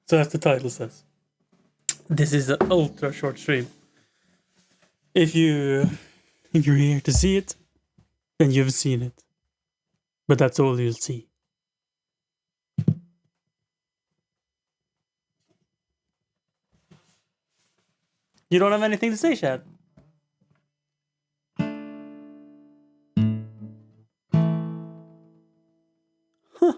So as the title says, this is an ultra short stream. If you're here to see it, then you've seen it. But that's all you'll see. You don't have anything to say, Chad? Huh.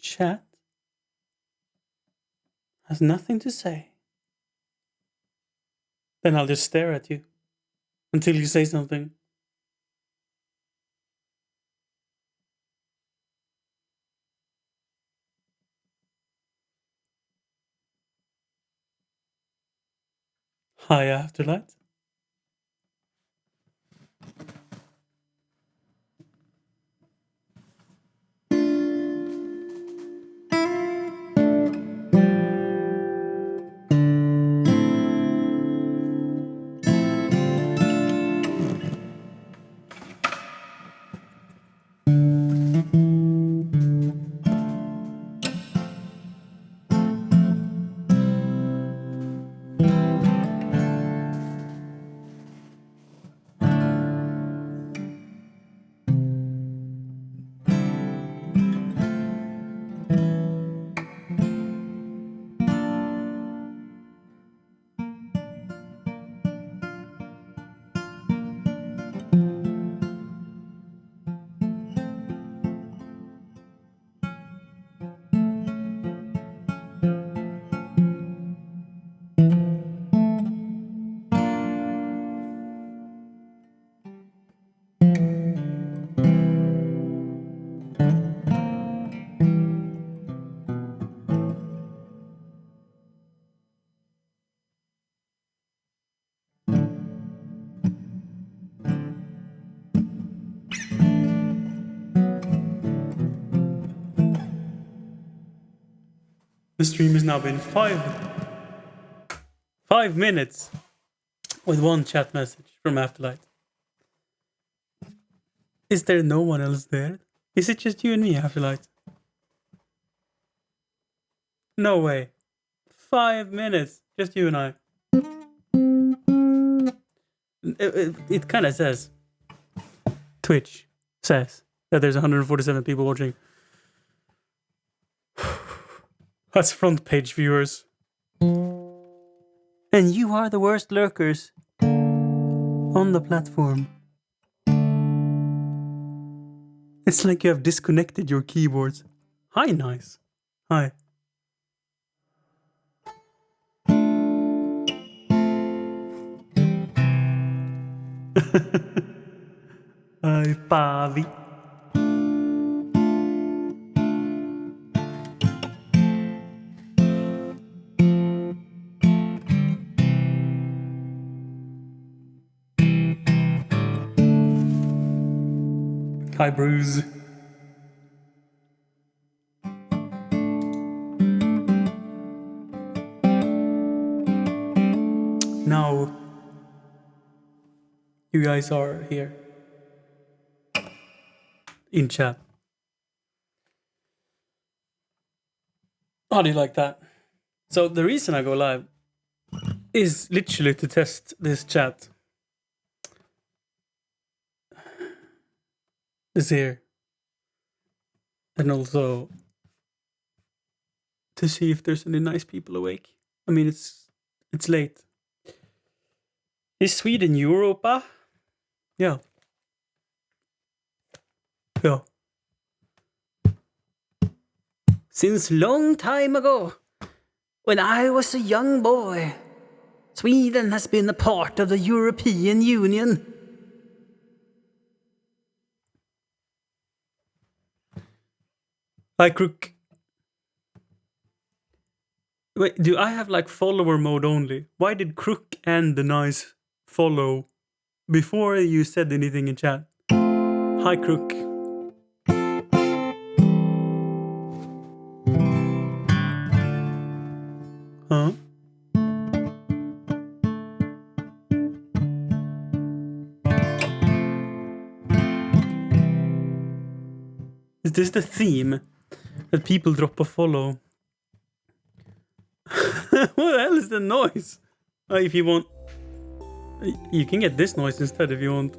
Chat has nothing to say. Then I'll just stare at you until you say something. Hi, Afterlight. The stream has now been 5 minutes with one chat message from Afterlight. Is there no one else there? Is it just you and me, Afterlight? No way. 5 minutes, just you and I. It kind of says, Twitch says that there's 147 people watching. That's front page viewers. And you are the worst lurkers on the platform. It's like you have disconnected your keyboards. Hi, nice. Hi. Hi, Pavi. Hi, Bruce. Now, you guys are here in chat. How do you like that? So the reason I go live is literally to test this chat. Is here. And also to see if there's any nice people awake. I mean, it's late. Is Sweden Europa? Yeah. Yeah. Since long time ago, when I was a young boy, Sweden has been a part of the European Union. Hi, Crook. Wait, do I have like follower mode only? Why did Crook and the Nice follow before you said anything in chat? Hi, Crook. Huh? Is this the theme? That people drop a follow? What the hell is the noise? If you want... You can get this noise instead if you want.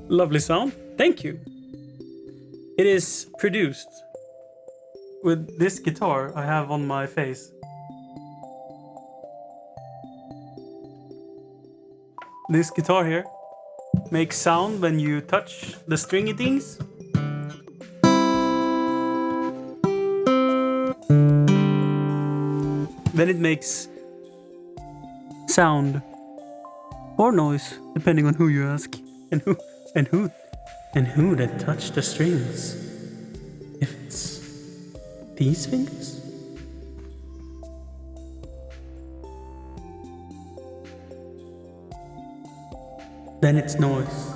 Lovely sound. Thank you. It is produced with this guitar I have on my face. This guitar here makes sound when you touch the stringy things. Then it makes sound or noise, depending on who you ask, and who that touch the strings. If it's these fingers. Then it's noise.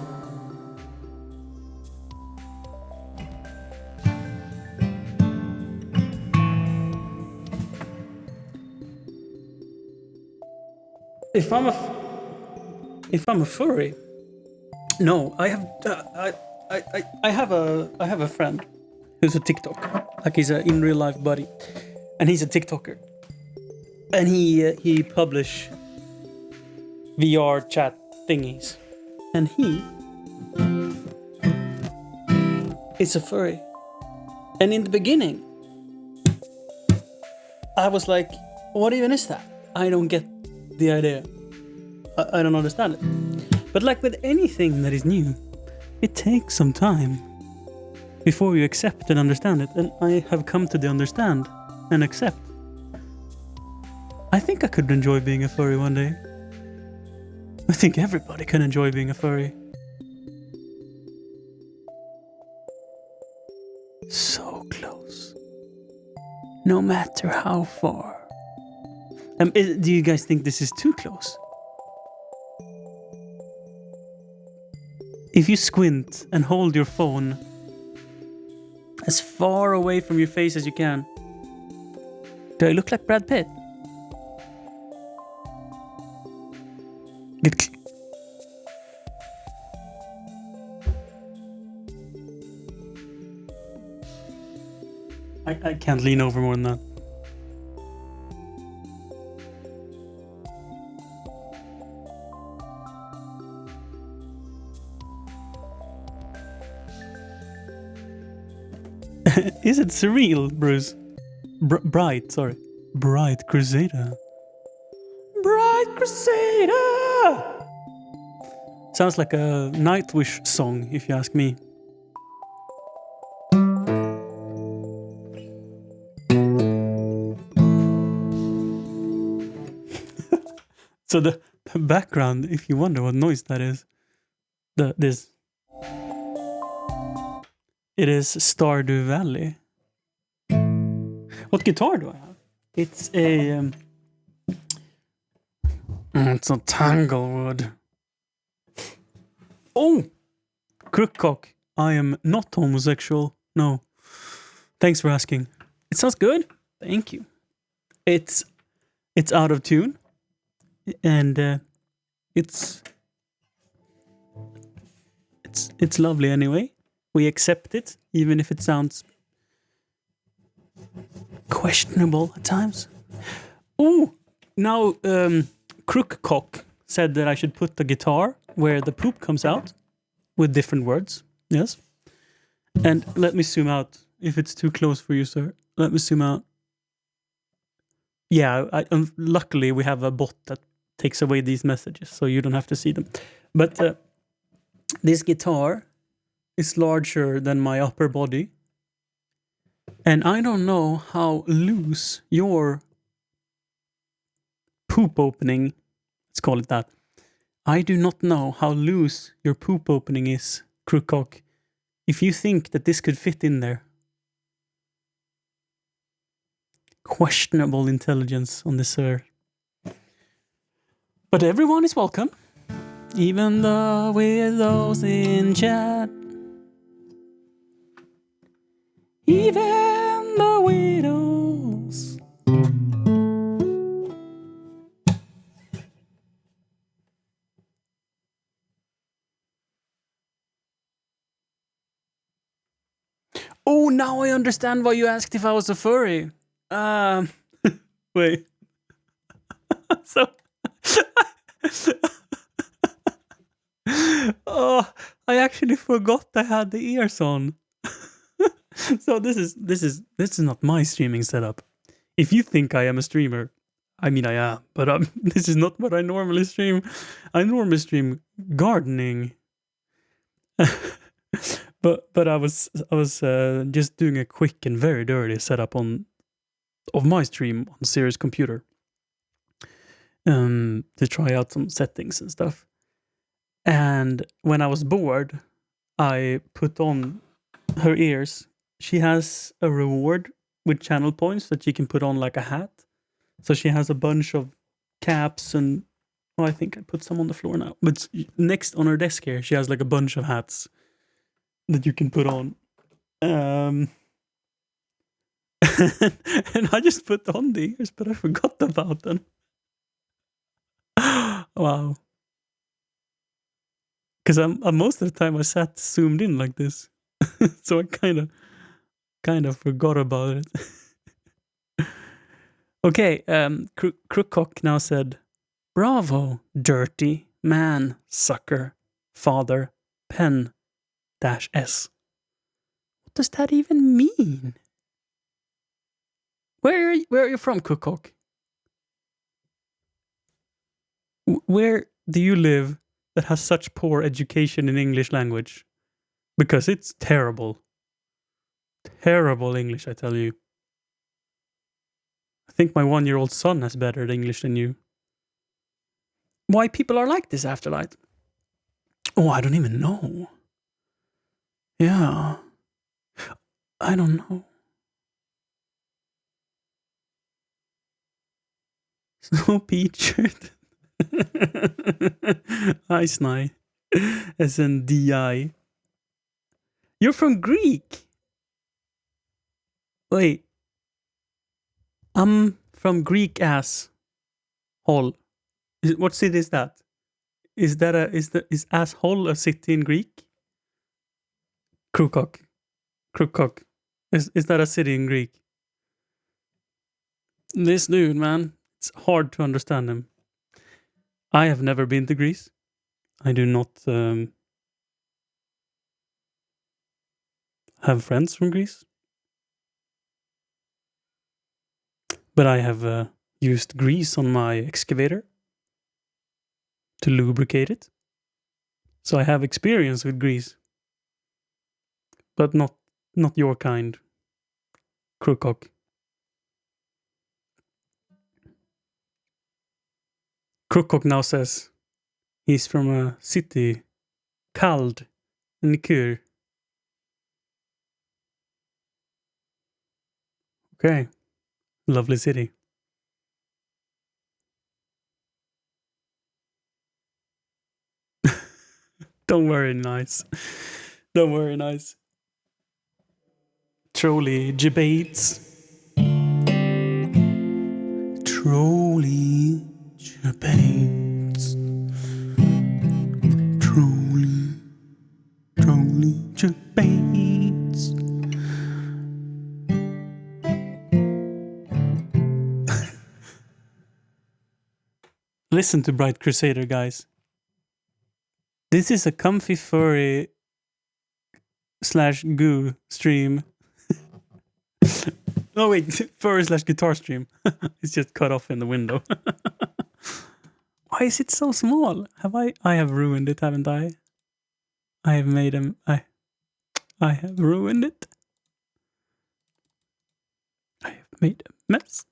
If I'm a furry, no, I have a friend who's a TikToker, like he's a in real life buddy, and he's a TikToker, and he publish VR chat thingies. And he is a furry. And in the beginning, I was like, what even is that? I don't get the idea. I don't understand it. But like with anything that is new, it takes some time before you accept and understand it. And I have come to the understand and accept. I think I could enjoy being a furry one day. I think everybody can enjoy being a furry. So close. No matter how far. Do you guys think this is too close? If you squint and hold your phone as far away from your face as you can, do I look like Brad Pitt? I can't lean over more than that. Is it surreal, Bruce? Bright, sorry. Bright Crusader. Bright Crusader! Sounds like a Nightwish song, if you ask me. So the background, if you wonder what noise that is, this. It is Stardew Valley. What guitar do I have? It's a... it's a Tanglewood. Oh! Crookcock. I am not homosexual. No. Thanks for asking. It sounds good. Thank you. It's out of tune. And it's lovely anyway. We accept it, even if it sounds questionable at times. Oh, now Crookcock said that I should put the guitar where the poop comes out with different words. Yes. And let me zoom out if it's too close for you, sir. Let me zoom out. Yeah, luckily we have a bot that takes away these messages, so you don't have to see them. But this guitar is larger than my upper body. And I don't know how loose your poop opening, let's call it that. I do not know how loose your poop opening is, Crookcock. If you think that this could fit in there. Questionable intelligence on this earth. But everyone is welcome. Even the widows in chat. Even the widows. Oh, now I understand why you asked if I was a furry. Wait. So... oh, I actually forgot I had the ears on. So this is not my streaming setup. If you think I am a streamer, I mean I am, but this is not what I normally stream. I normally stream gardening. but I was just doing a quick and very dirty setup of my stream on Sirius computer. To try out some settings and stuff. And when I was bored, I put on her ears. She has a reward with channel points that she can put on like a hat. So she has a bunch of caps and... oh, I think I put some on the floor now. But next on her desk here, she has like a bunch of hats that you can put on. And I just put on the ears, but I forgot about them. Wow. Because I'm most of the time I sat zoomed in like this. So I kind of forgot about it. Okay, Crookcock now said, "Bravo, dirty man, sucker, father, pen, -s." What does that even mean? Where are you from, Crookcock? Where do you live that has such poor education in English language? Because it's terrible. Terrible English, I tell you. I think my 1-year-old son has better English than you. Why people are like this, Afterlight? Oh, I don't even know. Yeah. I don't know. Snow Peachard. Hi, Sny. SNDI. You're from Greek. Wait. I'm from Greek ass hole. What city is that? Is asshole a city in Greek? Crookcock. Is that a city in Greek? This dude, man, it's hard to understand him. I have never been to Greece. I do not have friends from Greece. But I have used grease on my excavator to lubricate it. So I have experience with grease. But not your kind, Crookcock. Crookcock now says he's from a city called Nikur. Okay. Lovely city. Don't worry, nice. Don't worry, nice. Trolley debates. Trolley debates. Trolley debates. Listen to Bright Crusader, guys. This is a comfy furry / goo stream. Oh wait, furry / guitar stream. It's just cut off in the window. Why is it so small? I have ruined it, haven't I? I have made him. I have ruined it. I have made a mess.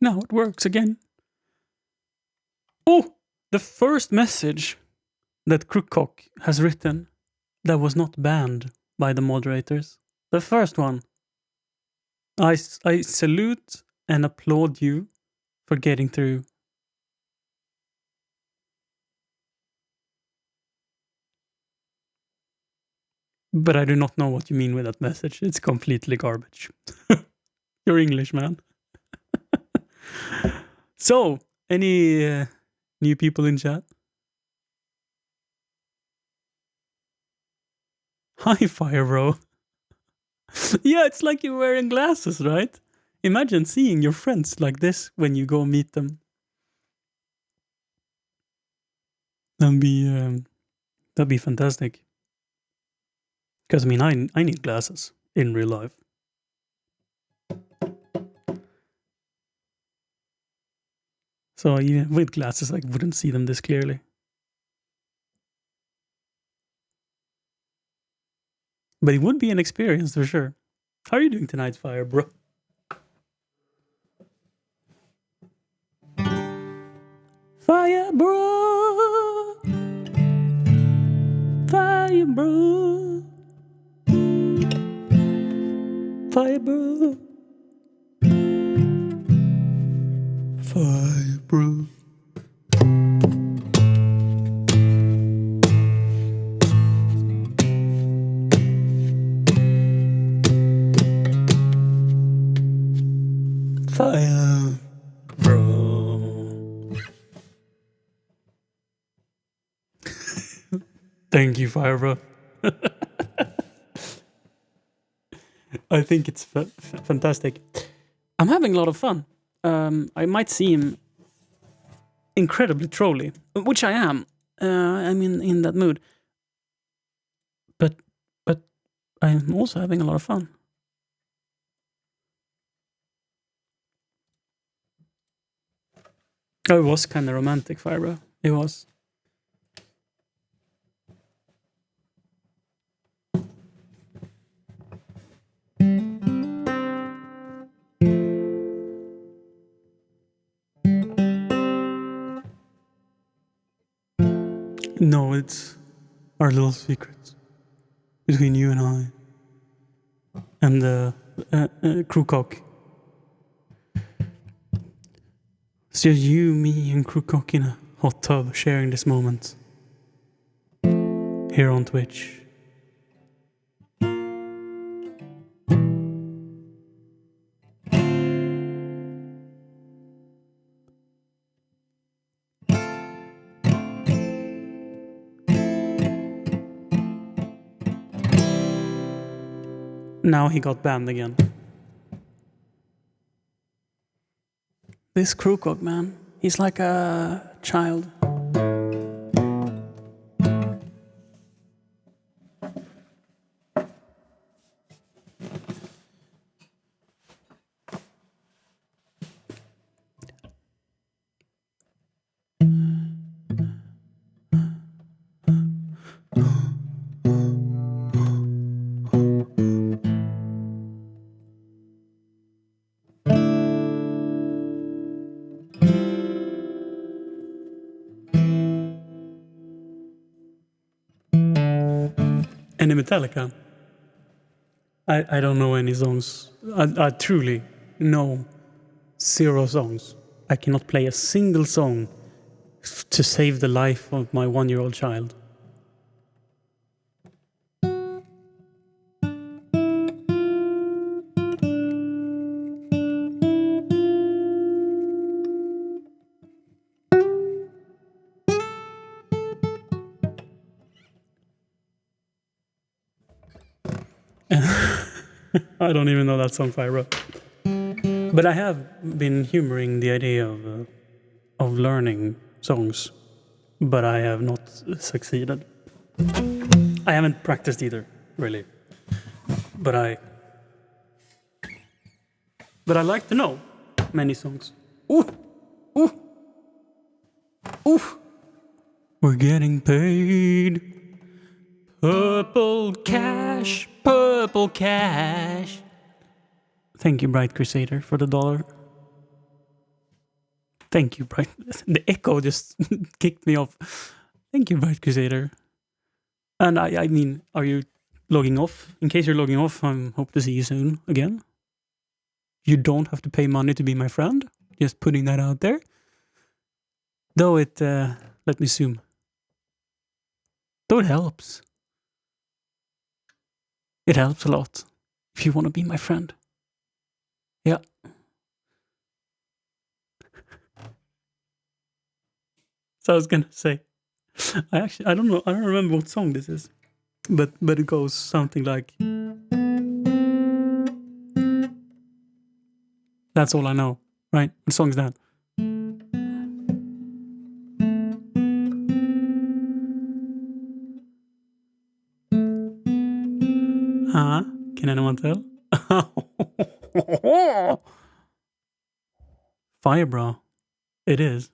Now it works again. Oh, the first message that Crookcock has written that was not banned by the moderators. The first one. I salute and applaud you for getting through. But I do not know what you mean with that message. It's completely garbage. You're English, man. So, any new people in chat? Hi, Fire Bro. Yeah, it's like you're wearing glasses, right? Imagine seeing your friends like this when you go meet them. That'd be fantastic. Because I mean, I need glasses in real life. So even with glasses, I wouldn't see them this clearly. But it would be an experience for sure. How are you doing tonight, Fire Bro? Fire Bro! Fire Bro! Fire Bro! Fire Bro! Fire Bro! Thank you, Fire Bro. I think it's fantastic. I'm having a lot of fun. I might seem incredibly trolly, which I am. I'm in that mood. But I'm also having a lot of fun. Oh, it was kind of romantic, Fire Bro. It was. No, it's our little secret between you and I and the Crookcock. It's just you, me, and Crookcock in a hot tub sharing this moment here on Twitch. Now he got banned again. This Crookcock, man, he's like a child. Any Metallica? I don't know any songs. I truly know 0 songs. I cannot play a single song to save the life of my 1-year-old child. I don't even know that song, Fire. But I have been humoring the idea of learning songs, but I have not succeeded. I haven't practiced either, really. But but I like to know many songs. Ooh, ooh, ooh. We're getting paid. Purple cash, purple cash. Thank you, Bright Crusader, for the $1. Thank you, Bright. The echo just kicked me off. Thank you, Bright Crusader. And I mean, are you logging off? In case you're logging off, I hope to see you soon again. You don't have to pay money to be my friend. Just putting that out there. Though it, let me zoom. Though it helps. It helps a lot if you want to be my friend. Yeah. So I was gonna say, I don't know, I don't remember what song this is, but it goes something like. That's all I know, right? What song is that? Huh? Can anyone tell? Firebra. It is.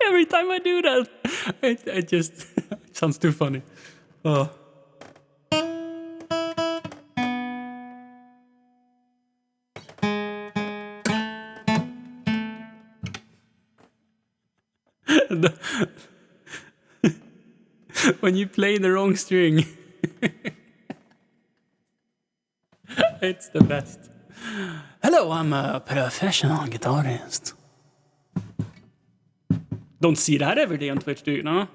Every time I do that, it just it sounds too funny. Oh. When you play the wrong string, it's the best. Hello, I'm a professional guitarist. Don't see that every day on Twitch, do you know?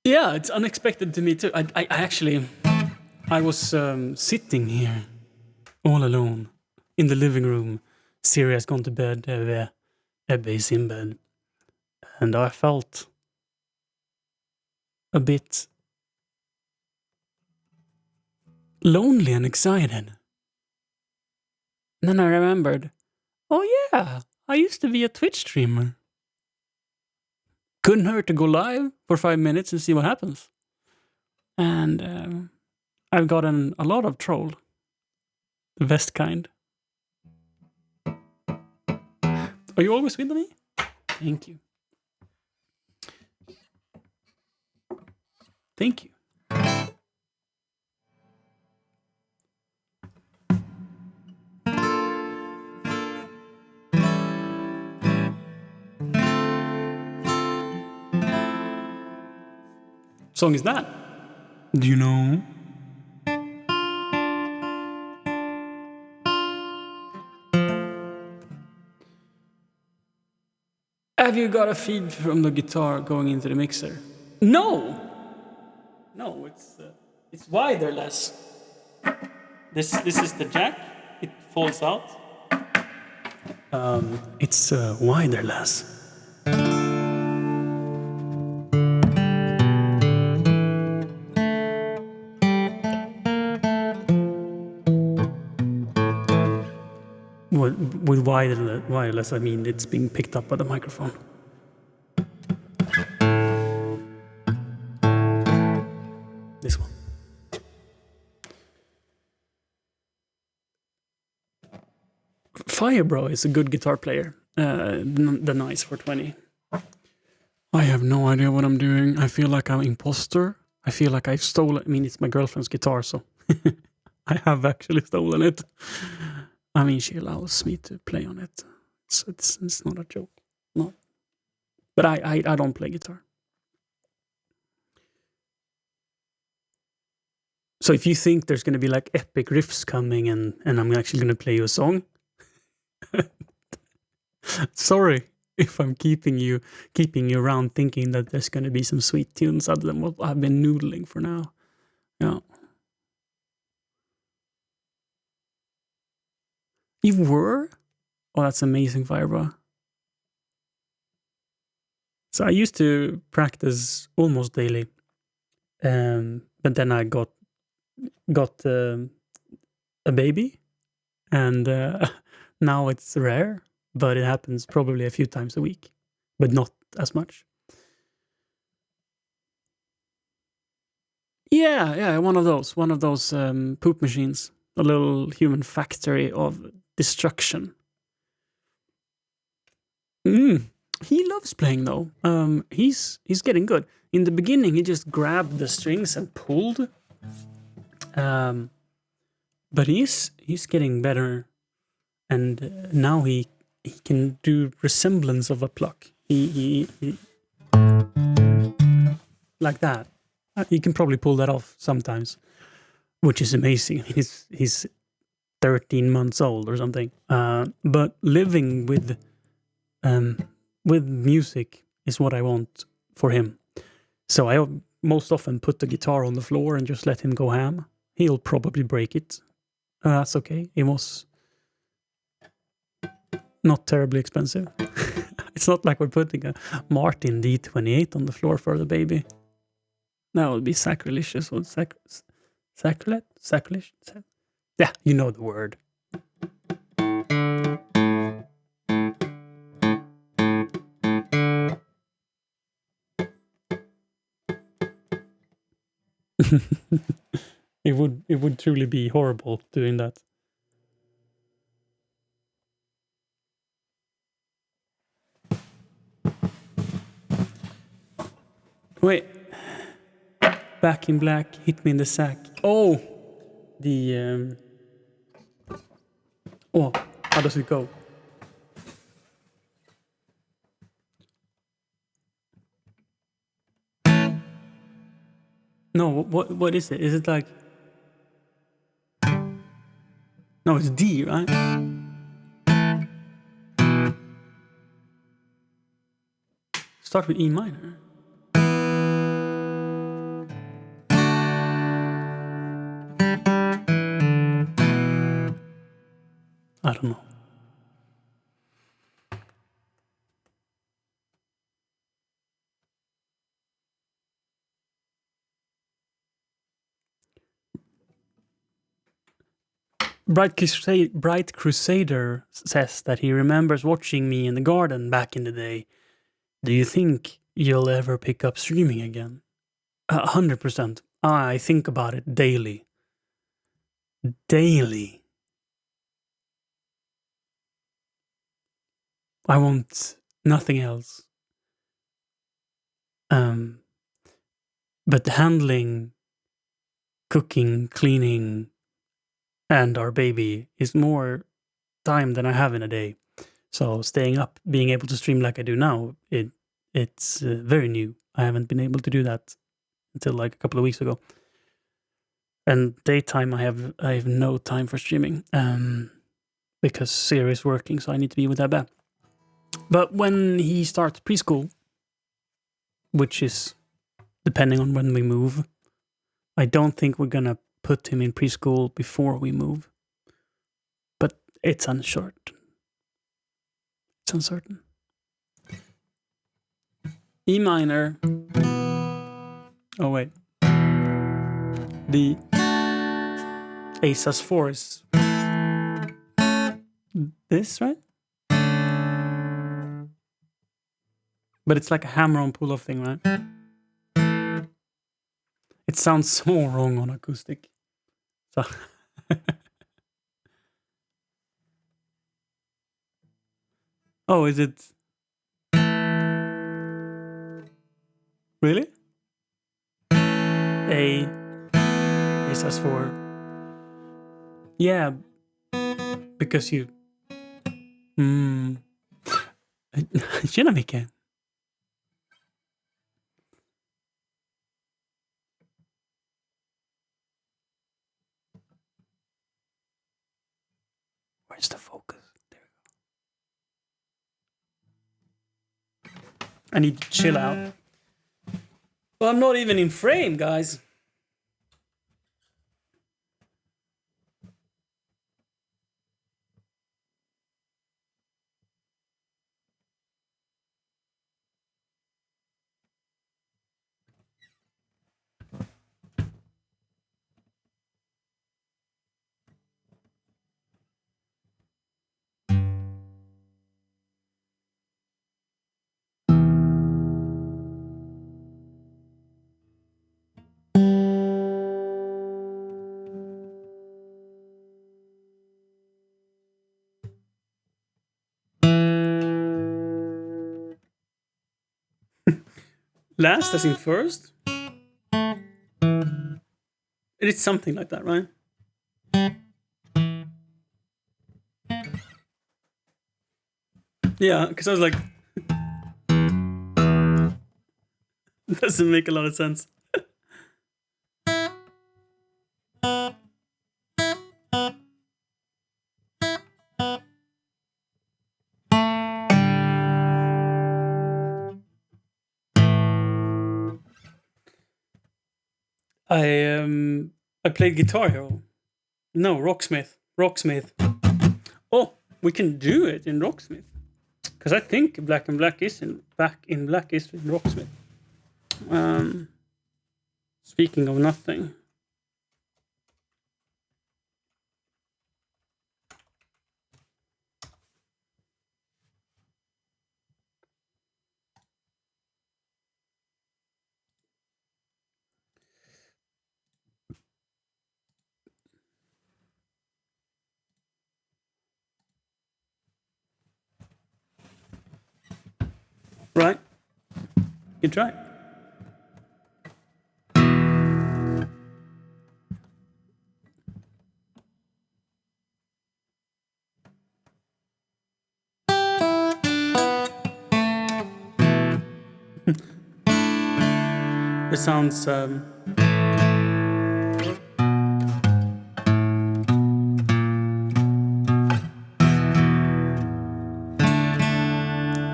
Yeah, it's unexpected to me too. I actually, I was sitting here all alone in the living room. Siri has gone to bed. Ebbe is in bed. And I felt a bit lonely and excited. And then I remembered, oh yeah, I used to be a Twitch streamer. Couldn't hurt to go live for 5 minutes and see what happens. And I've gotten a lot of troll. The best kind. Are you always with me? Thank you. Thank you. Song is that? Do you know? Have you got a feed from the guitar going into the mixer? No. No, it's wireless. This is the jack. It falls out. It's wireless. With wireless, I mean it's being picked up by the microphone. This one. Firebro is a good guitar player. The Nice 420. I have no idea what I'm doing. I feel like I'm an imposter. I feel like I've stolen. I mean, it's my girlfriend's guitar, so I have actually stolen it. I mean, she allows me to play on it. It's not a joke. No. But I don't play guitar. So if you think there's going to be like epic riffs coming and I'm actually going to play you a song, sorry if I'm keeping you around thinking that there's going to be some sweet tunes other than what I've been noodling for now. Yeah. You were? Oh, that's amazing, Firebra. So I used to practice almost daily, but then I got a baby, and now it's rare, but it happens probably a few times a week, but not as much. Yeah, one of those poop machines, a little human factory of destruction. He loves playing though. He's getting good. In the beginning, he just grabbed the strings and pulled. But he's getting better, and now he can do resemblance of a pluck. He like that. He can probably pull that off sometimes, which is amazing. He's 13 months old or something. But living with music is what I want for him. So I most often put the guitar on the floor and just let him go ham. He'll probably break it. That's okay. It was not terribly expensive. It's not like we're putting a Martin D28 on the floor for the baby. That would be sacrilegious. Sacrilege? Sacrilege? Yeah, you know the word. It would truly be horrible doing that. Wait. Back in Black, Hit Me in the Sack. Oh, the oh, how does it go? No, what is it? Is it like? No, it's D, right? Start with E minor. I don't know. Bright Crusader says that he remembers watching me in the garden back in the day. Do you think you'll ever pick up streaming again? 100%. I think about it daily. Daily. I want nothing else. But handling, cooking, cleaning, and our baby is more time than I have in a day. So staying up, being able to stream like I do now, it's very new. I haven't been able to do that until like a couple of weeks ago. And daytime, I have no time for streaming because Siri is working, so I need to be with Abba. But when he starts preschool, which is depending on when we move, I don't think we're gonna put him in preschool before we move. But it's uncertain. It's uncertain. E minor. Oh wait. The A sus4 is this, right? But it's like a hammer-on pull-off thing, right? It sounds so wrong on acoustic. So oh, is it? Really? A sus4. Yeah, because you. Tjena Micke. Where's the focus? There we go. I need to chill out. Well, I'm not even in frame, guys. Last as in first? It is something like that, right? Yeah, because I was like, doesn't make a lot of sense. I played Guitar Hero. No, Rocksmith. Rocksmith. Oh, we can do it in Rocksmith. Because I think Black and Black is in Black is in Rocksmith. Speaking of nothing. Right? Good try. It sounds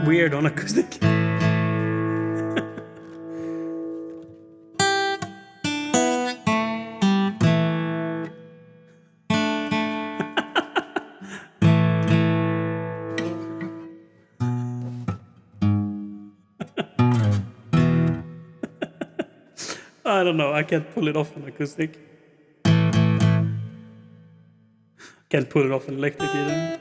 weird on acoustic. I don't know. I can't pull it off on acoustic. Can't pull it off on electric either.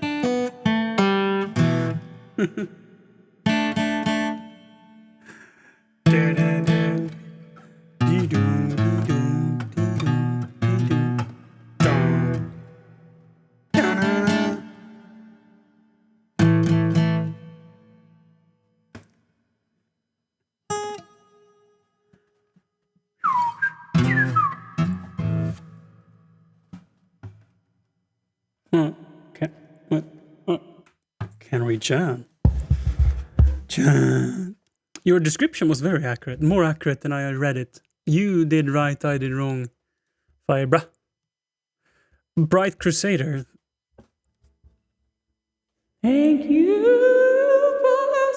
Can reach Jan. Jan. Your description was very accurate. More accurate than I read it. You did right, I did wrong. Firebra. Bright Crusader. Thank you for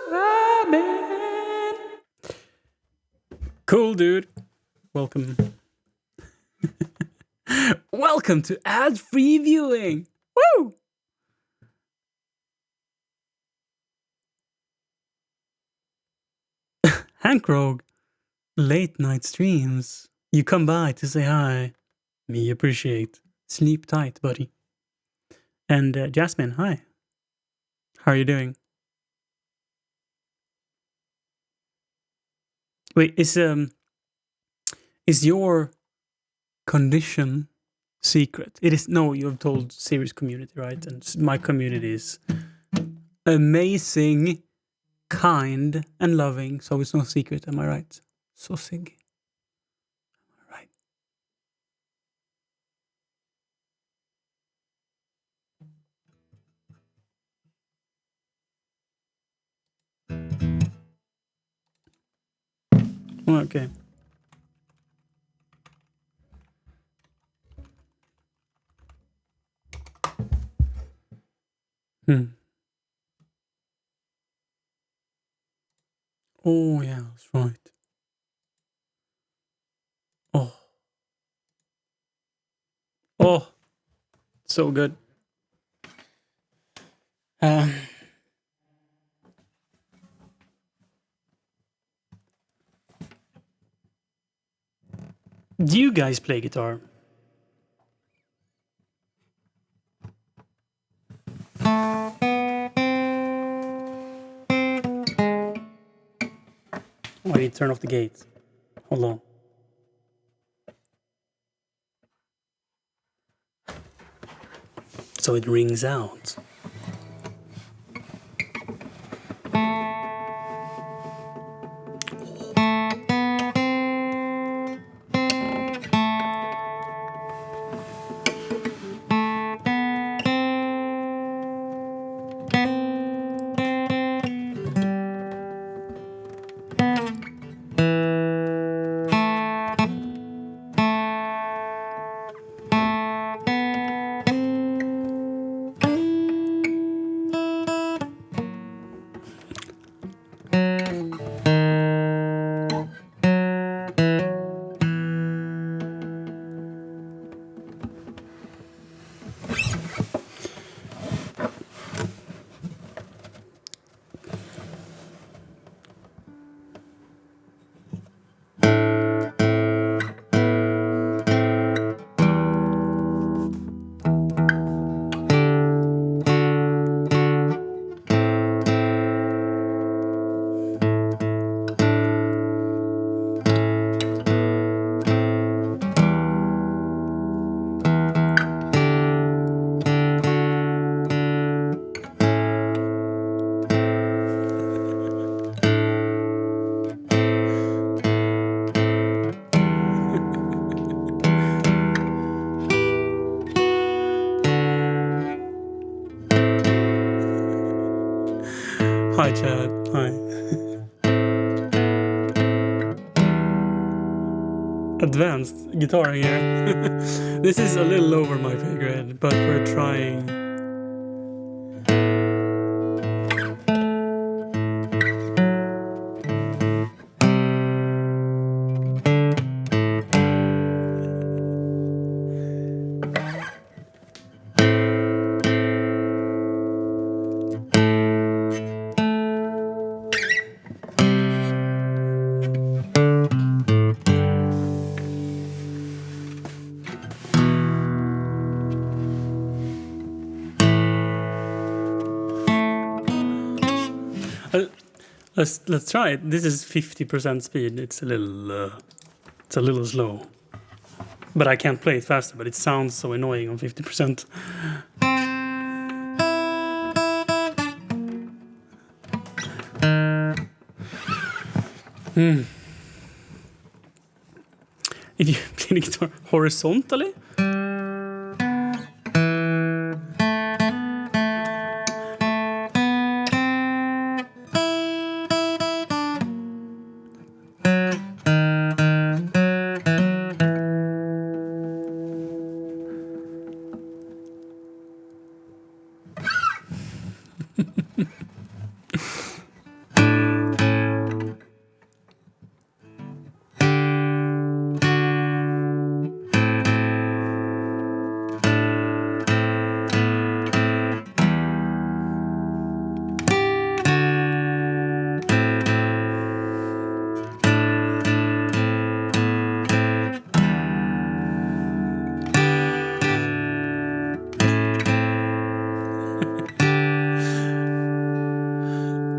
subscribing. Cool, dude. Welcome. Welcome to ad-free viewing. Woo! Hank Rogue. Late night streams. You come by to say hi. Me appreciate. Sleep tight, buddy. And Jasmine, hi. How are you doing? Wait, is your condition secret? It is. No, you have told Sirius community, right? And my community is amazing, kind, and loving. So it's no secret. Am I right? So sig. Right. Okay. Oh, yeah, that's right. Oh. Oh. So good. Do you guys play guitar? Oh, I need to turn off the gate. Hold on. So it rings out. Hi, Chad. Hi. Advanced guitar here. This is a little over my pay grade, but we're trying. Let's try it. This is 50% speed. It's a little slow. But I can't play it faster, but it sounds so annoying on 50%. If you play the guitar horizontally,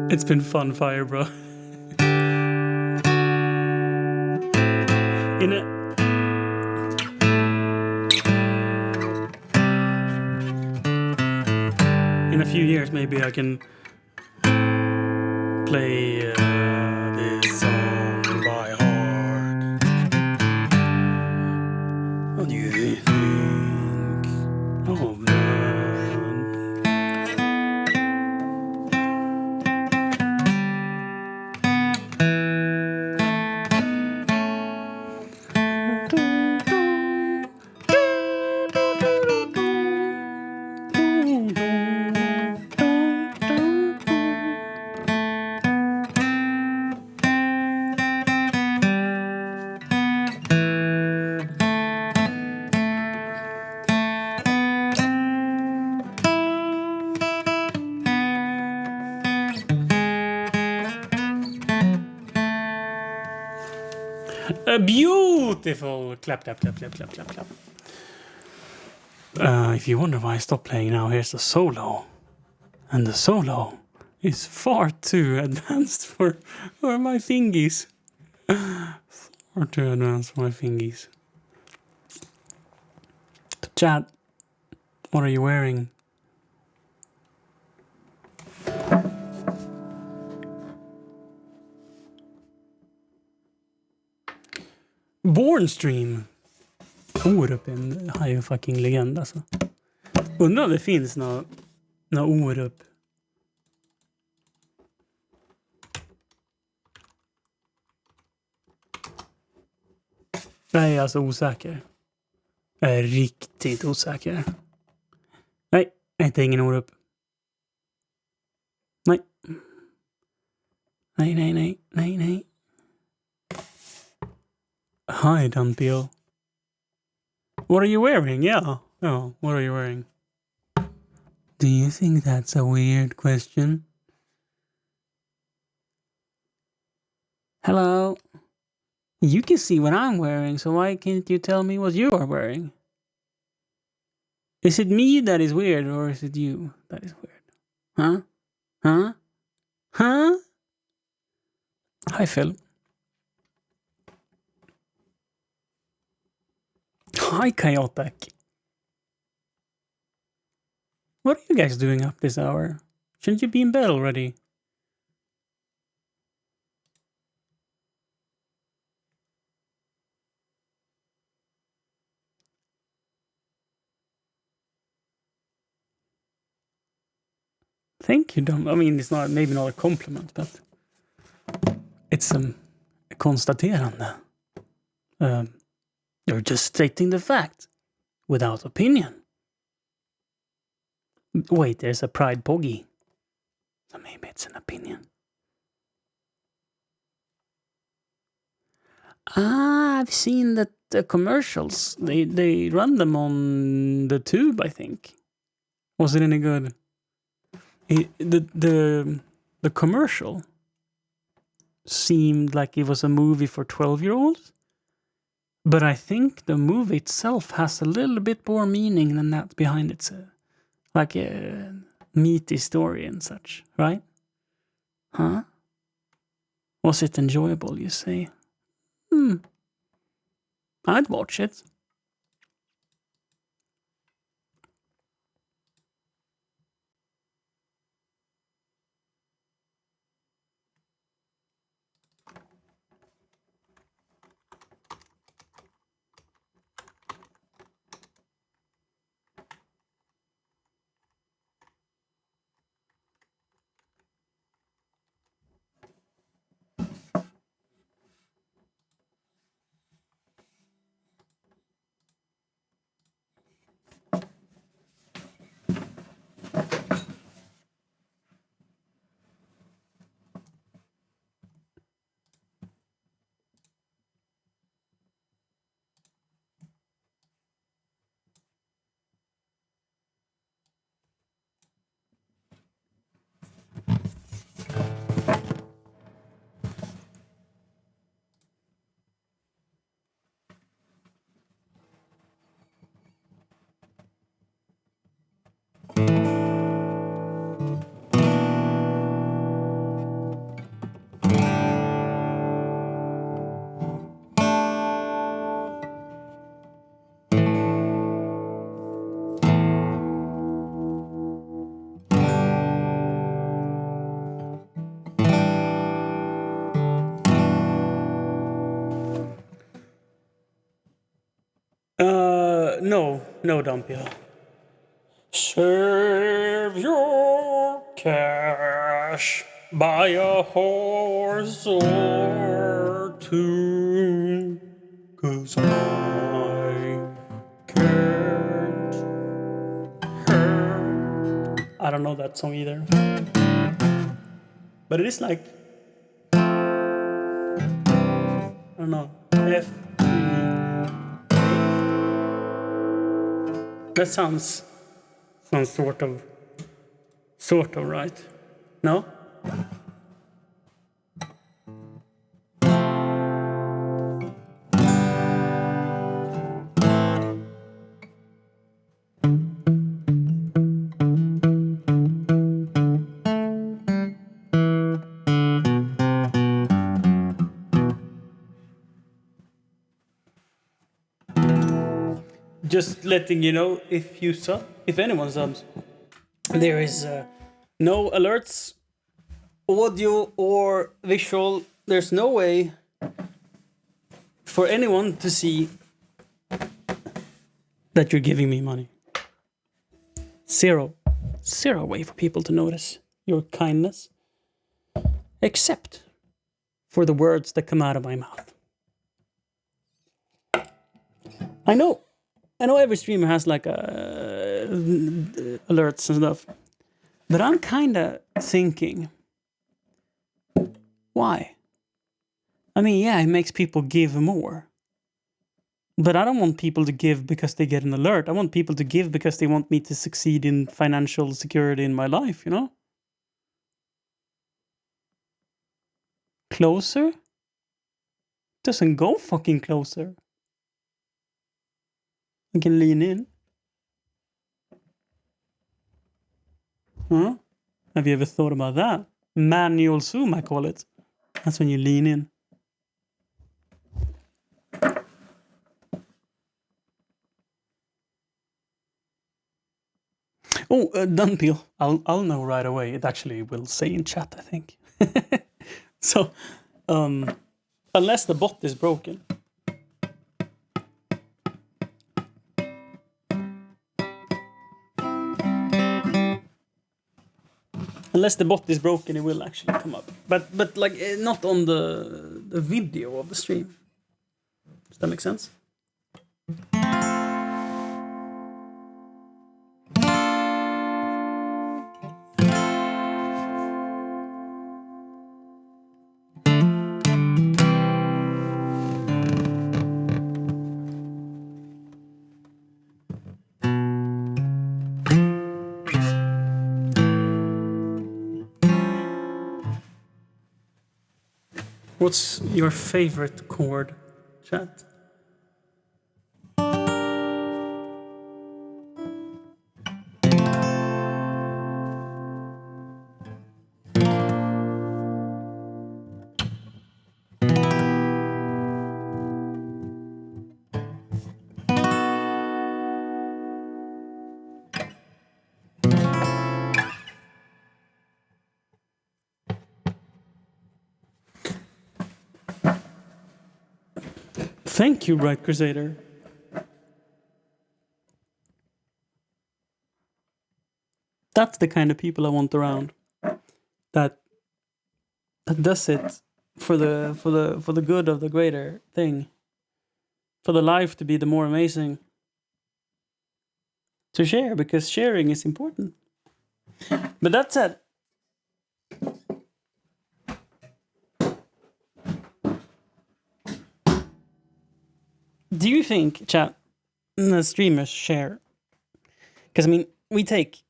it's been fun, Fire Bro. In a few years, maybe I can play this song by heart. What do you think of that? A beautiful clap, clap, clap, clap, clap, clap, clap. If you wonder why I stopped playing now, here's the solo. And the solo is far too advanced for my fingies. Far too advanced for my fingies. But Chad, what are you wearing? Bornstream. Orup är en high fucking legend alltså. Undrar om det finns några Orup. Nej, alltså osäker. Jag är riktigt osäker. Nej, jag heter ingen Orup. Nej. Nej. Hi, Dunpeel. What are you wearing? Yeah. Oh, what are you wearing? Do you think that's a weird question? Hello? You can see what I'm wearing, so why can't you tell me what you are wearing? Is it me that is weird, or is it you that is weird? Huh? Hi, Phil. Hi, Kayotek. What are you guys doing up this hour? Shouldn't you be in bed already? Thank you, Dom. I mean, it's not maybe not a compliment, but it's a konstaterande. You're just stating the fact without opinion. Wait, there's a pride poggy. So maybe it's an opinion. I've seen that the commercials. They run them on the tube, I think. Was it any good? The commercial seemed like it was a movie for 12-year-olds. But I think the movie itself has a little bit more meaning than that behind it. Like a meaty story and such, right? Huh? Was it enjoyable, you say? I'd watch it. No, Dumpio. Save your cash, buy a horse or two, 'cause I can't hurt. I don't know that song either. But it is like, I don't know, F. That sounds sort of right. No? Just letting you know, if anyone subs, there is no alerts, audio or visual. There's no way for anyone to see that you're giving me money. Zero way for people to notice your kindness, except for the words that come out of my mouth. I know every streamer has like alerts and stuff, but I'm kind of thinking, why? I mean, yeah, it makes people give more. But I don't want people to give because they get an alert. I want people to give because they want me to succeed in financial security in my life, you know? Closer? Doesn't go fucking closer. I can lean in. Huh? Have you ever thought about that? Manual zoom, I call it. That's when you lean in. Oh, Dunpeel. I'll know right away. It actually will say in chat, I think. So, unless the bot is broken. Unless the bot is broken, it will actually come up. But like not on the video of the stream. Does that make sense? What's your favorite chord, chat? Thank you, Bright Crusader. That's the kind of people I want around. That does it for the good of the greater thing. For the life to be the more amazing. To share, because sharing is important. But that said, do you think, chat, the streamers share? Because I mean, we take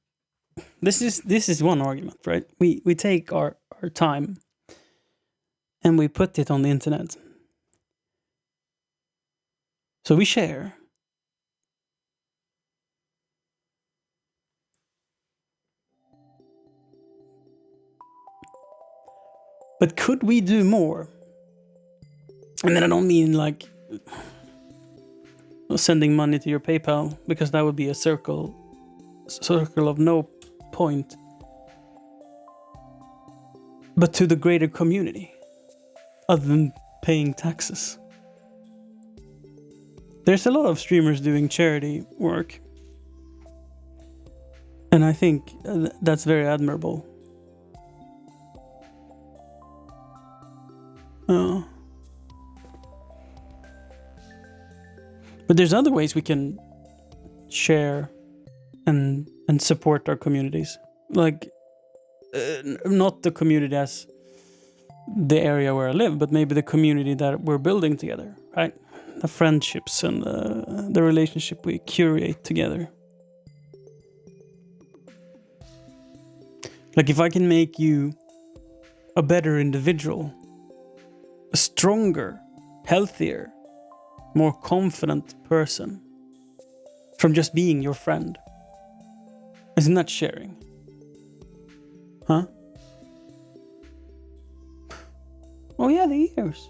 this is one argument, right? We take our time and we put it on the internet. So we share. But could we do more? And then I don't mean like sending money to your PayPal, because that would be a circle of no point. But to the greater community, other than paying taxes. There's a lot of streamers doing charity work. And I think that's very admirable. But there's other ways we can share and support our communities. Like, not the community as the area where I live, but maybe the community that we're building together, right? The friendships and the relationship we curate together. Like, if I can make you a better individual, a stronger, healthier, more confident person from just being your friend, isn't that sharing? Huh? Oh yeah, the ears.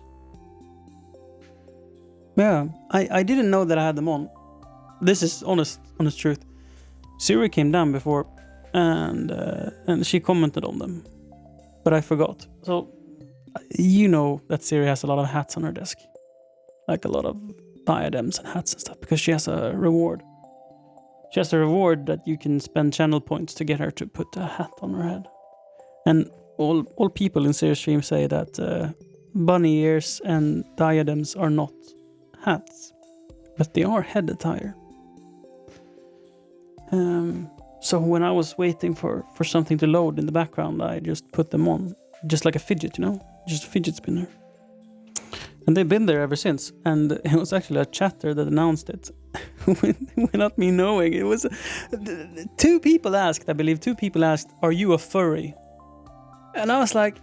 Yeah, I didn't know that I had them on. This is honest truth. Siri came down before, and she commented on them, but I forgot. So, you know that Siri has a lot of hats on her desk, like a lot of diadems and hats and stuff, because she has a reward. She has a reward that you can spend channel points to get her to put a hat on her head. And all people in Siri stream say that bunny ears and diadems are not hats, but they are head attire. So when I was waiting for something to load in the background, I just put them on, just like a fidget, just a fidget spinner. And they've been there ever since. And it was actually a chatter that announced it without me knowing. It was two people asked, "Are you a furry?" And I was like,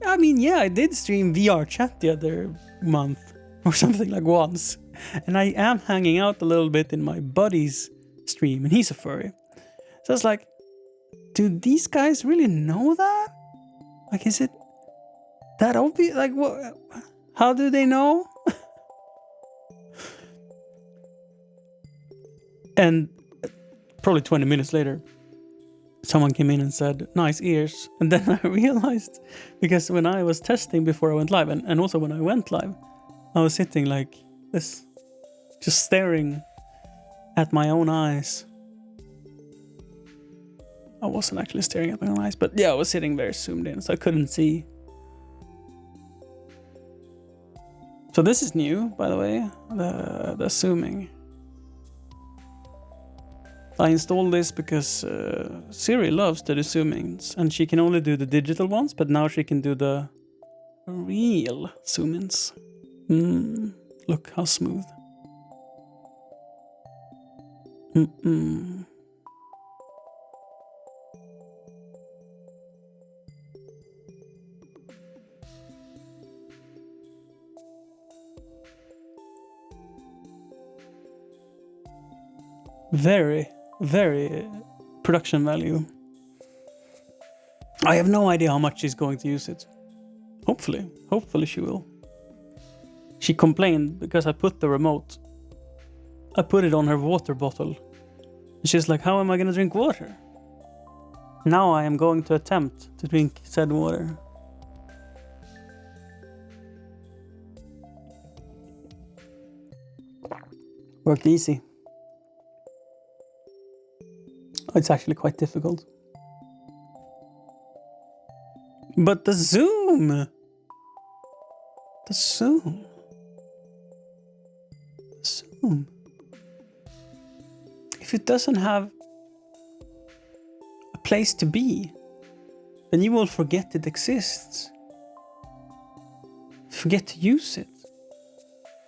I mean, yeah, I did stream VR chat the other month or something, like once. And I am hanging out a little bit in my buddy's stream, and he's a furry. So I was like, do these guys really know that? Like, is it that obvious? Like, what? How do they know? And probably 20 minutes later, someone came in and said, "Nice ears." And then I realized, because when I was testing before I went live, and also when I went live, I was sitting like this, just staring at my own eyes. I wasn't actually staring at my own eyes, but yeah, I was sitting very zoomed in, so I couldn't see. So this is new, by the way, the zooming. I installed this because Siri loves to do zoom-ins, and she can only do the digital ones, but now she can do the real zoom-ins. Look how smooth. Very, very production value. I have no idea how much she's going to use it. Hopefully she will. She complained because I put the remote. I put it on her water bottle. She's like, how am I gonna drink water? Now I am going to attempt to drink said water. Worked easy. It's actually quite difficult. But the zoom! The zoom. If it doesn't have a place to be, then you will forget it exists. Forget to use it.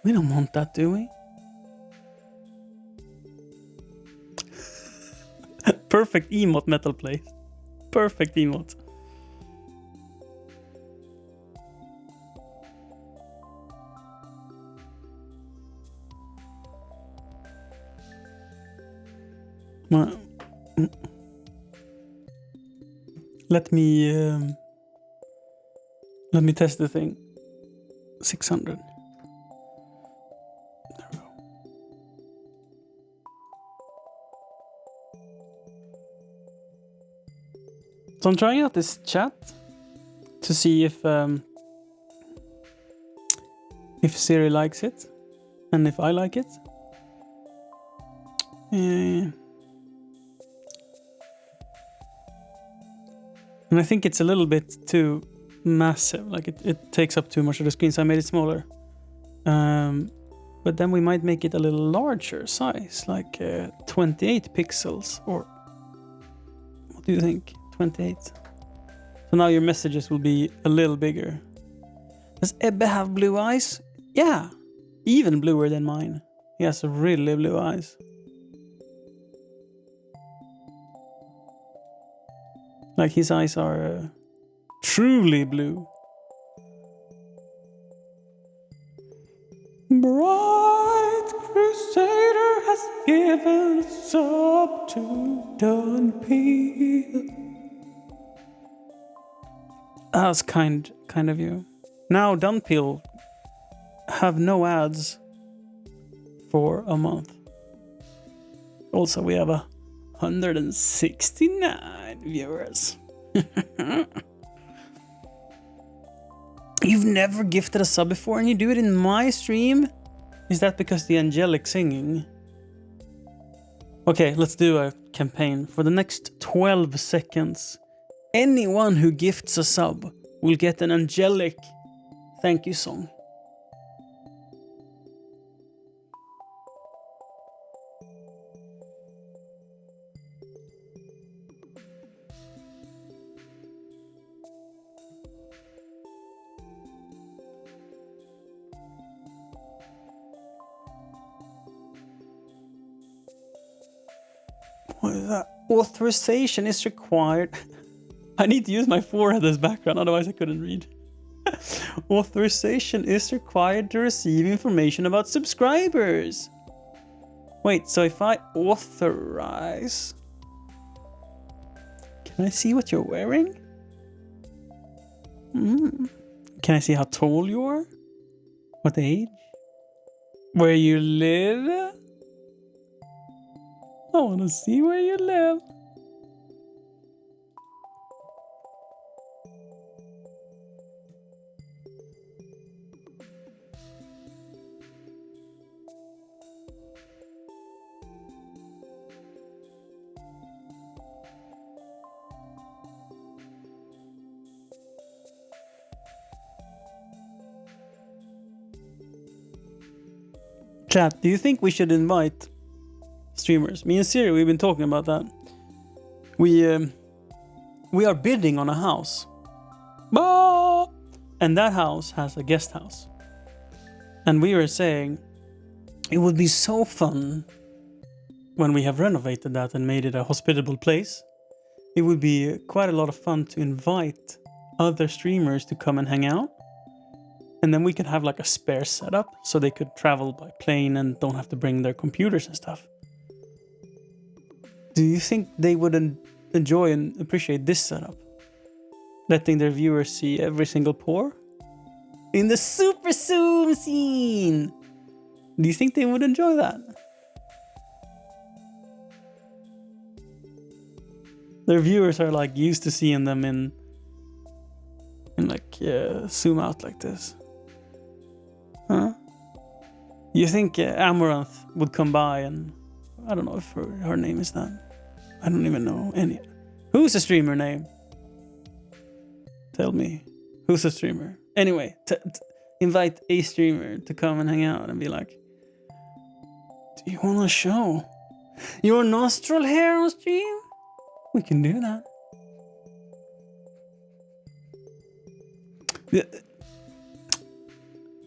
We don't want that, do we? Perfect emote metal place. Perfect emote. Let me test the thing. 600. There we go. So I'm trying out this chat to see if Siri likes it and if I like it. And I think it's a little bit too massive, like it takes up too much of the screen, so I made it smaller. But then we might make it a little larger size, like 28 pixels, or what do you think? 28. So now your messages will be a little bigger. Does Ebbe have blue eyes? Yeah, even bluer than mine. He has really blue eyes. Like his eyes are truly blue. Bright Crusader has given us up to Dunpeel. That's kind of you. Now Dunpeel have no ads for a month. Also, we have 169 viewers. You've never gifted a sub before and you do it in my stream? Is that because the angelic singing? Okay, let's do a campaign. For the next 12 seconds, anyone who gifts a sub will get an angelic thank you song. What is that? Authorization is required. I need to use my forehead as background, otherwise I couldn't read. Authorization is required to receive information about subscribers. Wait, so if I authorize... Can I see what you're wearing? Can I see how tall you are? What age? Where you live? I want to see where you live. Chat, do you think we should invite streamers? Me and Siri, we've been talking about that. We are bidding on a house. And that house has a guest house. And we were saying it would be so fun when we have renovated that and made it a hospitable place. It would be quite a lot of fun to invite other streamers to come and hang out. And then we could have like a spare setup so they could travel by plane and don't have to bring their computers and stuff. Do you think they would enjoy and appreciate this setup? Letting their viewers see every single pore? In the super zoom scene! Do you think they would enjoy that? Their viewers are like used to seeing them in like zoom out like this. Huh? You think Amaranth would come by and I don't know if her name is that. I don't even know any. Who's a streamer name? Tell me. Who's a streamer? Anyway, invite a streamer to come and hang out and be like, do you want to show your nostril hair on stream? We can do that.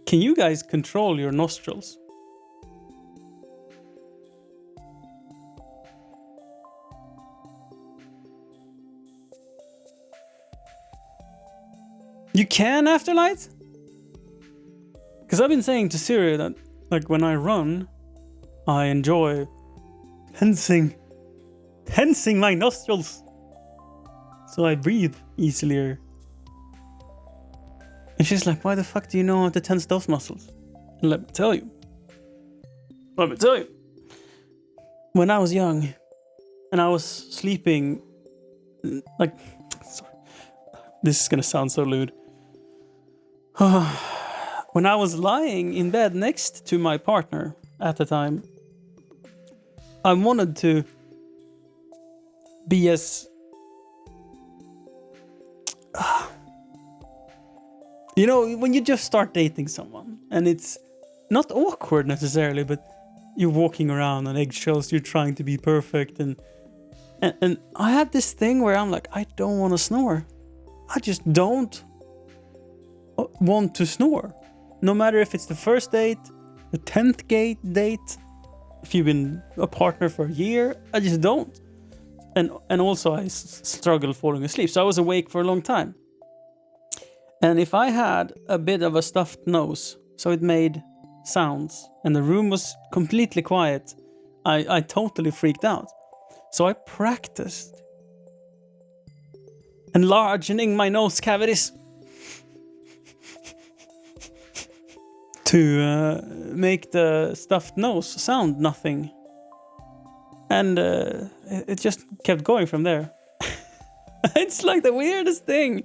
Can you guys control your nostrils? You can, Afterlight? Because I've been saying to Siri that, like, when I run, I enjoy tensing my nostrils, so I breathe easier. And she's like, why the fuck do you know how to tense those muscles? And let me tell you. When I was young, and I was sleeping, like, sorry, this is gonna sound so lewd. When I was lying in bed next to my partner at the time, I wanted to be as... You know, when you just start dating someone, and it's not awkward necessarily, but you're walking around on eggshells, you're trying to be perfect, and I had this thing where I'm like, I don't want to snore. I just don't want to snore. No matter if it's the first date, the 10th date, if you've been a partner for a year, I just don't. And also I struggle falling asleep. So I was awake for a long time. And if I had a bit of a stuffed nose, so it made sounds, and the room was completely quiet, I totally freaked out. So I practiced enlarging my nose cavities to make the stuffed nose sound nothing. And it just kept going from there. It's like the weirdest thing.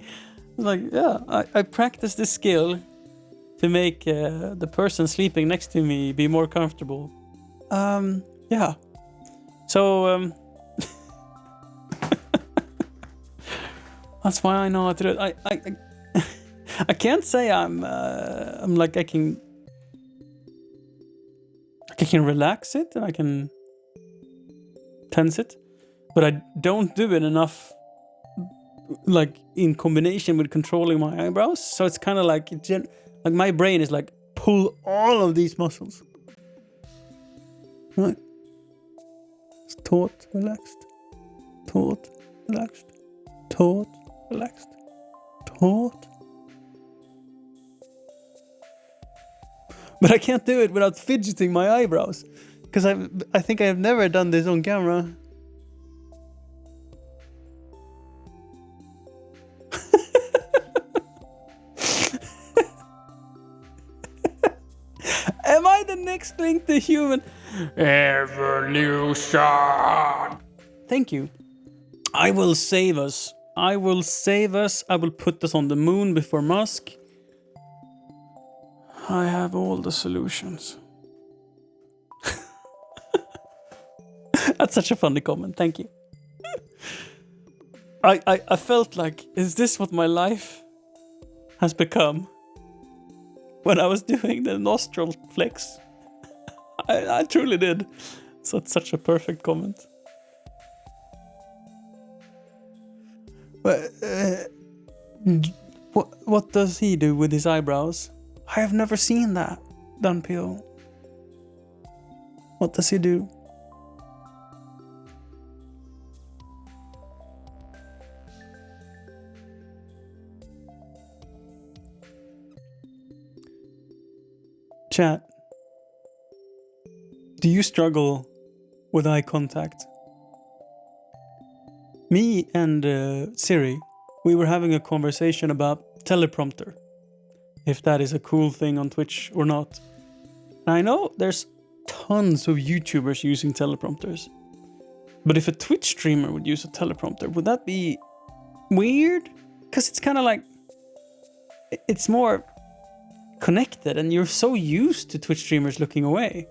Like, yeah, I practiced this skill to make the person sleeping next to me be more comfortable. Yeah. So, that's why I know how to do it. I can't say I'm like I can relax it and I can tense it, but I don't do it enough, like in combination with controlling my eyebrows. So it's kind of like my brain is like, pull all of these muscles. Right. It's taut, relaxed, taut, relaxed, taut, relaxed, taut. But I can't do it without fidgeting my eyebrows, because I think I have never done this on camera. Am I the next link to human evolution? Thank you. I will save us. I will put us on the moon before Musk. I have all the solutions. That's such a funny comment. Thank you. I felt like, is this what my life has become? When I was doing the nostril flex, I truly did. So it's such a perfect comment. But what does he do with his eyebrows? I have never seen that, Dunpeel. What does he do? Chat. Do you struggle with eye contact? Me and Siri, we were having a conversation about teleprompter. If that is a cool thing on Twitch or not. And I know there's tons of YouTubers using teleprompters. But if a Twitch streamer would use a teleprompter, would that be weird? Because it's kind of like... It's more connected and you're so used to Twitch streamers looking away.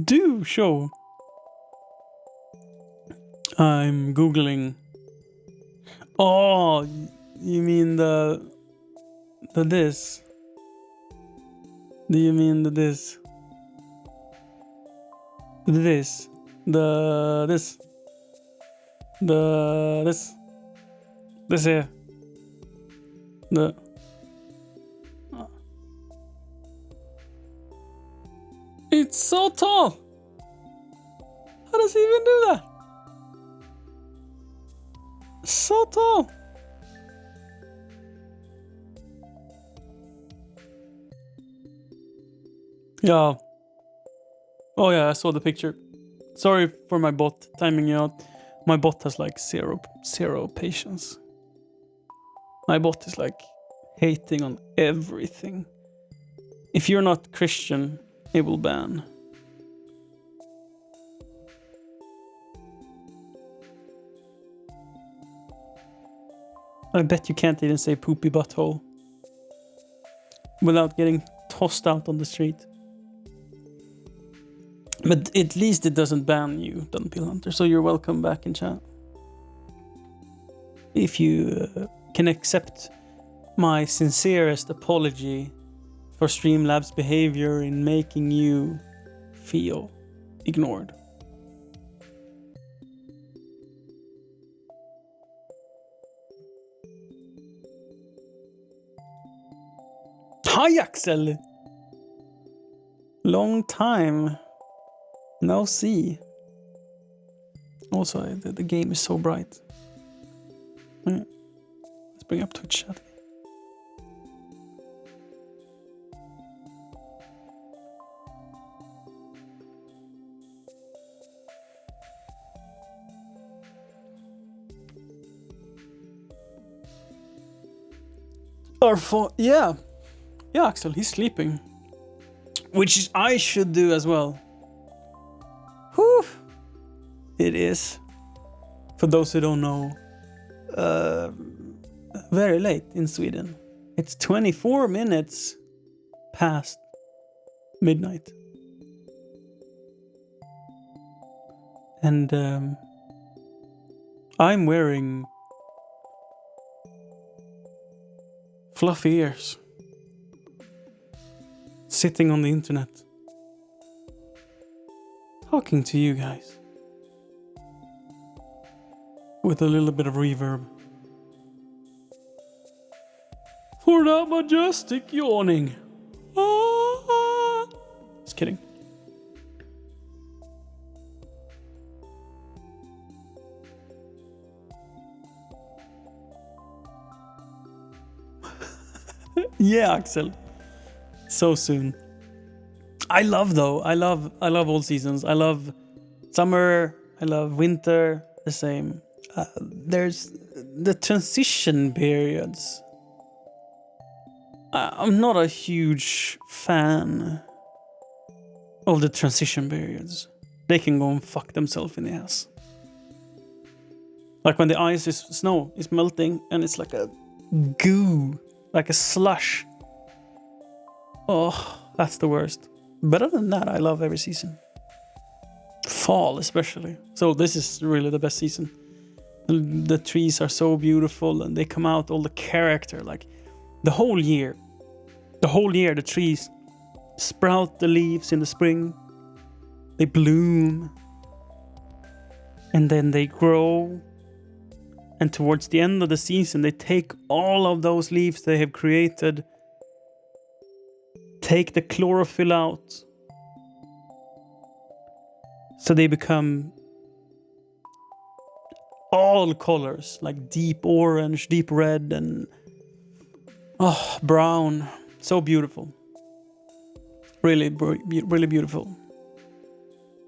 Do show. I'm googling. Oh, you mean the this? Do you mean the this? This? The this? The this? This here? The. It's so tall! How does he even do that? So tall! Yeah. Oh yeah, I saw the picture. Sorry for my bot timing you out. My bot has like zero patience. My bot is like hating on everything. If you're not Christian, it will ban. I bet you can't even say poopy butthole without getting tossed out on the street. But at least it doesn't ban you, Dunpeel Hunter, so you're welcome back in chat. If you can accept my sincerest apology for Streamlabs' behavior in making you feel ignored. Hi Axel! Long time no see. Also, the game is so bright. Yeah. Let's bring up Twitch chat. Yeah, Axel, he's sleeping, which I should do as well. Whew. It is, for those who don't know, very late in Sweden. It's 24 minutes past midnight, and I'm wearing fluffy ears, sitting on the internet, talking to you guys with a little bit of reverb for that majestic yawning. Just kidding. Yeah, Axel. So soon. I love all seasons. I love summer. I love winter. The same. There's the transition periods. I'm not a huge fan of the transition periods. they can go and fuck themselves in the ass. Like when the snow is melting and it's like a goo, like a slush. Oh, that's the worst. But other than that, I love every season. Fall especially. So this is really the best season. The trees are so beautiful and they come out, all the character, like the whole year. The whole year the trees sprout the leaves in the spring. They bloom. And then they grow. And towards the end of the season, they take all of those leaves they have created, take the chlorophyll out, so they become all colors, like deep orange, deep red, and brown. So beautiful. Really, really beautiful.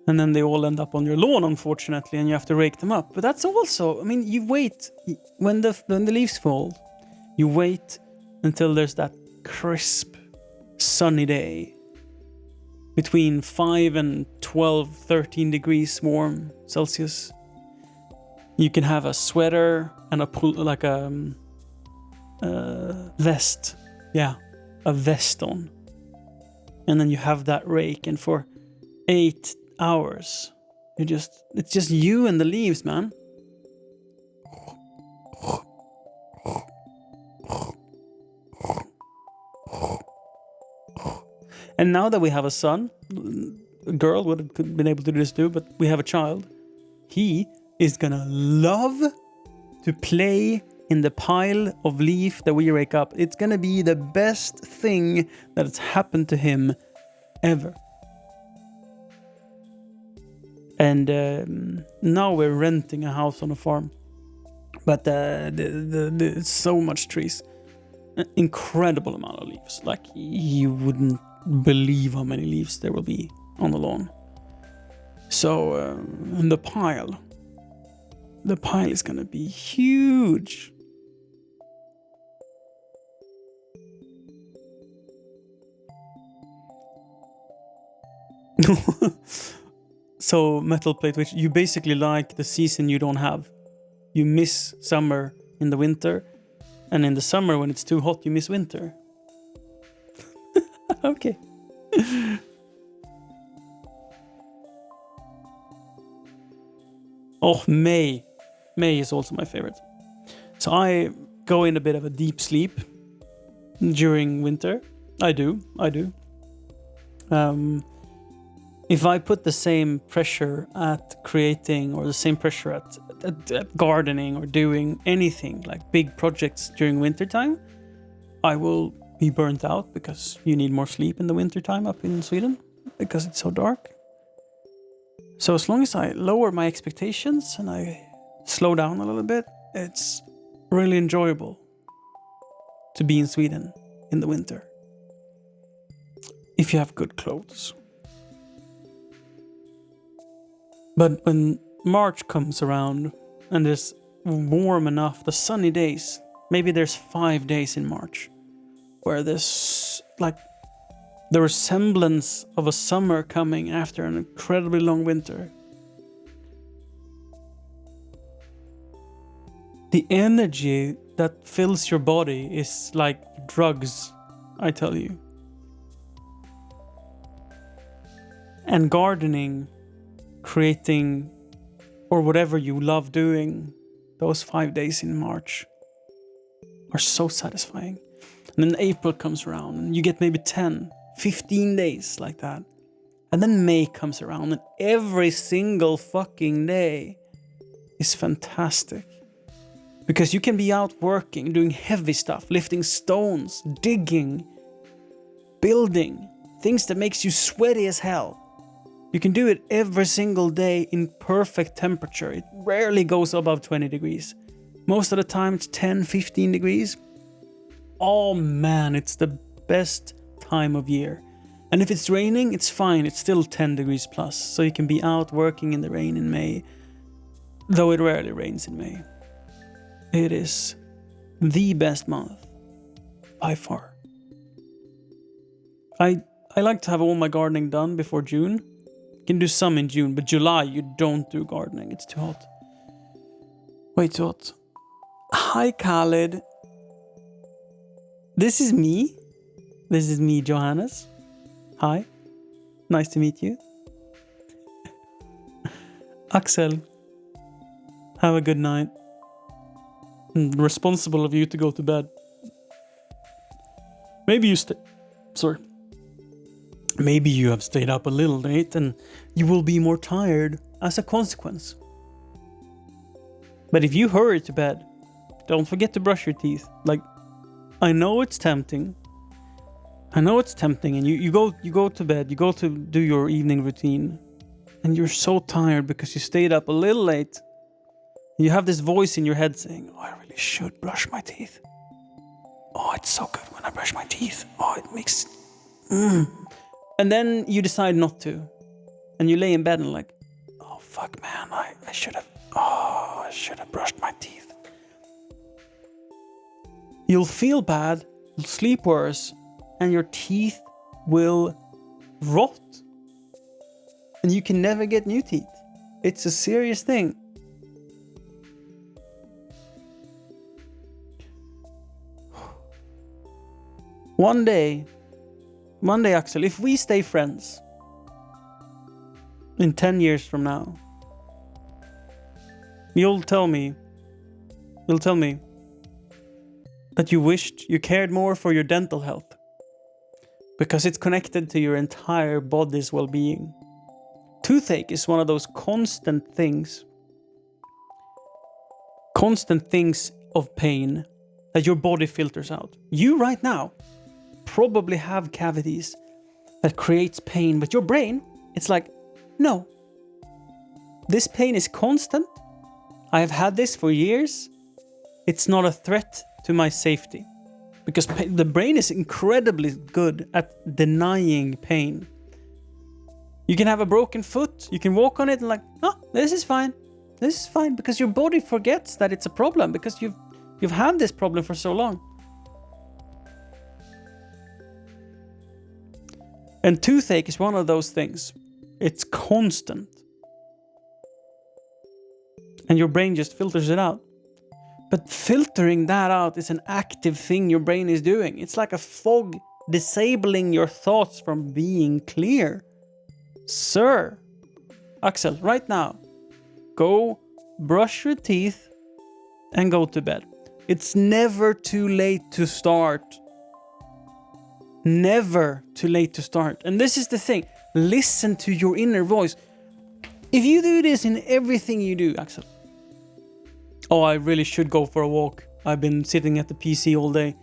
And then they all end up on your lawn, unfortunately, and you have to rake them up. But that's also, I mean, you wait when the leaves fall. You wait until there's that crisp, sunny day between 5 and 12, 13 degrees warm Celsius. You can have a sweater and a vest. Yeah, a vest on. And then you have that rake, and for 8 hours, it's just you and the leaves, man. And now that we have a son, a girl would have been able to do this too, but we have a child. He is gonna love to play in the pile of leaf that we rake up. It's gonna be the best thing that has happened to him ever. And now we're renting a house on a farm. But there's so much trees. An incredible amount of leaves. Like, you wouldn't believe how many leaves there will be on the lawn. So, and the pile is gonna be huge. So, Metal Plate Witch, you basically like the season you don't have. You miss summer in the winter, and in the summer when it's too hot, you miss winter. Okay. Oh, May. May is also my favorite. So I go in a bit of a deep sleep during winter. I do. If I put the same pressure at creating, or the same pressure at gardening or doing anything like big projects during wintertime, I will be burnt out, because you need more sleep in the wintertime up in Sweden because it's so dark. So as long as I lower my expectations and I slow down a little bit, it's really enjoyable to be in Sweden in the winter. If you have good clothes. But when March comes around and it's warm enough, the sunny days, maybe there's 5 days in March where there's like the resemblance of a summer coming after an incredibly long winter. The energy that fills your body is like drugs, I tell you. And gardening, creating, or whatever you love doing, those 5 days in March are so satisfying. And then April comes around and you get maybe 10, 15 days like that. And then May comes around and every single fucking day is fantastic. Because you can be out working, doing heavy stuff, lifting stones, digging, building, things that makes you sweaty as hell. You can do it every single day in perfect temperature. It rarely goes above 20 degrees. Most of the time it's 10, 15 degrees. Oh man, it's the best time of year. And if it's raining, it's fine. It's still 10 degrees plus. So you can be out working in the rain in May. Though it rarely rains in May. It is the best month. By far. I like to have all my gardening done before June. You can do some in June, but July you don't do gardening. It's too hot. Way too hot. Hi, Khaled. This is me. This is me, Johannes. Hi. Nice to meet you. Axel. Have a good night. Responsible of you to go to bed. Maybe you Maybe you have stayed up a little late and you will be more tired as a consequence. But if you hurry to bed, don't forget to brush your teeth. Like, I know it's tempting. And you go to bed, you go to do your evening routine, and you're so tired because you stayed up a little late. You have this voice in your head saying, oh, I really should brush my teeth. Oh, it's so good when I brush my teeth. Oh, it makes... And then you decide not to. And you lay in bed and like, oh, fuck, man, I should have brushed my teeth. You'll feel bad, you'll sleep worse, and your teeth will rot. And you can never get new teeth. It's a serious thing. One day, Axel, if we stay friends in 10 years from now, you'll tell me that you wished you cared more for your dental health because it's connected to your entire body's well-being. Toothache is one of those constant things of pain that your body filters out. You right now probably have cavities that creates pain, but your brain, it's like, no, this pain is constant. I have had this for years. It's not a threat to my safety, because the brain is incredibly good at denying pain. You can have a broken foot, you can walk on it and like, oh, this is fine, because your body forgets that it's a problem, because you've had this problem for so long. And toothache is one of those things. It's constant. And your brain just filters it out. But filtering that out is an active thing your brain is doing. It's like a fog disabling your thoughts from being clear. Sir, Axel, right now, go brush your teeth and go to bed. It's never too late to start. Never too late to start. And this is the thing. Listen to your inner voice. If you do this in everything you do, Axel. Oh, I really should go for a walk. I've been sitting at the PC all day.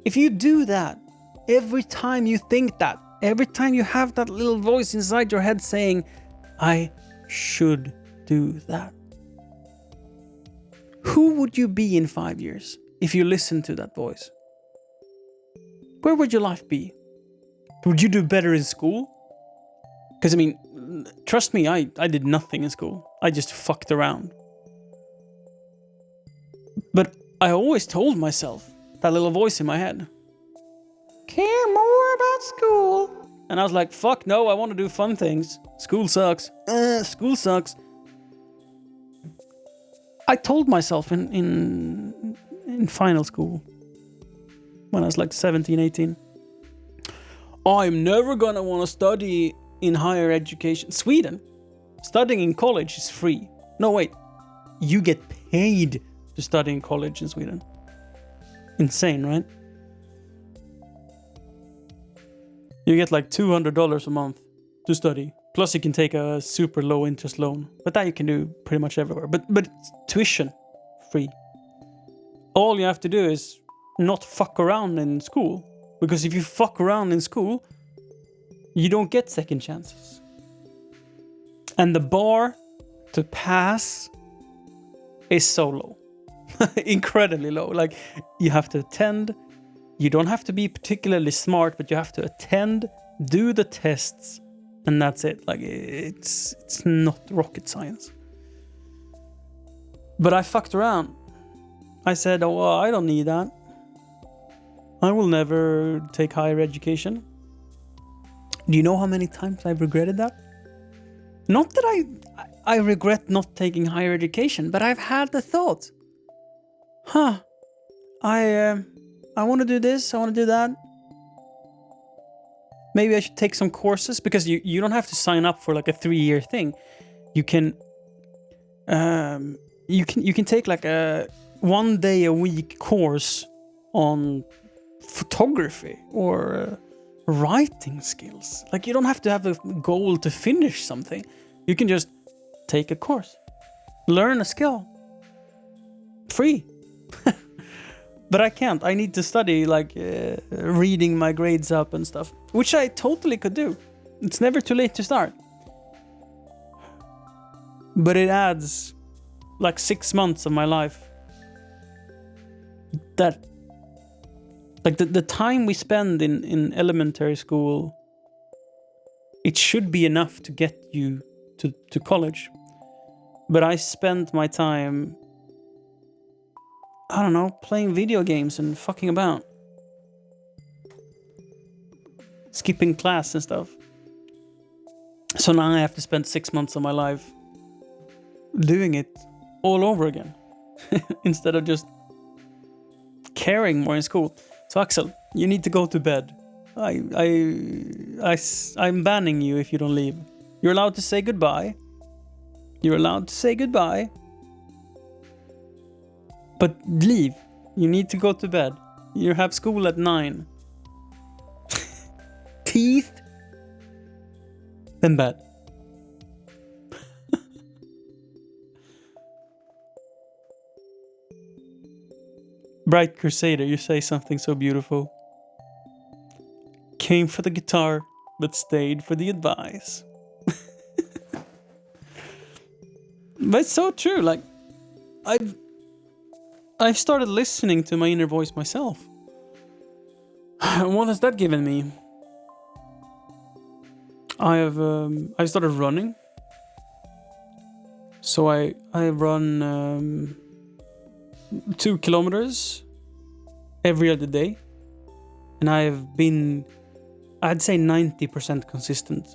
If you do that, every time you think that, every time you have that little voice inside your head saying, I should do that. Who would you be in 5 years if you listened to that voice? Where would your life be? Would you do better in school? Because, I mean, trust me, I did nothing in school. I just fucked around. But I always told myself, that little voice in my head, care more about school. And I was like, fuck no, I want to do fun things. School sucks. School sucks. I told myself in final school, when I was like 17, 18, I'm never gonna want to study in higher education. Sweden, studying in college is free. No, wait. You get paid to study in college in Sweden. Insane, right? You get like $200 a month to study. Plus you can take a super low interest loan. But that you can do pretty much everywhere. But it's tuition free. All you have to do is not fuck around in school. Because if you fuck around in school, you don't get second chances. And the bar to pass is so low. Incredibly low. Like, you have to attend. You don't have to be particularly smart, but you have to attend, do the tests, and that's it. Like, it's not rocket science. But I fucked around. I said, oh, well, I don't need that. I will never take higher education. Do you know how many times I've regretted that? Not that I regret not taking higher education, but I've had the thought, I want to do this, I want to do that. Maybe I should take some courses, because you don't have to sign up for like a 3-year thing. You can take like a 1 day a week course on photography or writing skills. Like, you don't have to have a goal to finish something. You can just take a course, learn a skill, free. But I can't. I need to study, like reading my grades up and stuff, which I totally could do. It's never too late to start. But it adds like 6 months of my life. That, like the time we spend in elementary school, it should be enough to get you to college. But I spent my time, I don't know, playing video games and fucking about. Skipping class and stuff. So now I have to spend 6 months of my life doing it all over again. Instead of just caring more in school. So Axel, you need to go to bed. I'm banning you if you don't leave. You're allowed to say goodbye. You're allowed to say goodbye. But leave. You need to go to bed. You have school at 9. Teeth. Then bed. Bright Crusader, you say something so beautiful. Came for the guitar, but stayed for the advice. But it's so true. Like, I've started listening to my inner voice myself. What has that given me? I've started running. So I run 2 kilometers every other day, and I've been, I'd say, 90% consistent.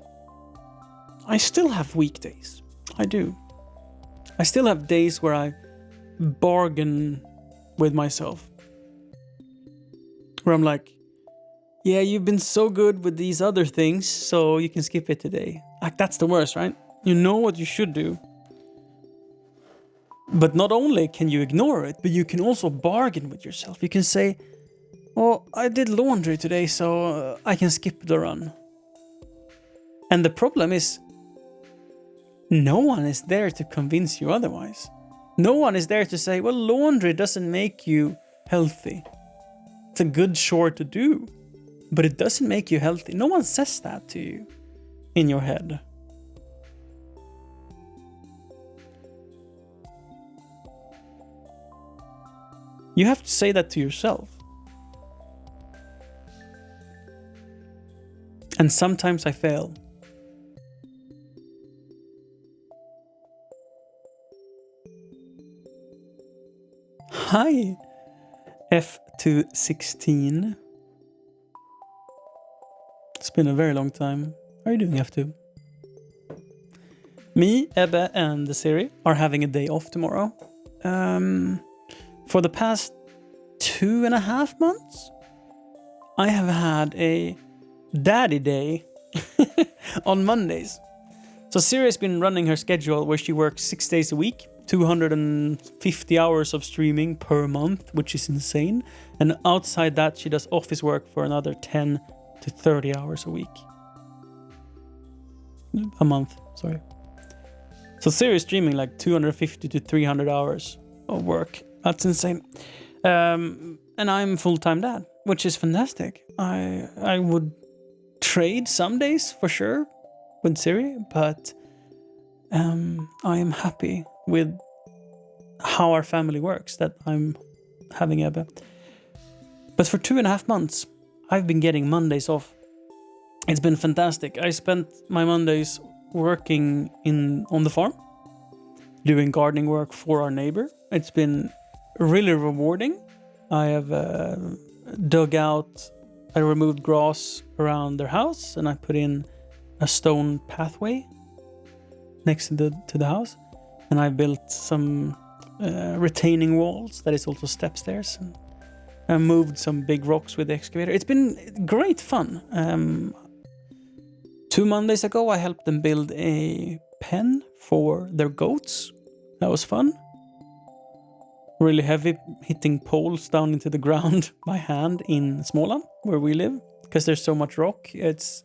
I still have weekdays. I do. I still have days where I bargain with myself, where I'm like, yeah, you've been so good with these other things, so you can skip it today. Like, that's the worst, right? You know what you should do. But not only can you ignore it, but you can also bargain with yourself. You can say, oh, I did laundry today, so I can skip the run. And the problem is, no one is there to convince you otherwise. No one is there to say, well, laundry doesn't make you healthy. It's a good chore to do, but it doesn't make you healthy. No one says that to you in your head. You have to say that to yourself. And sometimes I fail. Hi, F216. It's been a very long time. How are you doing, F2? Me, Ebbe, and Siri are having a day off tomorrow. For the past 2.5 months, I have had a daddy day on Mondays. So Siri has been running her schedule where she works 6 days a week, 250 hours of streaming per month, which is insane. And outside that, she does office work for another 10 to 30 hours a week. A month, sorry. So Siri is streaming like 250 to 300 hours of work. That's insane. And I'm full-time dad, which is fantastic. I would trade some days for sure with Siri, but I am happy with how our family works, that I'm having Ebbe. But for 2.5 months, I've been getting Mondays off. It's been fantastic. I spent my Mondays working on the farm, doing gardening work for our neighbor. It's been really rewarding. I have dug out, I removed grass around their house, and I put in a stone pathway. next to the house, and I built some retaining walls that is also step stairs, and I moved some big rocks with the excavator. It's been great fun. 2 Mondays ago, I helped them build a pen for their goats. That was fun. Really heavy, hitting poles down into the ground by hand in Småland, where we live, because there's so much rock. It's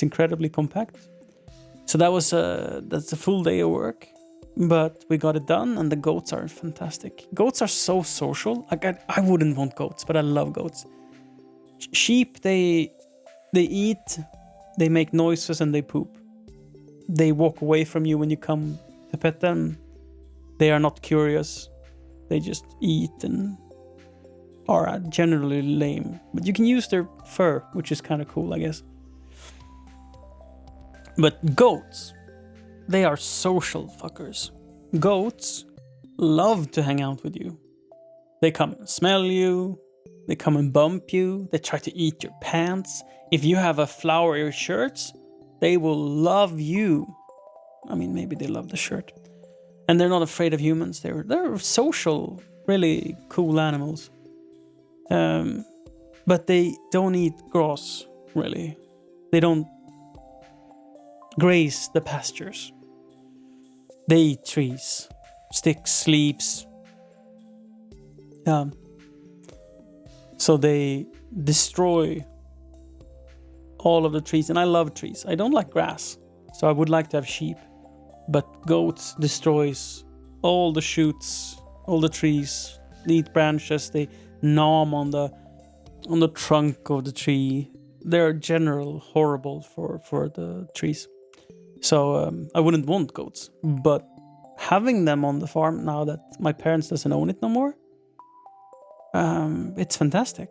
incredibly compact. So that's a full day of work, but we got it done, and the goats are fantastic. Goats are so social. Like I wouldn't want goats, but I love goats. Sheep, they eat, they make noises, and they poop. They walk away from you when you come to pet them. They are not curious. They just eat and are generally lame. But you can use their fur, which is kind of cool, I guess. But goats, they are social fuckers. Goats love to hang out with you. They come and smell you. They come and bump you. They try to eat your pants. If you have a flowery shirt, they will love you. I mean, maybe they love the shirt. And they're not afraid of humans. They're social, really cool animals. But they don't eat grass, really. They don't graze the pastures. They eat trees, sticks, leaves. So they destroy all of the trees. And I love trees. I don't like grass. So I would like to have sheep. But goats destroys all the shoots, all the trees. They eat branches. They gnaw on the trunk of the tree. They're general horrible for the trees. So I wouldn't want goats. But having them on the farm now that my parents doesn't own it no more, it's fantastic.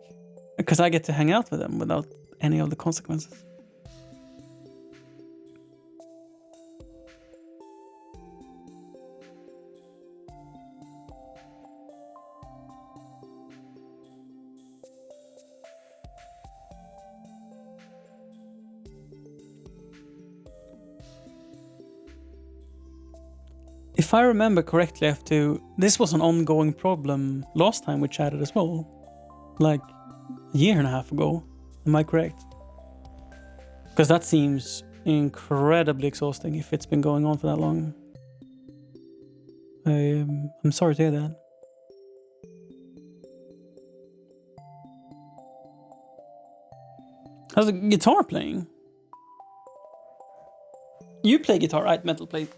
Because I get to hang out with them without any of the consequences. If I remember correctly, this was an ongoing problem last time we chatted as well. Like a year and a half ago. Am I correct? Because that seems incredibly exhausting if it's been going on for that long. I'm sorry to hear that. How's the guitar playing? You play guitar, right? Metal plate.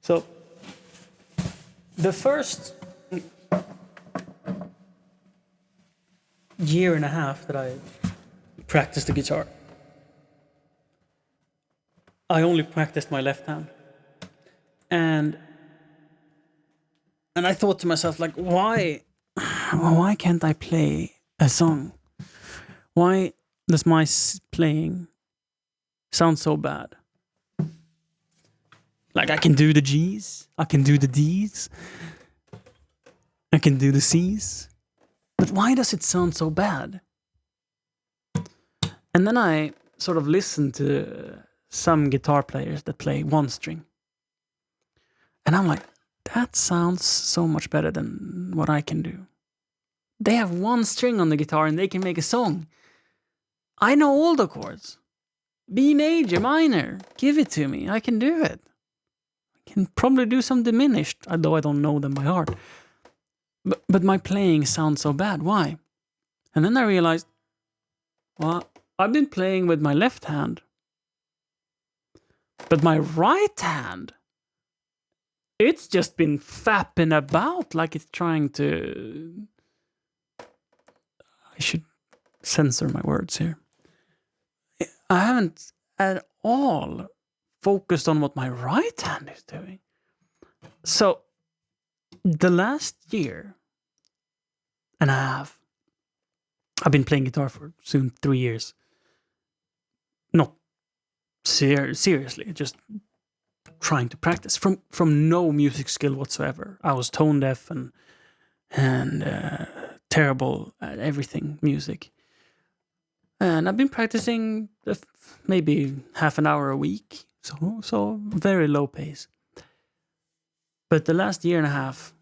So, the first year and a half that I practiced the guitar, I only practiced my left hand. And I thought to myself, like, why can't I play a song? Why does my playing sound so bad? Like, I can do the G's, I can do the D's, I can do the C's, but why does it sound so bad? And then I sort of listened to some guitar players that play one string. And I'm like, that sounds so much better than what I can do. They have one string on the guitar and they can make a song. I know all the chords. B major, minor, give it to me, I can do it. Can probably do some diminished, although I don't know them by heart. But my playing sounds so bad. Why? And then I realized, well, I've been playing with my left hand. But my right hand, it's just been fapping about like it's trying to... I should censor my words here. I haven't at all focused on what my right hand is doing. So, the last year, and a half. I've been playing guitar for soon 3 years. Not seriously, just trying to practice from no music skill whatsoever. I was tone deaf and terrible at everything music. And I've been practicing maybe half an hour a week, so very low pace. But the last year and a half,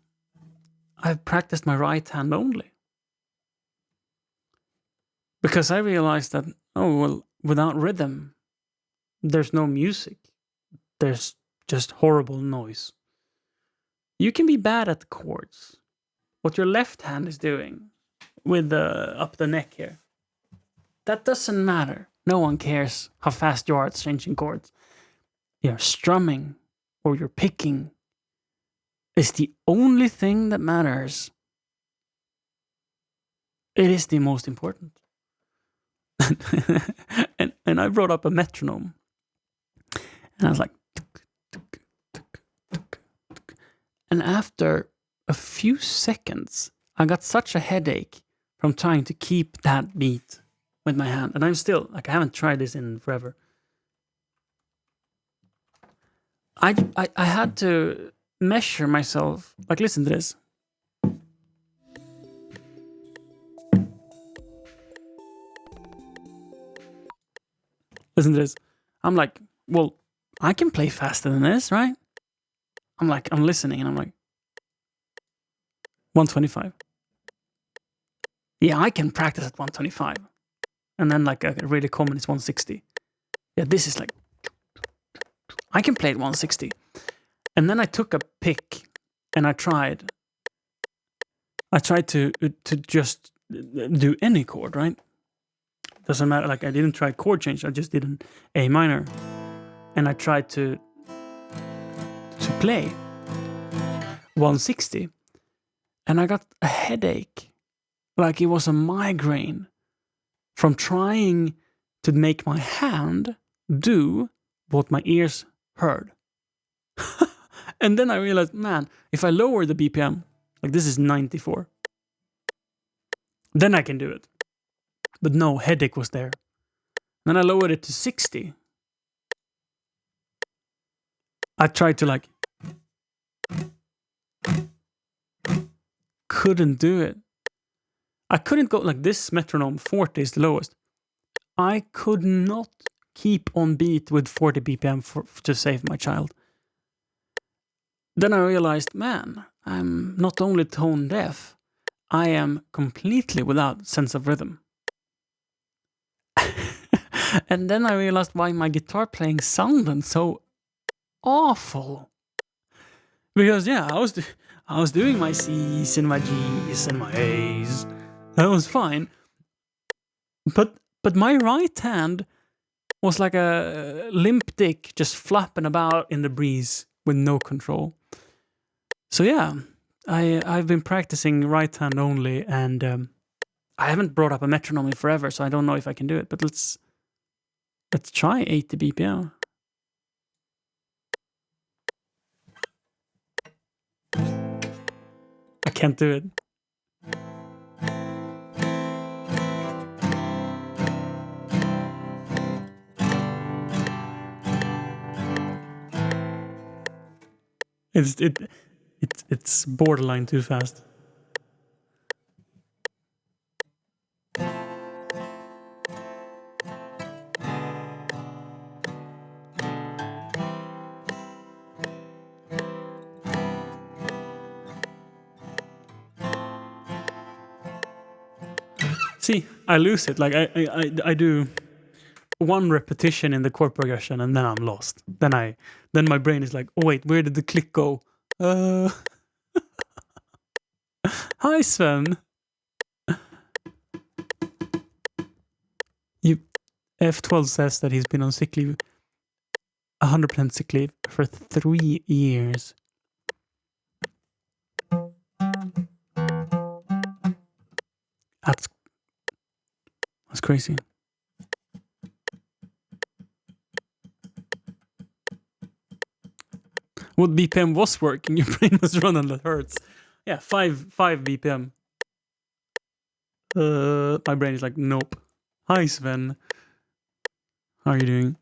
I've practiced my right hand only. Because I realized that, without rhythm, there's no music. There's just horrible noise. You can be bad at the chords. What your left hand is doing with up the neck here, that doesn't matter. No one cares how fast you are at changing chords. You're strumming or you're picking is the only thing that matters. It is the most important. and I brought up a metronome. And I was like... And after a few seconds, I got such a headache from trying to keep that beat with my hand. And I'm still, I haven't tried this in forever. I had to measure myself. Like, listen to this. Listen to this. I'm like, well, I can play faster than this, right? I'm listening and I'm like, 125. Yeah, I can practice at 125. And then like a really common is 160. Yeah, this is like, I can play at 160. And then I took a pick and I tried to just do any chord, right? Doesn't matter. Like, I didn't try chord change. I just did an A minor. And I tried to play 160. And I got a headache. Like it was a migraine from trying to make my hand do what my ears heard. And then I realized, man, if I lower the BPM, like this is 94, then I can do it. But no, headache was there. Then I lowered it to 60. I tried to like... couldn't do it. I couldn't go like this metronome, 40 is the lowest. I could not keep on beat with 40 BPM to save my child. Then I realized, man, I'm not only tone deaf, I am completely without sense of rhythm. And then I realized why my guitar playing sounded so awful. Because yeah, I was doing my C's and my G's and my A's. That was fine. But my right hand was like a limp dick just flapping about in the breeze with no control. So yeah, I've been practicing right hand only, and I haven't brought up a metronome in forever, so I don't know if I can do it. But let's try 80 BPM. I can't do it. It's borderline too fast. See, I lose it. Like I do one repetition in the chord progression and then I'm lost. Then my brain is like, oh wait, where did the click go? Hi Sven. F12 says that he's been on sick leave, 100% sick leave for 3 years. That's crazy. What BPM was working? Your brain was running the hertz. Yeah, 5 BPM. My brain is like, nope. Hi, Sven. How are you doing?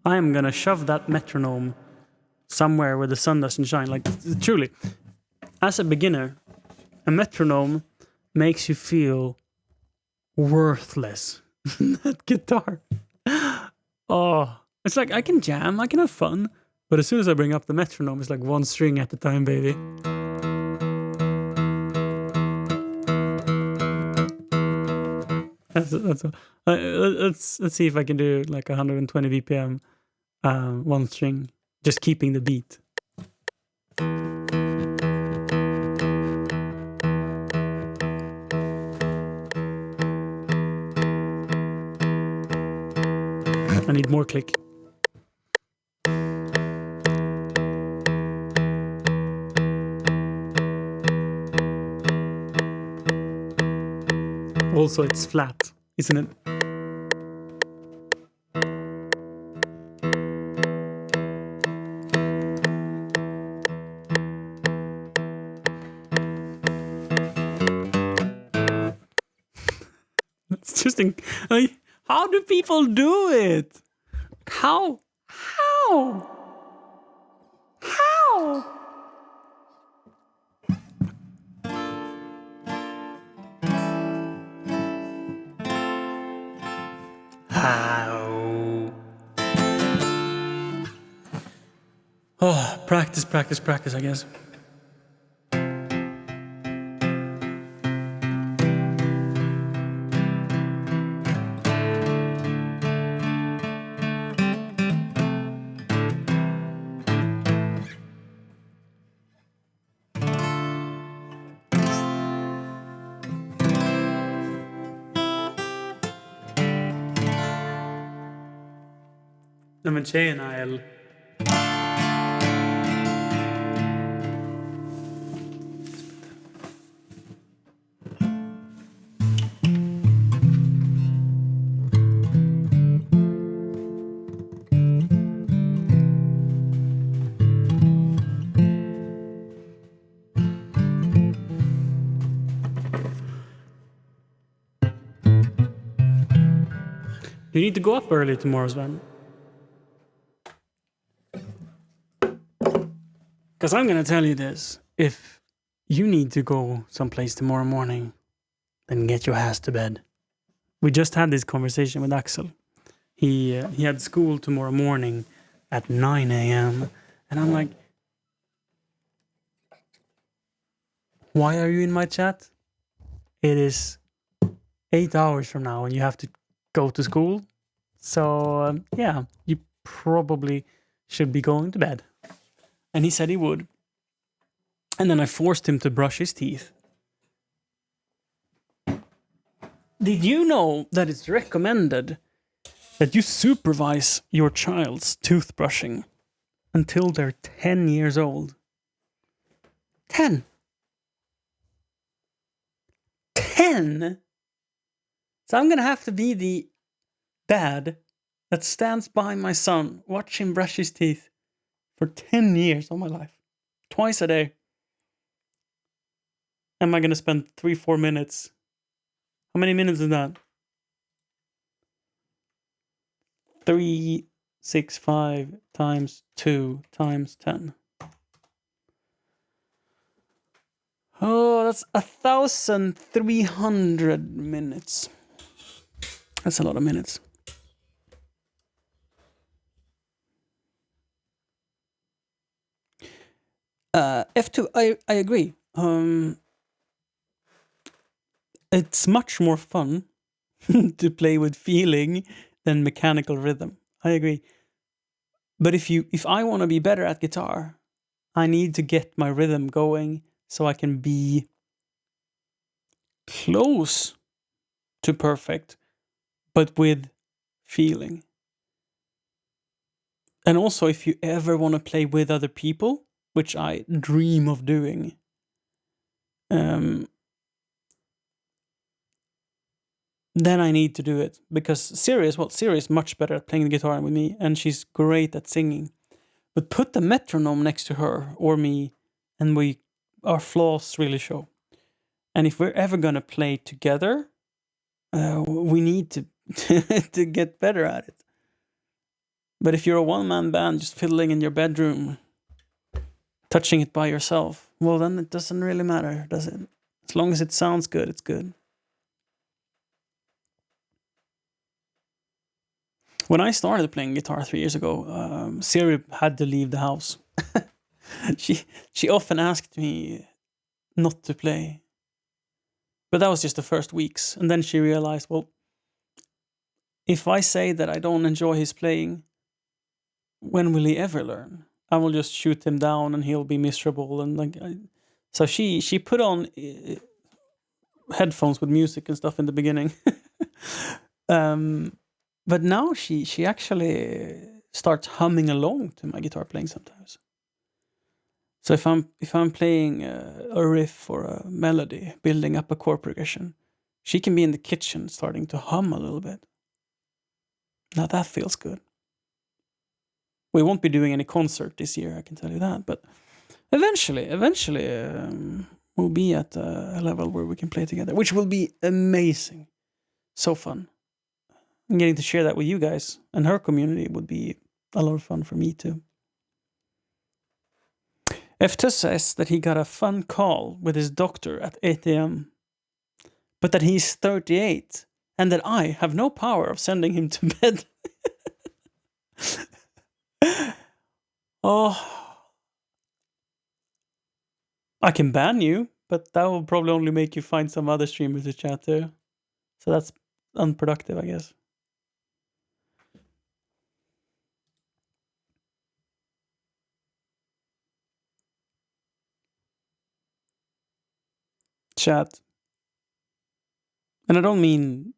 I am gonna shove that metronome somewhere where the sun doesn't shine. Like, truly, as a beginner, a metronome makes you feel worthless. That guitar. Oh, it's like I can jam, I can have fun, but as soon as I bring up the metronome, it's like one string at a time, baby. Let's see if I can do like 120 BPM, one string, just keeping the beat. I need more click. Also, it's flat, isn't it? It's just how do people do it? How? How? Oh, practice, I guess. Nej men tjejerna är... You need to go up early tomorrow, Sven. Because I'm going to tell you this. If you need to go someplace tomorrow morning, then get your ass to bed. We just had this conversation with Axel. He had school tomorrow morning at 9 a.m. And I'm like, why are you in my chat? It is 8 hours from now and you have to go to school. So, yeah, you probably should be going to bed. And he said he would. And then I forced him to brush his teeth. Did you know that it's recommended that you supervise your child's toothbrushing until they're 10 years old? 10. 10? So I'm going to have to be the dad that stands by my son, watch him brush his teeth for 10 years of my life. Twice a day. Am I going to spend 3-4 minutes? How many minutes is that? 365 times 2 times 10. Oh, that's 1,300 minutes. That's a lot of minutes. F2, I agree. It's much more fun to play with feeling than mechanical rhythm. I agree. But if I want to be better at guitar, I need to get my rhythm going so I can be close to perfect, but with feeling. And also, if you ever want to play with other people, which I dream of doing, then I need to do it. Because Siri is much better at playing the guitar with me, and she's great at singing. But put the metronome next to her or me, and our flaws really show. And if we're ever gonna play together, we need to to get better at it. But if you're a one-man band just fiddling in your bedroom, touching it by yourself, well, then it doesn't really matter, does it? As long as it sounds good, it's good. When I started playing guitar 3 years ago, Siri had to leave the house. she often asked me not to play, but that was just the first weeks, and then she realized, well, if I say that I don't enjoy his playing, when will he ever learn? I will just shoot him down, and he'll be miserable. And so she put on headphones with music and stuff in the beginning. But now she actually starts humming along to my guitar playing sometimes. So if I'm playing a riff or a melody, building up a chord progression, she can be in the kitchen starting to hum a little bit. Now that feels good. We won't be doing any concert this year, I can tell you that. But eventually, we'll be at a level where we can play together, which will be amazing. So fun. And getting to share that with you guys and her community would be a lot of fun for me too. Eftus says that he got a fun call with his doctor at 8 a.m., but that he's 38 and that I have no power of sending him to bed. Oh, I can ban you, but that will probably only make you find some other streamers to chat to. So that's unproductive, I guess. Chat. And I don't mean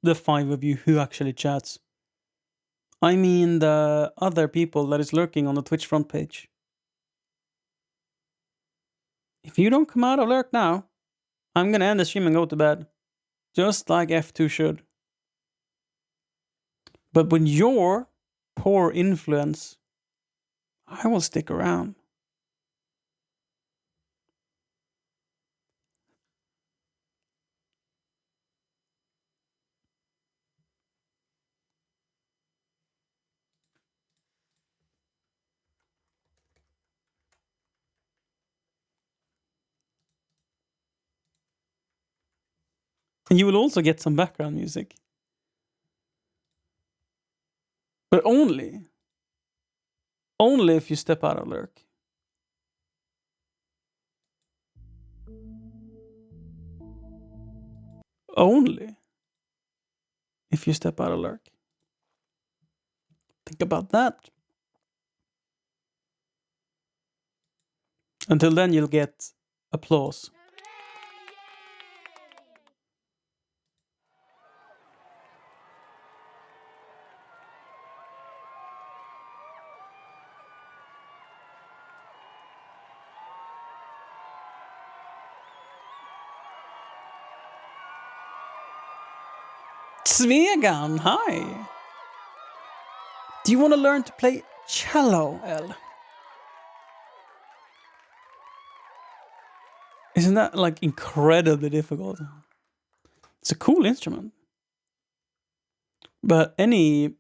the 5 of you who actually chats. I mean the other people that is lurking on the Twitch front page. If you don't come out of lurk now, I'm gonna end the stream and go to bed. Just like F2 should. But with your poor influence, I will stick around. And you will also get some background music. But only if you step out of lurk. Only if you step out of lurk. Think about that. Until then, you'll get applause. Svegan, hi. Do you want to learn to play cello, El? Isn't that like incredibly difficult? It's a cool instrument. But any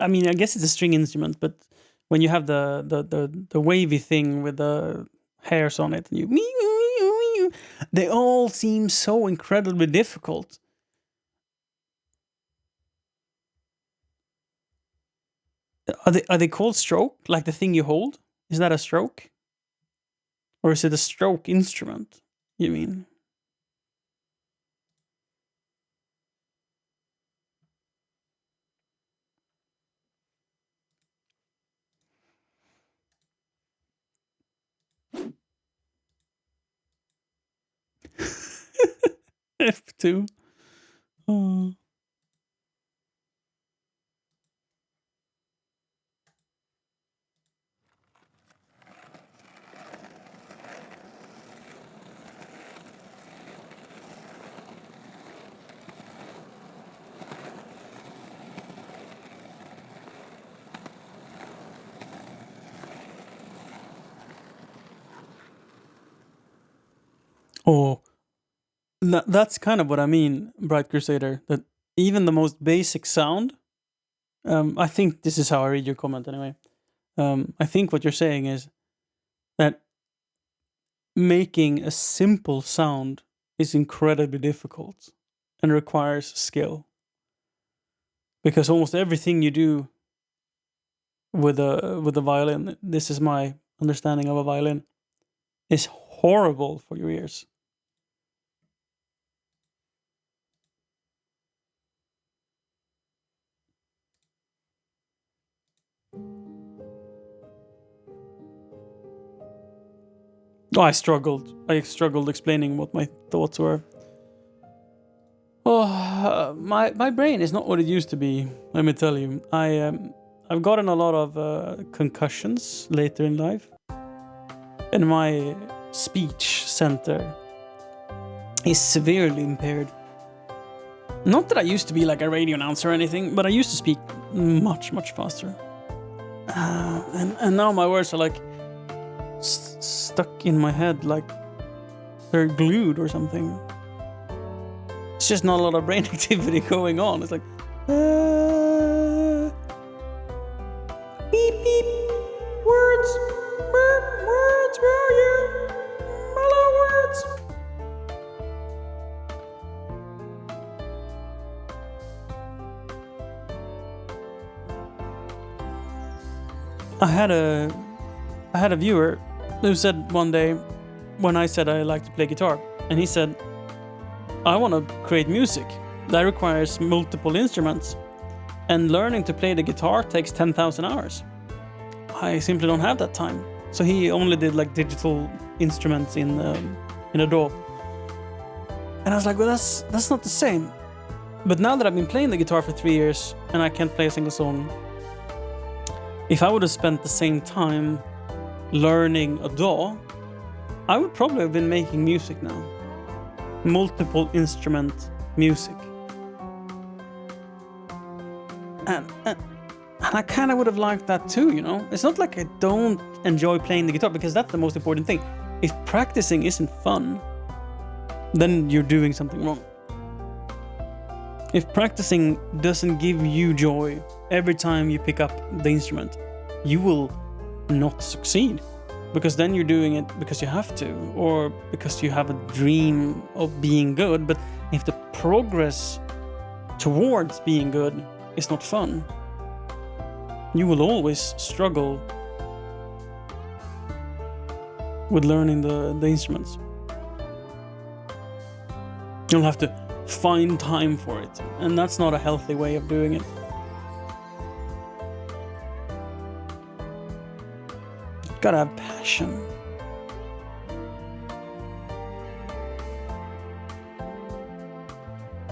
I mean, I guess it's a string instrument, but when you have the wavy thing with the hairs on it, and they all seem so incredibly difficult. Are they called stroke? Like the thing you hold? Is that a stroke? Or is it a stroke instrument? You mean? F2. Oh. Oh, that's kind of what I mean, Bright Crusader. That even the most basic sound. I think this is how I read your comment anyway. I think what you're saying is that making a simple sound is incredibly difficult and requires skill, because almost everything you do with a violin, this is my understanding of a violin, is horrible for your ears. Oh, I struggled. I struggled explaining what my thoughts were. Oh, my brain is not what it used to be. Let me tell you, I've gotten a lot of concussions later in life, and my speech center is severely impaired. Not that I used to be like a radio announcer or anything, but I used to speak much faster. And now my words are like stuck in my head, like they're glued or something. It's just not a lot of brain activity going on. It's like beep beep, words, words, where are you? Hello, words. I had a viewer who said one day, when I said I like to play guitar, and he said, I want to create music that requires multiple instruments, and learning to play the guitar takes 10,000 hours. I simply don't have that time. So he only did like digital instruments in a DAW. And I was like, well, that's not the same. But now that I've been playing the guitar for 3 years and I can't play a single song, if I would have spent the same time learning a DAW, I would probably have been making music now. Multiple instrument music. And I kind of would have liked that too, you know? It's not like I don't enjoy playing the guitar, because that's the most important thing. If practicing isn't fun, then you're doing something wrong. If practicing doesn't give you joy every time you pick up the instrument, you will not succeed. Because then you're doing it because you have to, or because you have a dream of being good. But if the progress towards being good is not fun, you will always struggle with learning the instruments. You'll have to find time for it, and that's not a healthy way of doing it. Gotta have passion.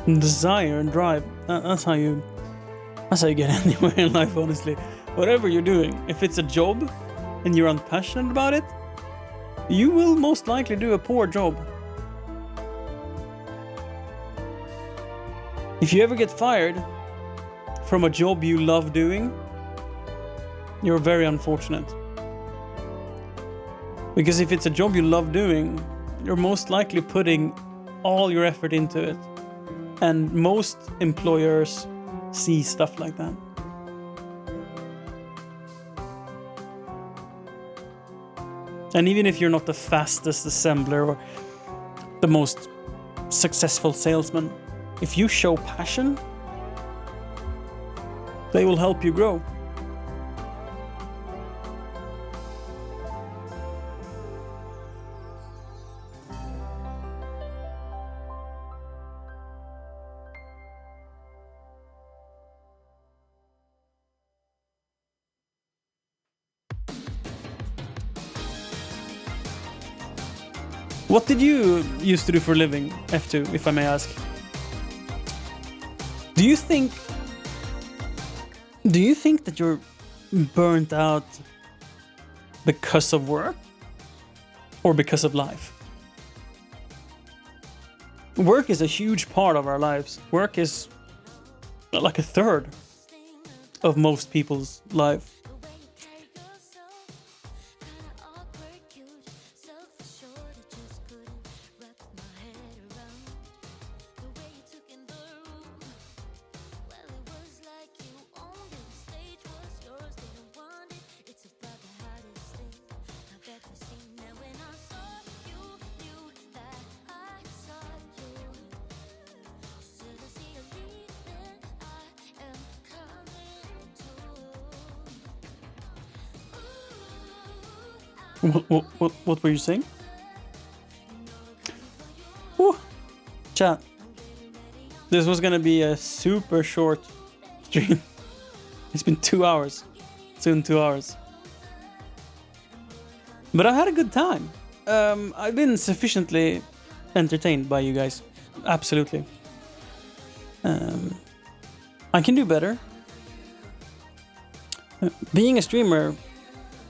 Desire and drive. That's how you get anywhere in life, honestly. Whatever you're doing, if it's a job and you're unpassionate about it, you will most likely do a poor job. If you ever get fired from a job you love doing, you're very unfortunate. Because if it's a job you love doing, you're most likely putting all your effort into it. And most employers see stuff like that. And even if you're not the fastest assembler or the most successful salesman, if you show passion, they will help you grow. What did you used to do for a living, F2, if I may ask? Do you think that you're burnt out because of work or because of life? Work is a huge part of our lives. Work is like a third of most people's life. What were you saying? Whew. Chat. This was gonna be a super short stream. It's been 2 hours. Soon 2 hours. But I've had a good time. I've been sufficiently entertained by you guys. Absolutely. I can do better. Being a streamer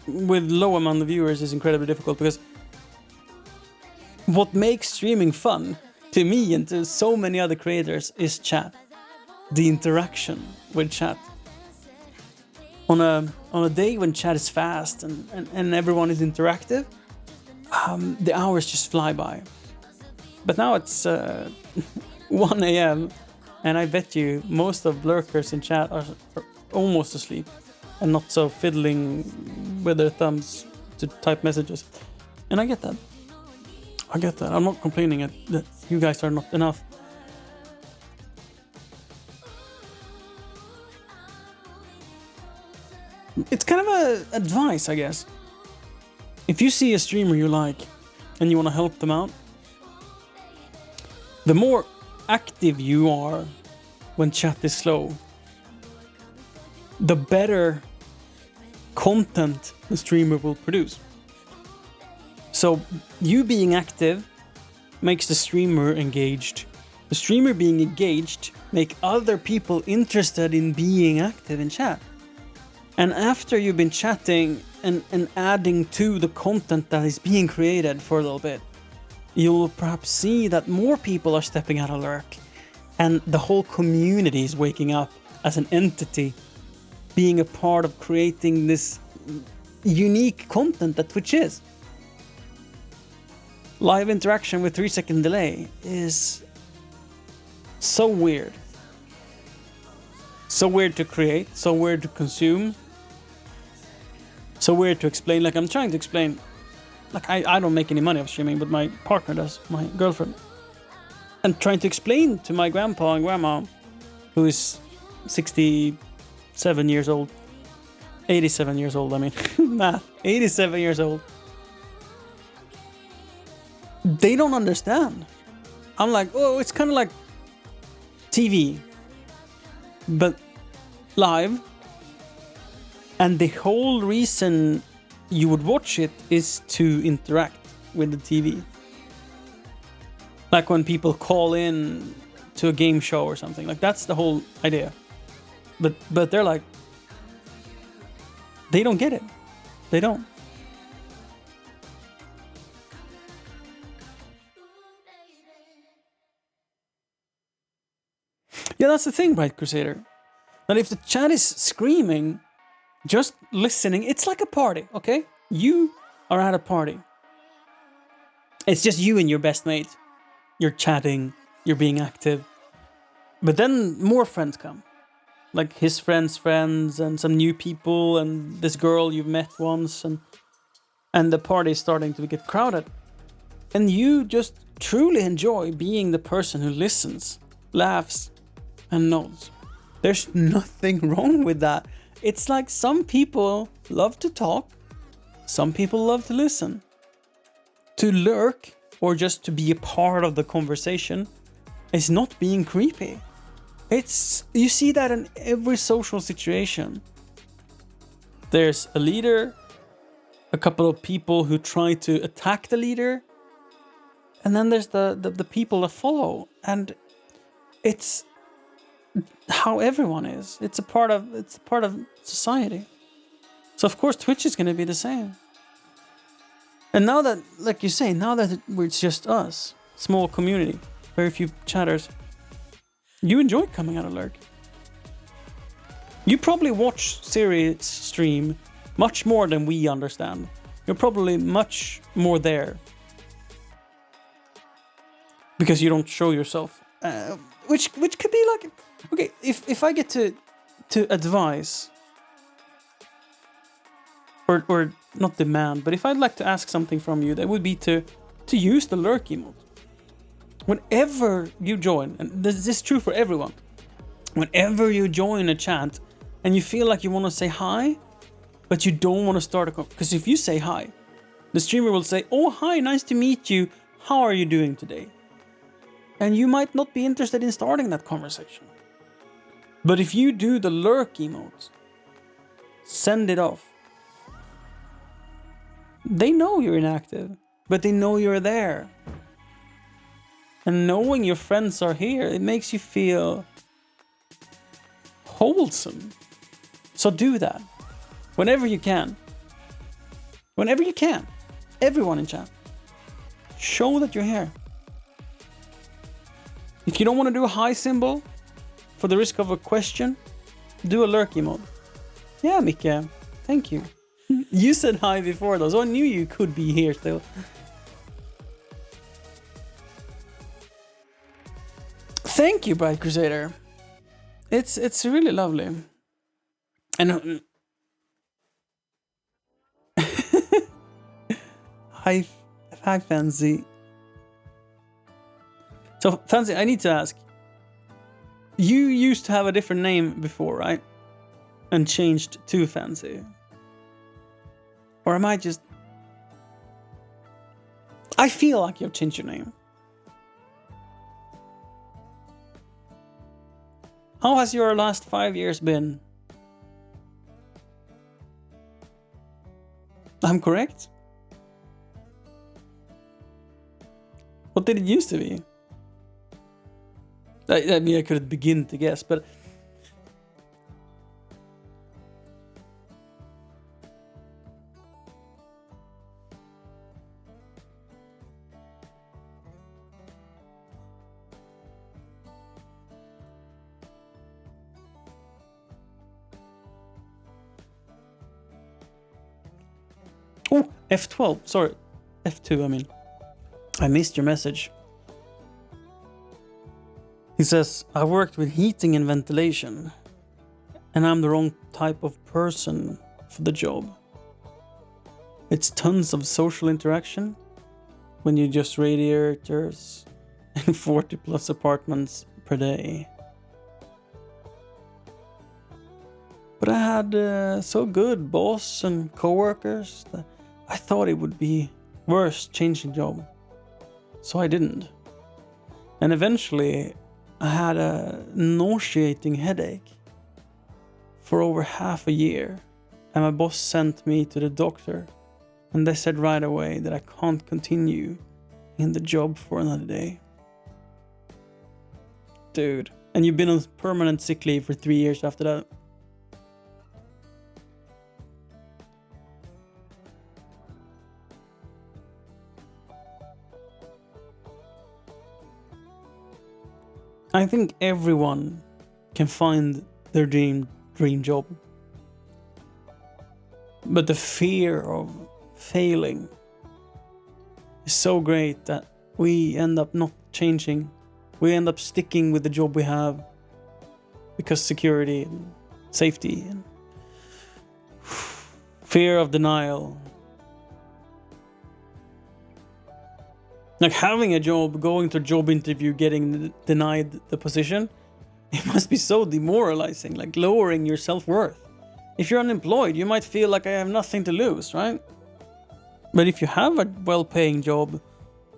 with low amount of viewers is incredibly difficult because what makes streaming fun to me and to so many other creators is chat. The interaction with chat. On a day when chat is fast and everyone is interactive, the hours just fly by. But now it's 1 a.m. and I bet you most of lurkers in chat are almost asleep and not so fiddling with their thumbs to type messages. And I get that. I'm not complaining that you guys are not enough. It's kind of a advice, I guess. If you see a streamer you like and you want to help them out, the more active you are when chat is slow, the better content the streamer will produce. So you being active makes the streamer engaged. The streamer being engaged make other people interested in being active in chat. And after you've been chatting and adding to the content that is being created for a little bit, you'll perhaps see that more people are stepping out of lurk and the whole community is waking up as an entity, being a part of creating this unique content that Twitch is. Live interaction with 3-second delay is so weird. So weird to create, so weird to consume, so weird to explain. Like I'm trying to explain, like I don't make any money off streaming, but my partner does, my girlfriend. And trying to explain to my grandpa and grandma, who is 67 years old, 87 years old, I mean, math, 87 years old. They don't understand. I'm like, oh, it's kind of like TV, but live. And the whole reason you would watch it is to interact with the TV. Like when people call in to a game show or something. Like that's the whole idea. But they're like, they don't get it. They don't. Yeah, that's the thing, right, Crusader? That if the chat is screaming, just listening, it's like a party, okay? You are at a party. It's just you and your best mate. You're chatting, you're being active. But then more friends come. Like his friends' friends and some new people and this girl you've met once and the party is starting to get crowded. And you just truly enjoy being the person who listens, laughs, and nods. There's nothing wrong with that. It's like some people love to talk, some people love to listen. To lurk or just to be a part of the conversation is not being creepy. You see that in every social situation. There's a leader, a couple of people who try to attack the leader, and then there's the people that follow. And it's how everyone is. It's a part of society. So of course Twitch is going to be the same. And now that, like you say, now that it's just us, small community, very few chatters, you enjoy coming out of lurk. You probably watch Siri's stream much more than we understand. You're probably much more there because you don't show yourself, which could be like, okay, if I get to advise or not demand, but if I'd like to ask something from you, that would be to use the lurk emote. Whenever you join, and this is true for everyone, whenever you join a chat and you feel like you want to say hi, but you don't want to start a because if you say hi, The streamer will say, "Oh, hi, nice to meet you. How are you doing today?" And you might not be interested in starting that conversation. But if you do the lurk emote, send it off. They know you're inactive, but they know you're there. And knowing your friends are here, it makes you feel wholesome. So do that. Whenever you can. Whenever you can. Everyone in chat. Show that you're here. If you don't want to do a hi symbol, for the risk of a question, do a lurk emote. Yeah, Mika. Thank you. You said hi before though, so I knew you could be here still. Thank you, Bright Crusader. It's really lovely. And hi Fancy. So Fancy, I need to ask. You used to have a different name before, right? And changed to Fancy. Or am I just... I feel like you've changed your name. How has your last 5 years been? I'm correct? What did it used to be? I mean, I could begin to guess, but... Oh, F12, sorry. F2, I mean. I missed your message. He says, I worked with heating and ventilation, and I'm the wrong type of person for the job. It's tons of social interaction when you just radiators and 40 plus apartments per day. But I had so good boss and coworkers that I thought it would be worse changing job. So I didn't. And eventually I had a nauseating headache for over half a year. And my boss sent me to the doctor. And they said right away that I can't continue in the job for another day. Dude. And you've been on permanent sick leave for 3 years after that. I think everyone can find their dream job. But the fear of failing is so great that we end up not changing. We end up sticking with the job we have because security and safety and fear of denial. Like having a job, going to a job interview, getting denied the position, it must be so demoralizing, like lowering your self-worth. If you're unemployed, you might feel like I have nothing to lose, right? But if you have a well-paying job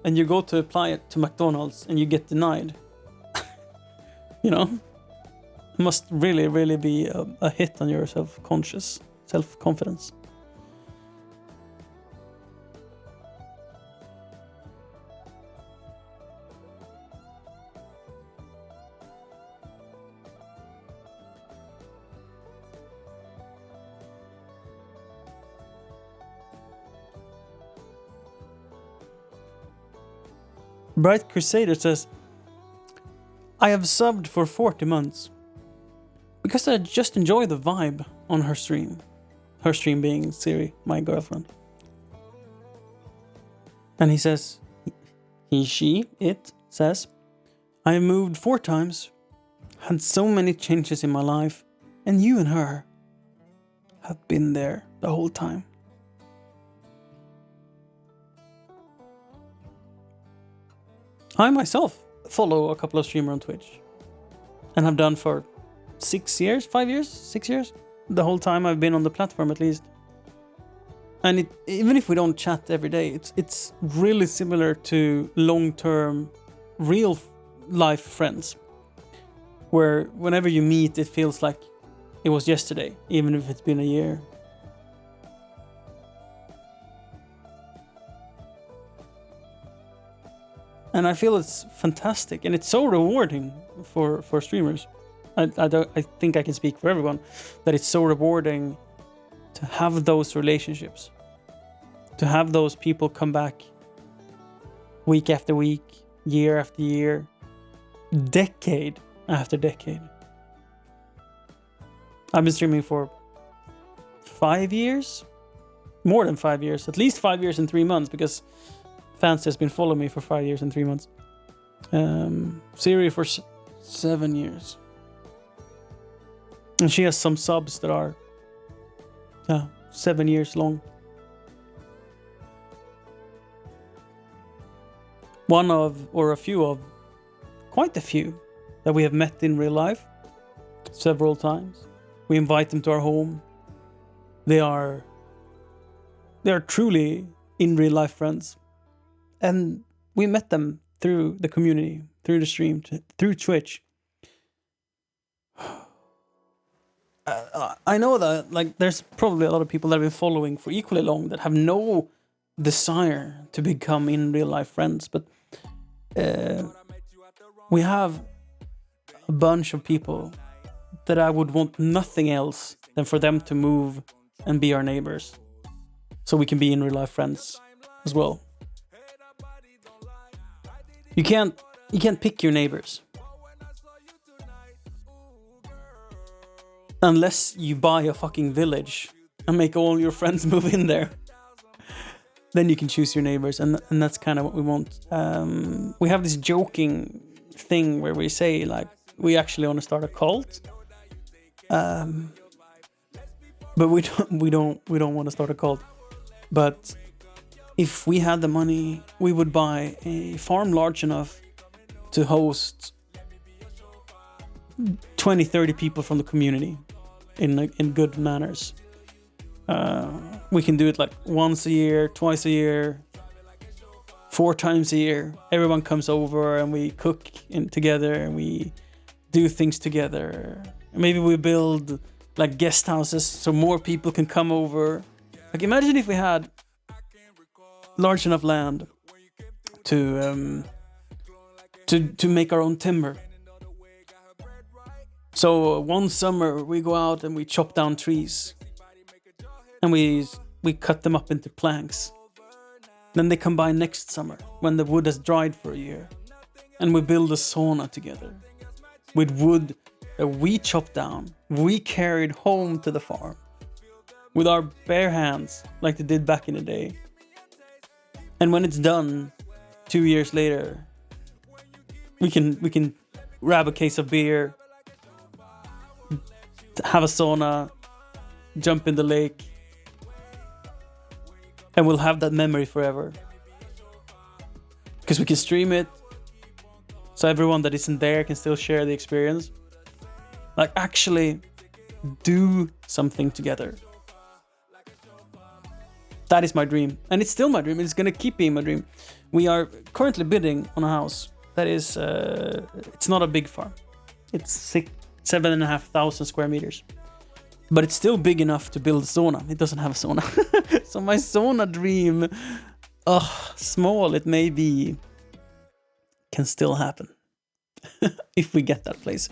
and you go to apply it to McDonald's and you get denied, you know, it must really, really be a hit on your self-confidence. Bright Crusader says, I have subbed for 40 months because I just enjoy the vibe on her stream. Her stream being Siri, my girlfriend. And he says, it says, I have moved 4 times, had so many changes in my life, and you and her have been there the whole time. I myself follow a couple of streamers on Twitch and have done for 6 years, 5 years, 6 years. The whole time I've been on the platform at least. And even if we don't chat every day, it's really similar to long-term, real life friends, where whenever you meet, it feels like it was yesterday, even if it's been a year. And I feel it's fantastic, and it's so rewarding for streamers. I think I can speak for everyone that it's so rewarding to have those relationships, to have those people come back week after week, year after year, decade after decade. I've been streaming for 5 years, more than 5 years, at least 5 years and 3 months, because Fancy has been following me for 5 years and 3 months. Siri for 7 years. And she has some subs that are 7 years long. One of, or a few of, quite a few that we have met in real life several times. We invite them to our home. They are truly in real life friends. And we met them through the community, through the stream, through Twitch. I know that there's probably a lot of people that have been following for equally long that have no desire to become in real life friends, but we have a bunch of people that I would want nothing else than for them to move and be our neighbors, so we can be in real life friends as well. You can't pick your neighbors unless you buy a fucking village and make all your friends move in there. Then you can choose your neighbors, and that's kind of what we want. We have this joking thing where we say we actually want to start a cult, but we don't want to start a cult. But if we had the money, we would buy a farm large enough to host 20-30 people from the community in good manners. We can do it once a year, twice a year, 4 times a year. Everyone comes over and we cook together and we do things together. Maybe we build guest houses so more people can come over. Imagine if we had large enough land to make our own timber. So one summer we go out and we chop down trees, and we cut them up into planks. Then they come by next summer when the wood has dried for a year, and we build a sauna together with wood that we chopped down, we carried home to the farm with our bare hands like they did back in the day. And when it's done 2 years later, we can grab a case of beer, have a sauna, jump in the lake, and we'll have that memory forever. Because we can stream it, so everyone that isn't there can still share the experience. Actually do something together. That is my dream, and it's still my dream. It's gonna keep being my dream. We are currently bidding on a house that is, it's not a big farm. It's 7,500 square meters, but it's still big enough to build a sauna. It doesn't have a sauna. So my sauna dream, small it may be, can still happen if we get that place.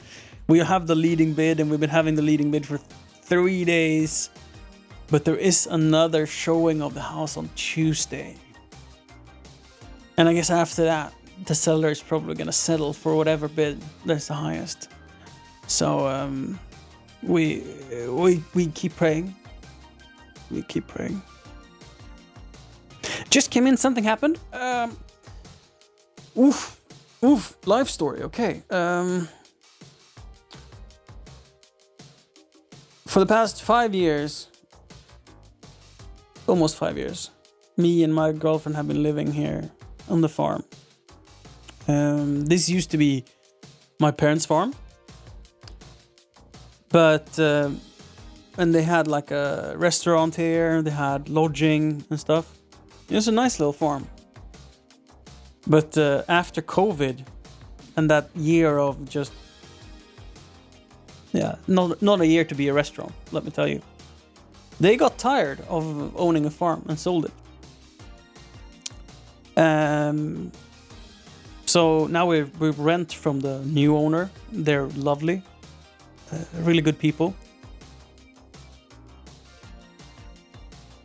We have the leading bid, and we've been having the leading bid for 3 days. But there is another showing of the house on Tuesday. And I guess after that, the seller is probably going to settle for whatever bid that's the highest. So we keep praying. We keep praying. Just came in, something happened. Life story, okay. For the past 5 years, almost 5 years, me and my girlfriend have been living here on the farm. This used to be my parents' farm, but and they had like a restaurant here. They had lodging and stuff. It was a nice little farm. But after COVID and that year of just not a year to be a restaurant, let me tell you, they got tired of owning a farm and sold it. So now we rent from the new owner. They're lovely, really good people.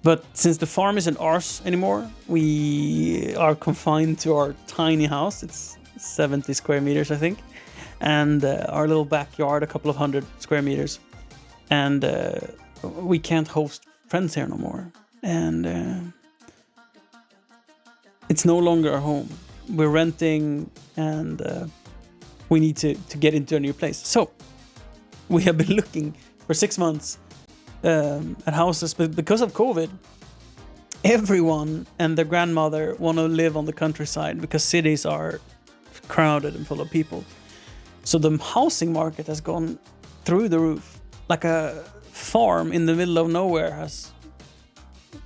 But since the farm isn't ours anymore, we are confined to our tiny house. It's 70 square meters, I think, and our little backyard, a couple of 100 square meters. And we can't host friends here no more. And it's no longer our home. We're renting, and we need to get into a new place. So we have been looking for 6 months at houses, but because of COVID, everyone and their grandmother want to live on the countryside because cities are crowded and full of people. So the housing market has gone through the roof. Like a farm in the middle of nowhere has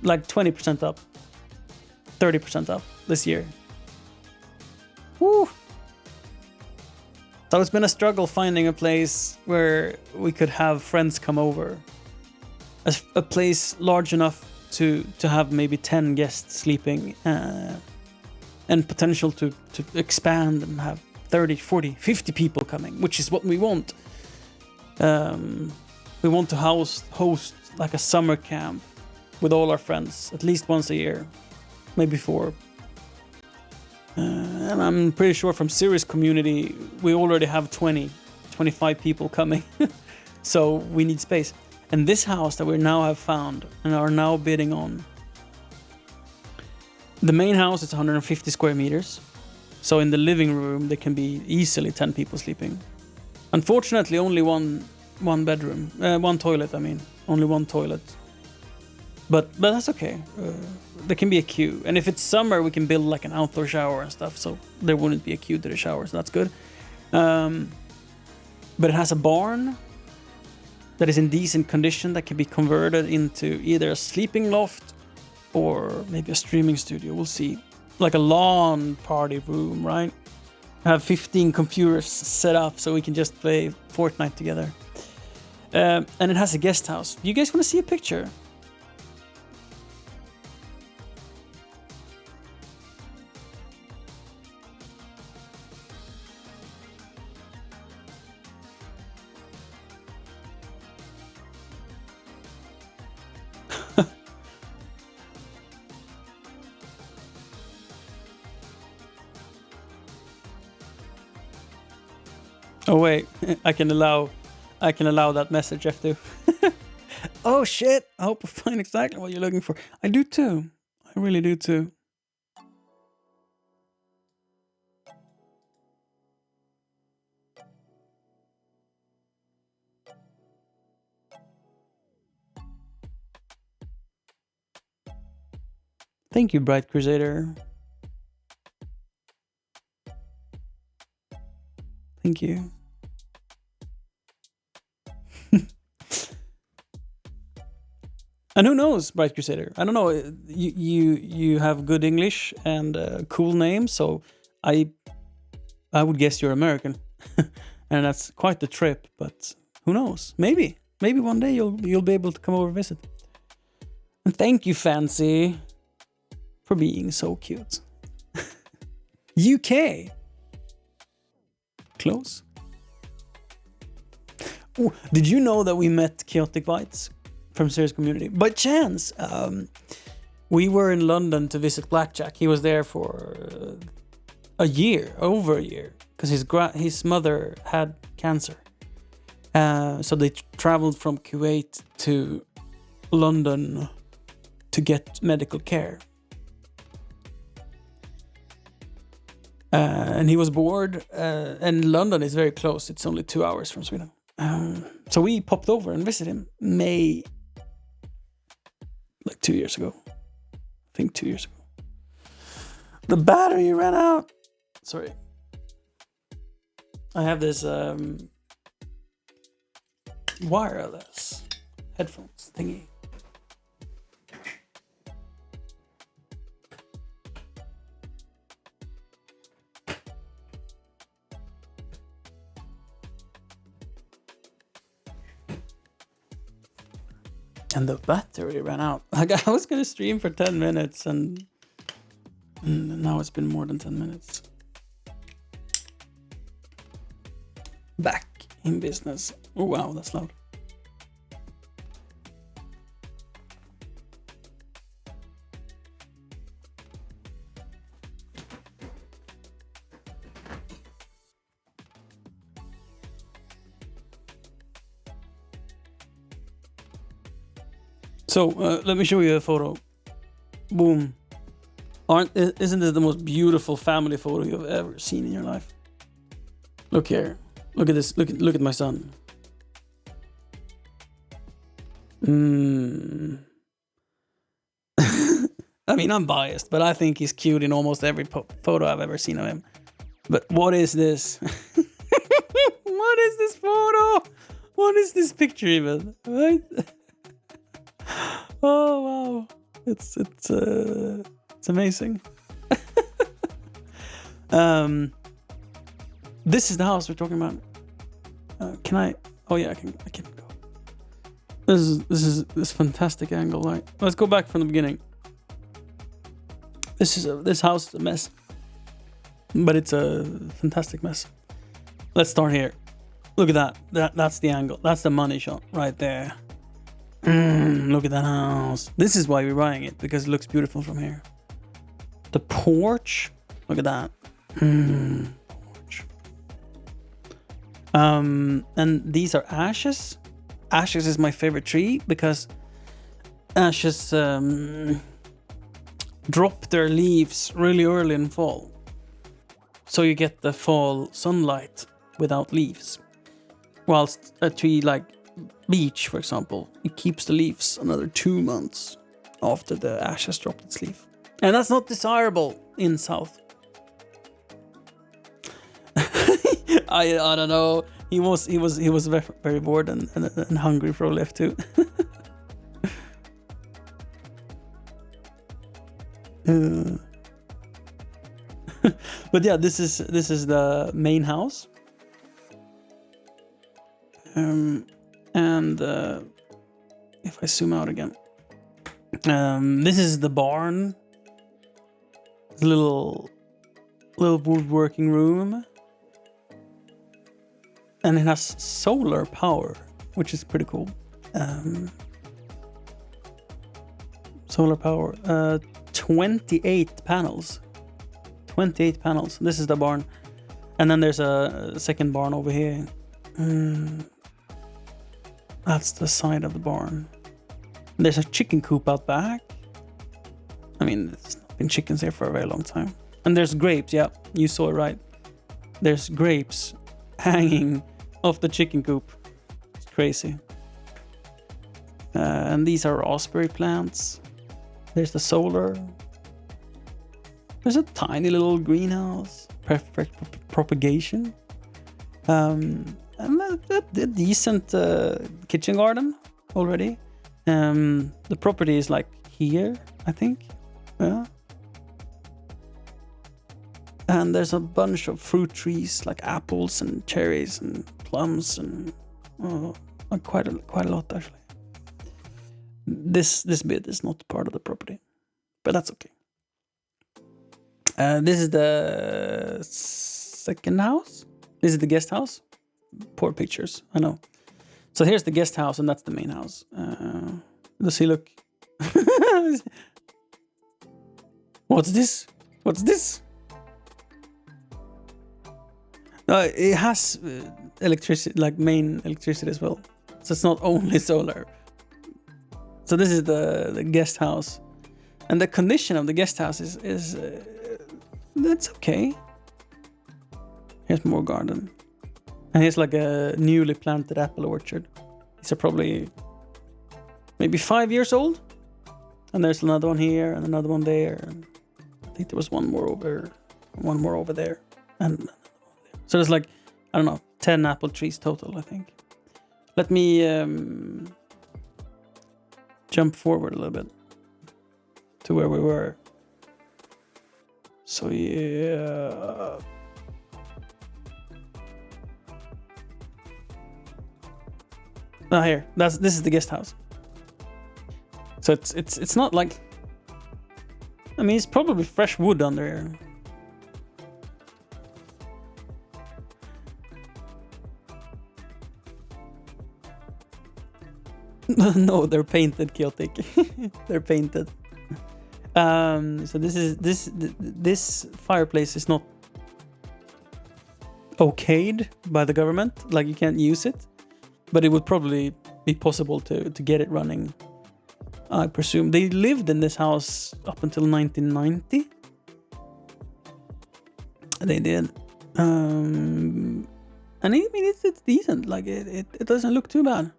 like 20% up, 30% up this year. Woo! So it's been a struggle finding a place where we could have friends come over. A place large enough to have maybe 10 guests sleeping, and potential to expand and have 30, 40, 50 people coming, which is what we want. We want to host like a summer camp with all our friends at least once a year, maybe 4. And I'm pretty sure from Sirius community we already have 20, 25 people coming. So we need space. And this house that we now have found and are now bidding on, the main house is 150 square meters. So in the living room there can be easily 10 people sleeping. Unfortunately, only one bedroom, one toilet. I mean, only one toilet. But that's okay. There can be a queue, and if it's summer, we can build like an outdoor shower and stuff, so there wouldn't be a queue to the showers. That's good. But it has a barn that is in decent condition that can be converted into either a sleeping loft or maybe a streaming studio. We'll see. Like a lawn party room, right? I have 15 computers set up so we can just play Fortnite together. And it has a guest house. You guys want to see a picture? Oh wait, I can allow that message F2. Oh shit, I hope I find exactly what you're looking for. I do too. I really do too. Thank you, Bright Crusader. Thank you. And who knows, Bright Crusader? I don't know. You have good English and a cool name, so I would guess you're American, and that's quite the trip. But who knows? Maybe one day you'll be able to come over and visit. And thank you, Fancy, for being so cute. UK. Close. Ooh, did you know that we met Chaotic Bites from Sirius community by chance? We were in London to visit Blackjack. He was there for over a year, because his mother had cancer. So they traveled from Kuwait to London to get medical care. And he was bored, and London is very close. It's only 2 hours from Sweden. So we popped over and visited him like 2 years ago. I think 2 years ago. The battery ran out. Sorry. I have this wireless headphones thingy. And the battery ran out. Like, I was gonna stream for 10 minutes and now it's been more than 10 minutes. Back in business. Oh wow, that's loud. So let me show you a photo. Boom. Isn't this the most beautiful family photo you've ever seen in your life? Look here. Look at this. Look at my son. I mean, I'm biased, but I think he's cute in almost every photo I've ever seen of him. But what is this? What is this photo? What is this picture even? Right? Oh wow, it's amazing. This is the house we're talking about. Can I? Oh yeah, I can go. This is fantastic angle. Right, let's go back from the beginning. This house is a mess, but it's a fantastic mess. Let's start here. Look at that. That's the angle. That's the money shot right there. Look at that house. This is why we're buying it, because it looks beautiful from here. The porch. Look at that. Porch. And these are ashes. Ashes is my favorite tree because ashes drop their leaves really early in fall. So you get the fall sunlight without leaves. Whilst a tree like beech, for example, it keeps the leaves another 2 months after the ash has dropped its leaf. And that's not desirable in South. I don't know. He was very, very bored and hungry for a lift too. But yeah, this is the main house. And if I zoom out again, this is the barn. It's a little woodworking room, and it has solar power, which is pretty cool. Solar power, 28 panels. 28 panels. This is the barn, and then there's a second barn over here. That's the side of the barn. There's a chicken coop out back. I mean, there's not been chickens here for a very long time. And there's grapes. Yeah, you saw it right. There's grapes hanging off the chicken coop. It's crazy. And these are raspberry plants. There's the solar. There's a tiny little greenhouse. Perfect propagation. And a decent kitchen garden already. The property is like here, I think. Yeah. And there's a bunch of fruit trees like apples and cherries and plums and quite a lot actually. This bit is not part of the property, but that's okay. This is the second house. This is the guest house. Poor pictures, I know. So here's the guest house, and that's the main house. Does he look? What's this? What's this? It has electricity, like main electricity as well. So it's not only solar. So this is the guest house, and the condition of the guest house is that's okay. Here's more garden, and here's like a newly planted apple orchard. These are probably maybe 5 years old, and there's another one here and another one there. And I think there was one more over there, and so there's like, I don't know, 10 apple trees total, I think. Let me jump forward a little bit to where we were. So yeah. Here. This is the guest house. So it's not like, I mean, it's probably fresh wood under here. No, they're painted, Chaotic. They're painted. So this fireplace is not okayed by the government. Like, you can't use it, but it would probably be possible to get it running. I presume they lived in this house up until 1990. They did, and I mean it's decent. Like it doesn't look too bad.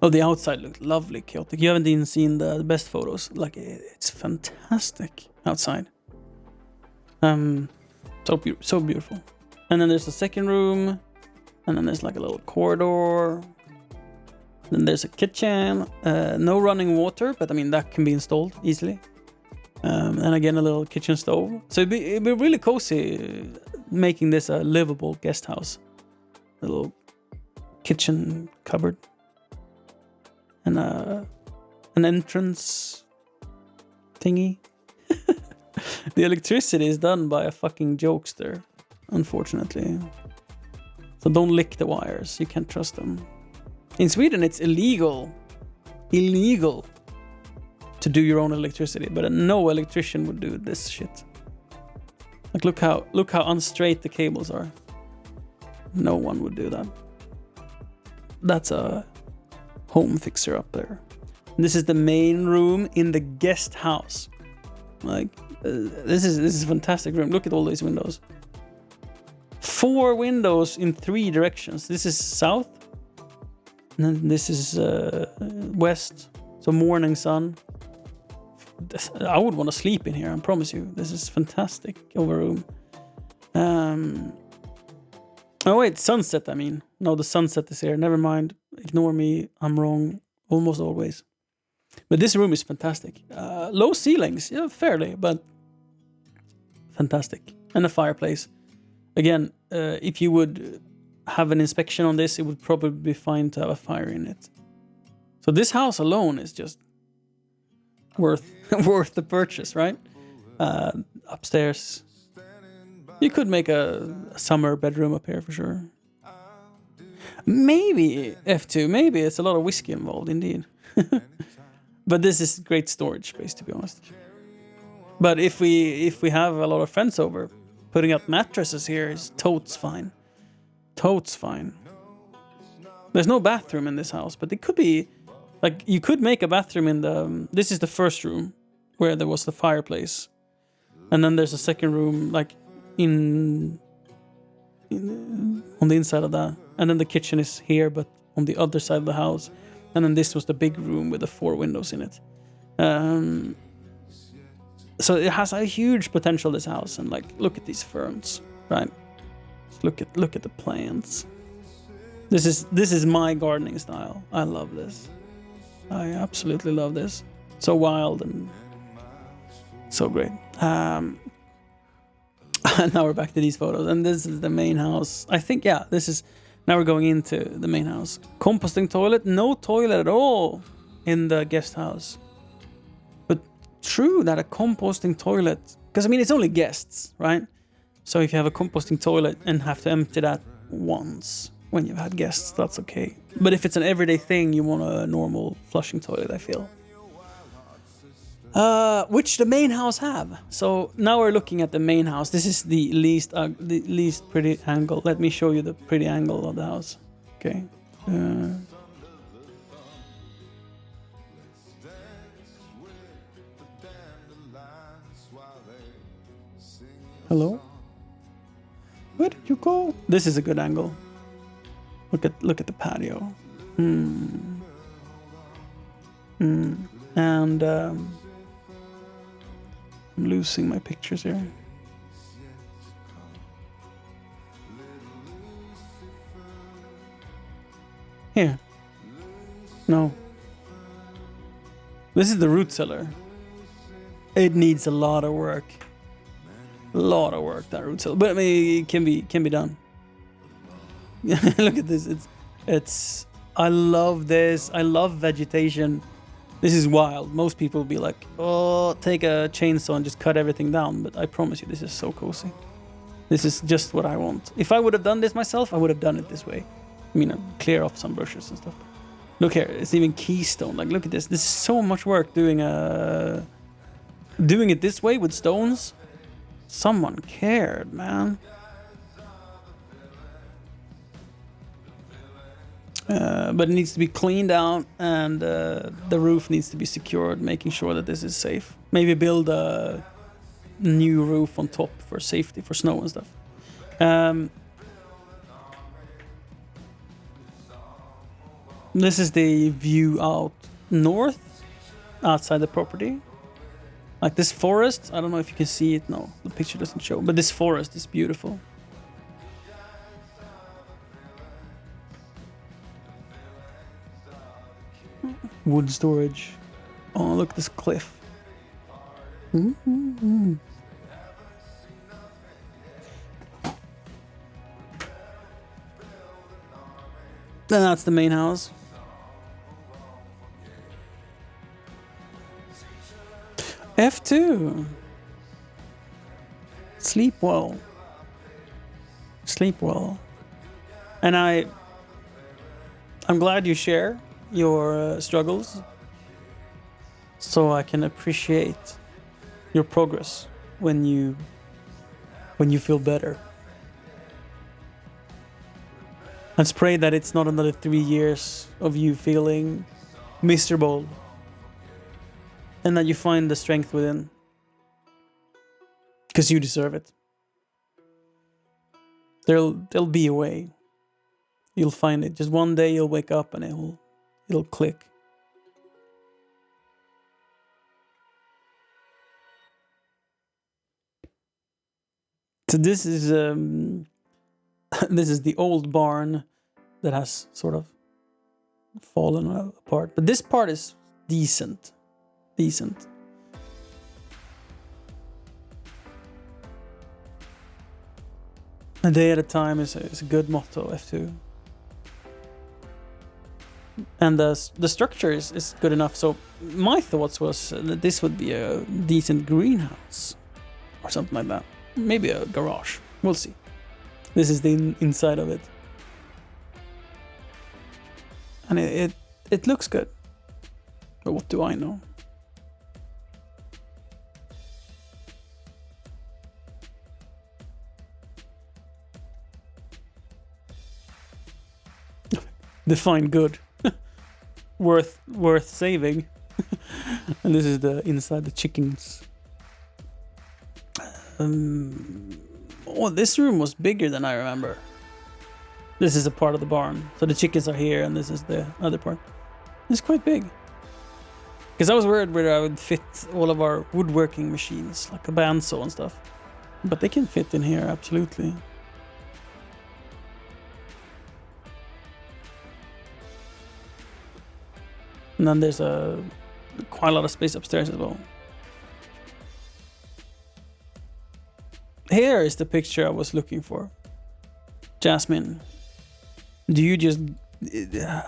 Oh, the outside looks lovely, Chaotic. You haven't even seen the best photos. Like, it's fantastic outside. So beautiful. And then there's a second room, and then there's like a little corridor. Then there's a kitchen. No running water, but I mean that can be installed easily. And again, a little kitchen stove. So it'd be really cozy, making this a livable guest house. A little kitchen cupboard. And an entrance thingy. The electricity is done by a fucking jokester, unfortunately. So don't lick the wires. You can't trust them. In Sweden, it's illegal to do your own electricity, but no electrician would do this shit. Like, look how unstraight the cables are. No one would do that. That's a home fixer up there. And this is the main room in the guest house. Like, this is a fantastic room. Look at all these windows. 4 windows in 3 directions. This is south, and then this is west. So morning sun. I would want to sleep in here, I promise you. This is fantastic over room. Oh wait, sunset, I mean. No, the sunset is here. Never mind. Ignore me. I'm wrong almost always. But this room is fantastic. Low ceilings, yeah, fairly, but fantastic. And a fireplace. Again, if you would have an inspection on this, it would probably be fine to have a fire in it. So this house alone is just worth the purchase, right? Upstairs, you could make a summer bedroom up here for sure. Maybe F2, maybe it's a lot of whiskey involved, indeed. But this is great storage space, to be honest. But if we have a lot of friends over, putting up mattresses here is totes fine. Totes fine. There's no bathroom in this house, but it could be, like, you could make a bathroom in the, this is the first room where there was the fireplace. And then there's a second room, like, on the inside of that. And then the kitchen is here, but on the other side of the house. And then this was the big room with the 4 windows in it. So it has a huge potential, this house. And like, look at these ferns, right? Look at the plants. This is my gardening style. I love this. I absolutely love this. So wild and so great. And now we're back to these photos, and this is the main house. I think, yeah, this is, now we're going into the main house. Composting toilet, no toilet at all in the guest house. But true that a composting toilet, because I mean, it's only guests, right? So if you have a composting toilet and have to empty that once when you've had guests, that's okay. But if it's an everyday thing, you want a normal flushing toilet, I feel. Which the main house have. So now we're looking at the main house. This is the least pretty angle. Let me show you the pretty angle of the house. Okay. Hello? Where did you go? This is a good angle. Look at the patio. And I'm losing my pictures here. Here. No. This is the root cellar. It needs a lot of work. A lot of work, that root cellar. But I mean, it can be done. Look at this. It's I love this. I love vegetation. This is wild. Most people will be like, oh, take a chainsaw and just cut everything down. But I promise you, this is so cozy. This is just what I want. If I would have done this myself, I would have done it this way. I mean, clear off some bushes and stuff. Look here, it's even keystone. Like, look at this. This is so much work doing it this way with stones. Someone cared, man. But it needs to be cleaned out, and the roof needs to be secured, making sure that this is safe. Maybe build a new roof on top for safety, for snow and stuff. This is the view out north, outside the property. Like this forest, I don't know if you can see it. No, the picture doesn't show, but this forest is beautiful. Wood storage. Oh, look at this cliff. Mm-hmm. Then that's the main house. F2. Sleep well. Sleep well. And I'm glad you share your struggles, so I can appreciate your progress when you feel better. Let's pray that it's not another 3 years of you feeling miserable, and that you find the strength within, because you deserve it. There'll be a way. You'll find it. Just one day you'll wake up and it'll click. So this is this is the old barn that has sort of fallen apart, but this part is decent. A day at a time is a good motto, F2. And the structure is good enough. So my thoughts was that this would be a decent greenhouse or something like that. Maybe a garage. We'll see. This is the inside of it. And it looks good. But what do I know? Define good. worth saving. And this is the inside, the chickens. Oh, this room was bigger than I remember. This is a part of the barn. So the chickens are here, and this is the other part. It's quite big. Because I was worried where I would fit all of our woodworking machines, like a bandsaw and stuff. But they can fit in here, absolutely. And then there's quite a lot of space upstairs as well. Here is the picture I was looking for. Jasmine,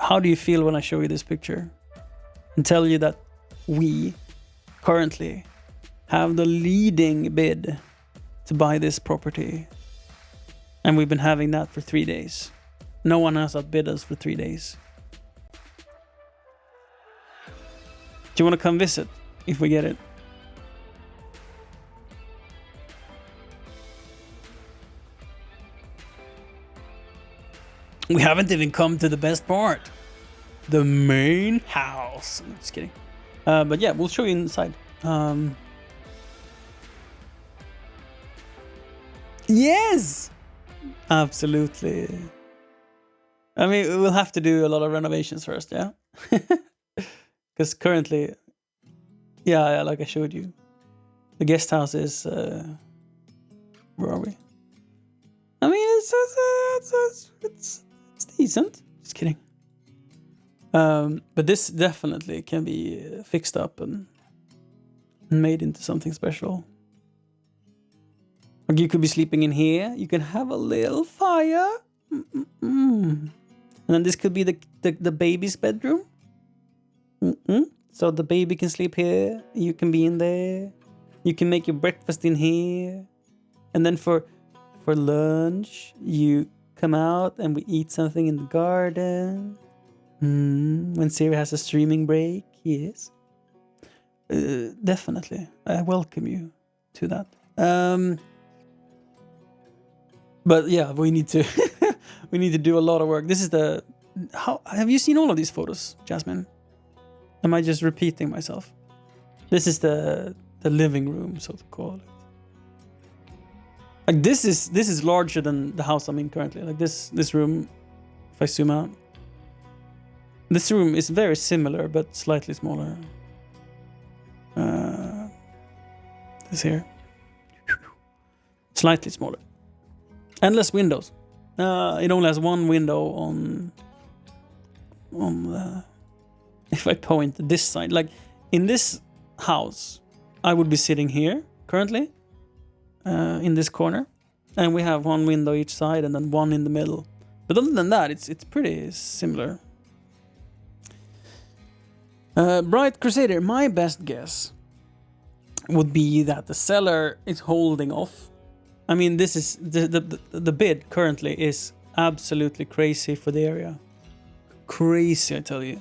how do you feel when I show you this picture and tell you that we currently have the leading bid to buy this property, and we've been having that for 3 days? No one has outbid us for 3 days. Do you want to come visit if we get it? We haven't even come to the best part. The main house. I'm just kidding. But yeah, we'll show you inside. Yes! Absolutely. I mean, we'll have to do a lot of renovations first, yeah? Because currently, yeah, like I showed you, the guest house is, where are we? I mean, it's decent. Just kidding. But this definitely can be fixed up and made into something special. Like you could be sleeping in here. You can have a little fire. And then this could be the baby's bedroom. So the baby can sleep here. You can be in there. You can make your breakfast in here. And then for lunch, you come out and we eat something in the garden. When Siri has a streaming break, yes. Definitely. I welcome you to that. But yeah, we need to we need to do a lot of work. This is how have you seen all of these photos, Jasmine? Am I just repeating myself? This is the living room, so to call it. Like this is larger than the house I'm in currently. Like this room, if I zoom out, this room is very similar but slightly smaller. This here, slightly smaller. Endless windows. It only has one window on the. If I point this side, like in this house, I would be sitting here currently, in this corner, and we have one window each side and then one in the middle. But other than that, it's pretty similar. Bright Crusader, my best guess would be that the seller is holding off. I mean, this is the bid currently is absolutely crazy for the area. Crazy, I tell you.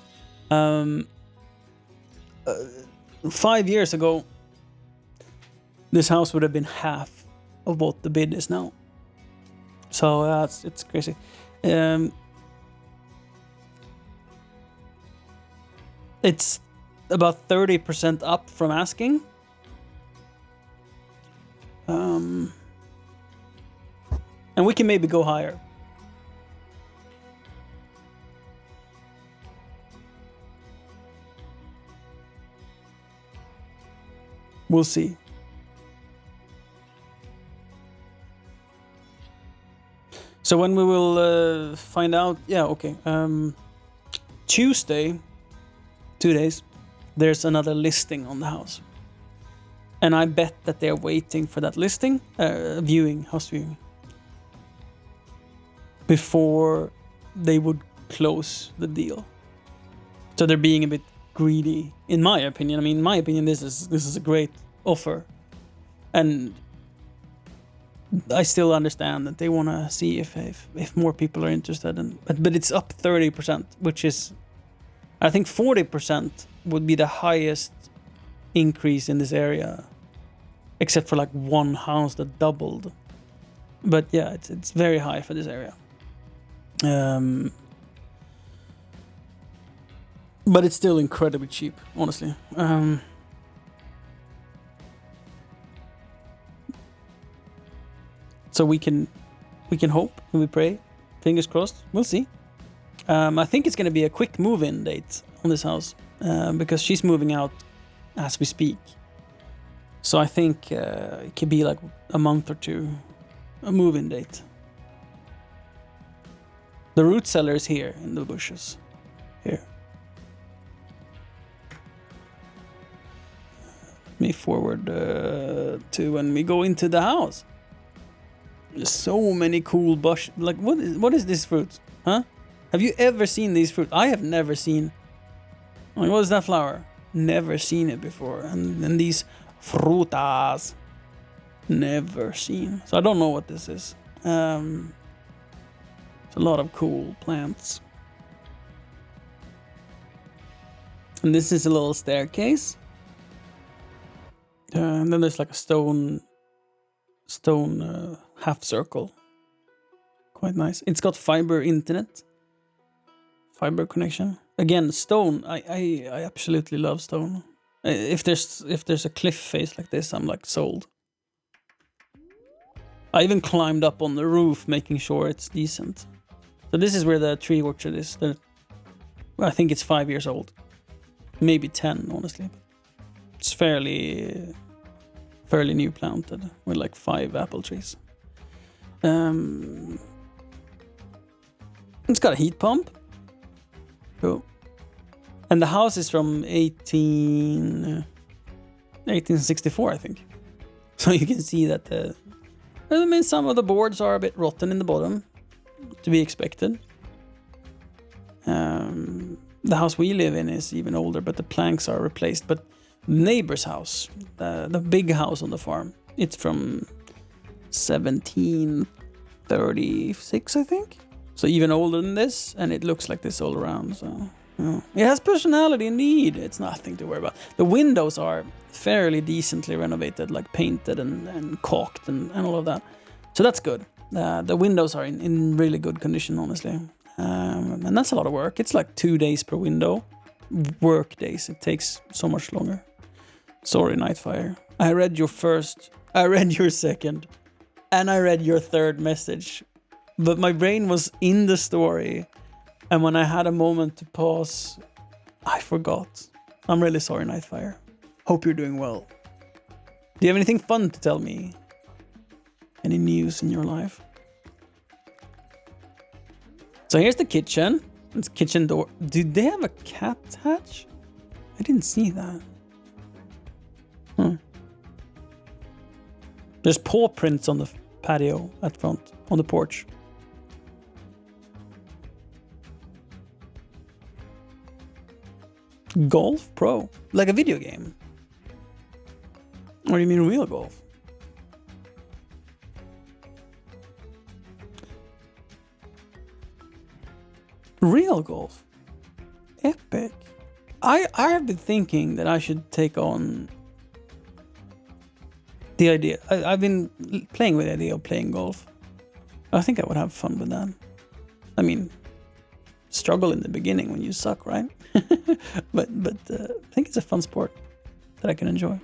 5 years ago, this house would have been half of what the bid is now. So it's crazy. It's about 30% up from asking. And we can maybe go higher. We'll see. So when we will find out, yeah, okay. Tuesday, 2 days, there's another listing on the house. And I bet that they're waiting for that listing, house viewing, before they would close the deal. So they're being a bit greedy, in my opinion. I mean, in my opinion, this is a great offer, and I still understand that they want to see if more people are interested. But it's up 30%, which is, I think 40% would be the highest increase in this area, except for like one house that doubled. But yeah, it's very high for this area. But it's still incredibly cheap, honestly. So we can hope and we pray. Fingers crossed. We'll see. I think it's going to be a quick move-in date on this house, because she's moving out as we speak. So I think it could be like a month or two, a move-in date. The root cellar is here in the bushes. Here. Let me forward to when we go into the house. There's so many cool bush. Like, what is this fruit? Huh? Have you ever seen these fruit? I have never seen. Like, what is that flower? Never seen it before. And these frutas. Never seen. So I don't know what this is. It's a lot of cool plants. And this is a little staircase. And then there's like a stone half circle. Quite nice. It's got fiber internet. Fiber connection. Again, stone. I absolutely love stone. If there's a cliff face like this, I'm like sold. I even climbed up on the roof, making sure it's decent. So this is where the tree orchard is. I think it's 5 years old. Maybe 10, honestly. It's fairly new planted with like 5 apple trees. It's got a heat pump. Cool. And the house is from 1864, I think. So you can see that some of the boards are a bit rotten in the bottom, to be expected. The house we live in is even older, but the planks are replaced. But neighbor's house, the big house on the farm, it's from 1736, I think. So even older than this, and it looks like this all around. So it has personality indeed. It's nothing to worry about. The windows are fairly decently renovated, like painted and caulked and all of that. So that's good. The windows are in really good condition, honestly. And that's a lot of work. It's like 2 days per window. Work days. It takes so much longer. Sorry, Nightfire. I read your first, I read your second, and I read your third message. But my brain was in the story. And when I had a moment to pause, I forgot. I'm really sorry, Nightfire. Hope you're doing well. Do you have anything fun to tell me? Any news in your life? So here's the kitchen. It's kitchen door. Did they have a cat hatch? I didn't see that. There's paw prints on the patio at front, on the porch. Golf Pro? Like a video game? Or do you mean real golf? Real golf? Epic. I have been thinking that I should take on the idea. I've been playing with the idea of playing golf. I think I would have fun with that. I mean, struggle in the beginning when you suck, right? but I think it's a fun sport that I can enjoy.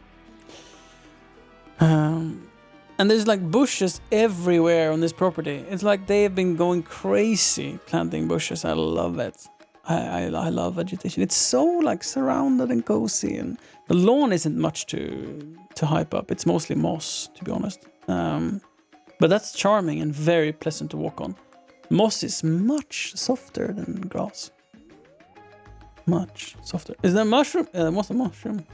And there's like bushes everywhere on this property. It's like they have been going crazy planting bushes. I love it. I love vegetation. It's so like surrounded and cozy, and the lawn isn't much to hype up. It's mostly moss, to be honest. But that's charming and very pleasant to walk on. Moss is much softer than grass. Much softer. Is that a mushroom? What's a mushroom?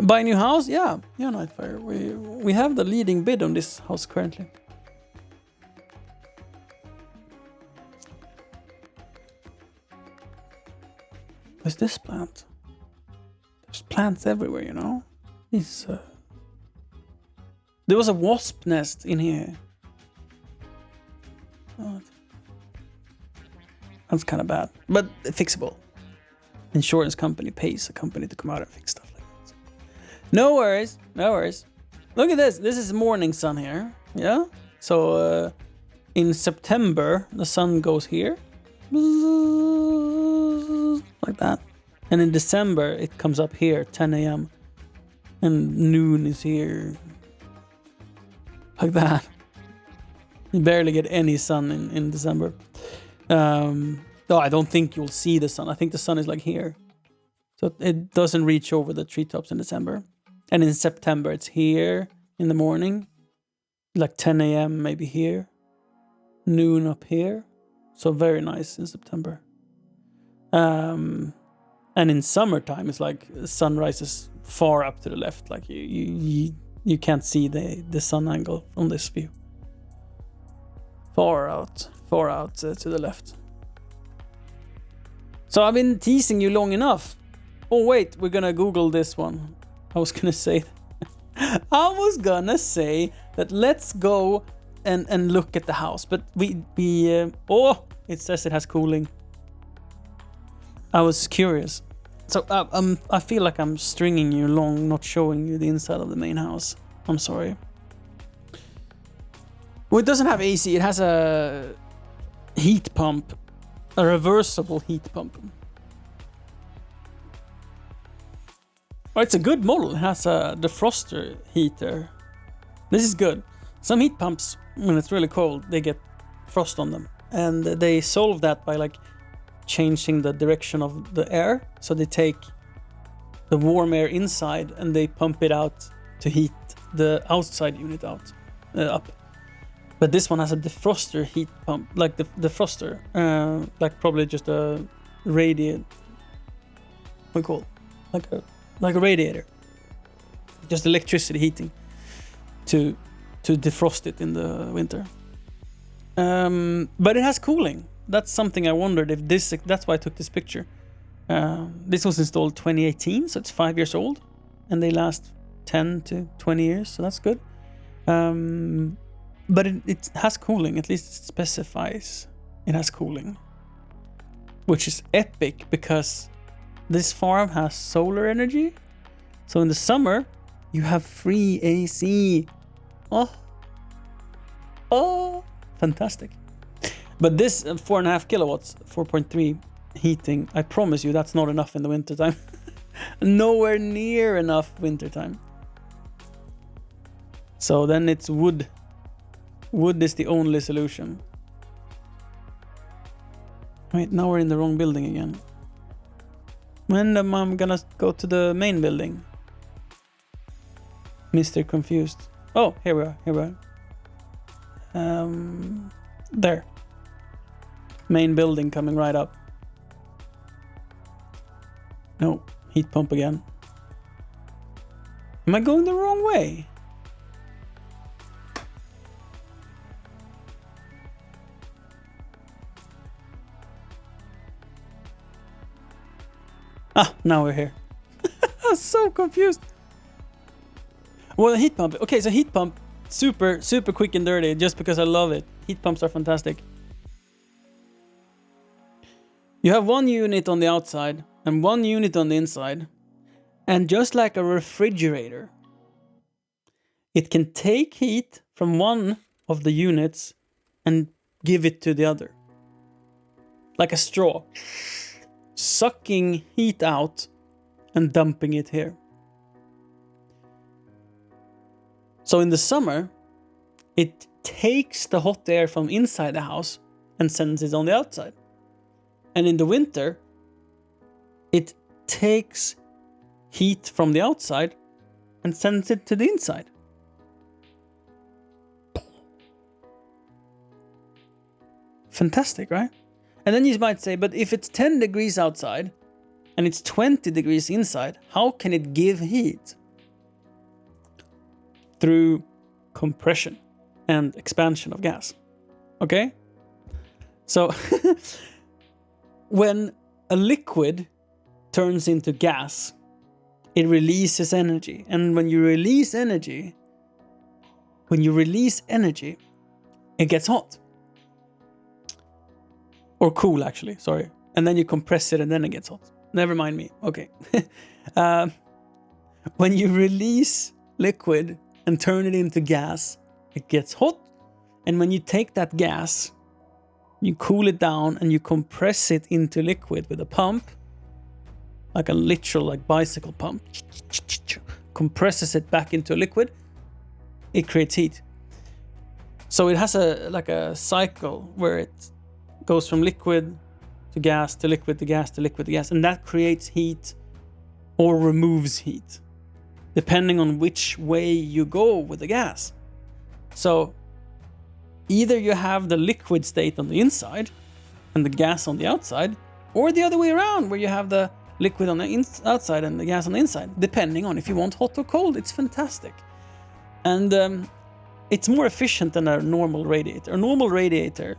Buy a new house? Yeah, Nightfire. We have the leading bid on this house currently. What's this plant? There's plants everywhere, you know? There was a wasp nest in here. Oh, that's kind of bad, but fixable. Insurance company pays a company to come out and fix stuff like that. No worries, no worries. Look at this. This is morning sun here. Yeah. So in September the sun goes here, like that, and in December it comes up here 10 a.m. and noon is here, like that. You barely get any sun in December. No, I don't think you'll see the sun. I think the sun is like here. So it doesn't reach over the treetops in December. And in September, it's here in the morning. Like 10 a.m. maybe here. Noon up here. So very nice in September. And in summertime, it's like sun rises far up to the left. Like you can't see the sun angle from this view. Far out to the left. So I've been teasing you long enough. Oh wait, we're gonna Google this one. I was gonna say that let's go and look at the house, but it says it has cooling. I was curious. So I feel like I'm stringing you along, not showing you the inside of the main house. I'm sorry. Well, it doesn't have AC. It has a heat pump, a reversible heat pump. Oh, it's a good model. It has a defroster heater. This is good. Some heat pumps, when it's really cold, they get frost on them, and they solve that by like changing the direction of the air. So they take the warm air inside and they pump it out to heat the outside unit up. But this one has a defroster heat pump, like the defroster, like probably just a radiant we call it. Like a radiator. Just electricity heating to defrost it in the winter. But it has cooling. That's something I wondered if that's why I took this picture. This was installed 2018, so it's 5 years old, and they last 10 to 20 years, so that's good. But it has cooling, at least it specifies it has cooling, which is epic because this farm has solar energy. So in the summer, you have free AC. Oh, fantastic. But this 4.5 kilowatts, 4.3 heating, I promise you that's not enough in the wintertime. Nowhere near enough wintertime. So then it's wood. Wood is the only solution. Wait, now we're in the wrong building again. When am I gonna go to the main building? Mr. Confused. Oh, here we are. There. Main building coming right up. No, heat pump again. Am I going the wrong way? Now we're here. I'm so confused. Well, a heat pump. Okay, so heat pump, super quick and dirty, just because I love it. Heat pumps are fantastic. You have one unit on the outside and one unit on the inside. And just like a refrigerator, it can take heat from one of the units and give it to the other. Like a straw. Sucking heat out and dumping it here. So in the summer, it takes the hot air from inside the house and sends it on the outside. And in the winter, it takes heat from the outside and sends it to the inside. Fantastic, right? And then you might say, but if it's 10 degrees outside and it's 20 degrees inside, how can it give heat? Through compression and expansion of gas. Okay? So, when a liquid turns into gas, it releases energy. And when you release energy, it gets hot. Or cool, actually, sorry. And then you compress it and then it gets hot. Never mind me. Okay. When you release liquid and turn it into gas, it gets hot. And when you take that gas, you cool it down and you compress it into liquid with a pump, like a literal like bicycle pump, compresses it back into liquid, it creates heat. So it has a cycle where it goes from liquid to gas to liquid to gas to liquid to gas, and that creates heat or removes heat, depending on which way you go with the gas. So either you have the liquid state on the inside and the gas on the outside, or the other way around, where you have the liquid on the outside and the gas on the inside, depending on if you want hot or cold. It's fantastic. And it's more efficient than a normal radiator. A normal radiator,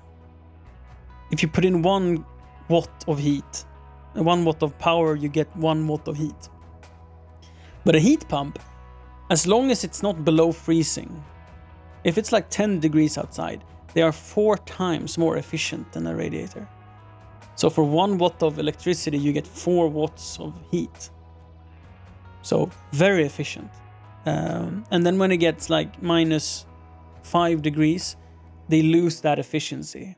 if you put in 1 watt of heat, 1 watt of power, you get 1 watt of heat. But a heat pump, as long as it's not below freezing, if it's like 10 degrees outside, they are 4 times more efficient than a radiator. So for 1 watt of electricity, you get 4 watts of heat. So very efficient. And then when it gets like minus 5 degrees, they lose that efficiency.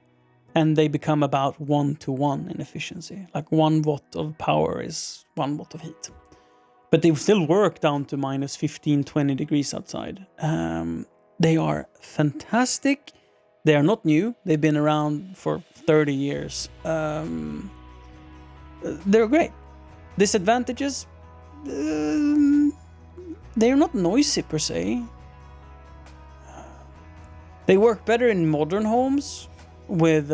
And they become about 1-to-1 in efficiency. Like 1 watt of power is 1 watt of heat. But they still work down to minus 15, 20 degrees outside. They are fantastic. They are not new. They've been around for 30 years. They're great. Disadvantages? They're not noisy per se. They work better in modern homes with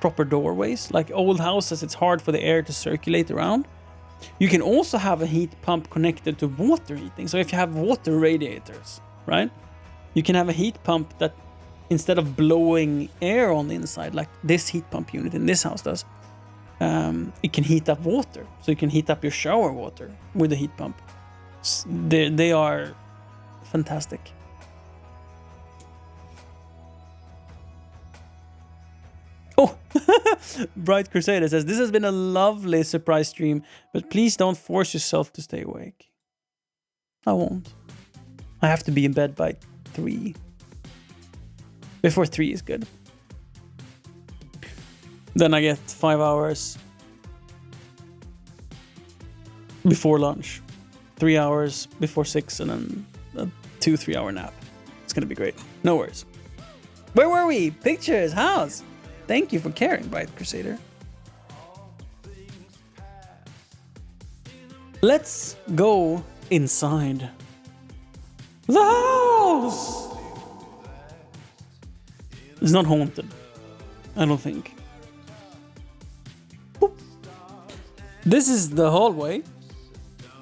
proper doorways. Like old houses, it's hard for the air to circulate around. You can also have a heat pump connected to water heating. So if you have water radiators, right? You can have a heat pump that instead of blowing air on the inside, like this heat pump unit in this house does, it can heat up water. So you can heat up your shower water with the heat pump. They are fantastic. Oh, Bright Crusader says, this has been a lovely surprise stream, but please don't force yourself to stay awake. I won't. I have to be in bed by 3. Before 3 is good. Then I get 5 hours before lunch, 3 hours before 6, and then a 2-3 hour nap. It's gonna be great. No worries. Where were we? Pictures, house. Thank you for caring, Bright Crusader. Let's go inside the house. It's not haunted, I don't think. Boop. This is the hallway.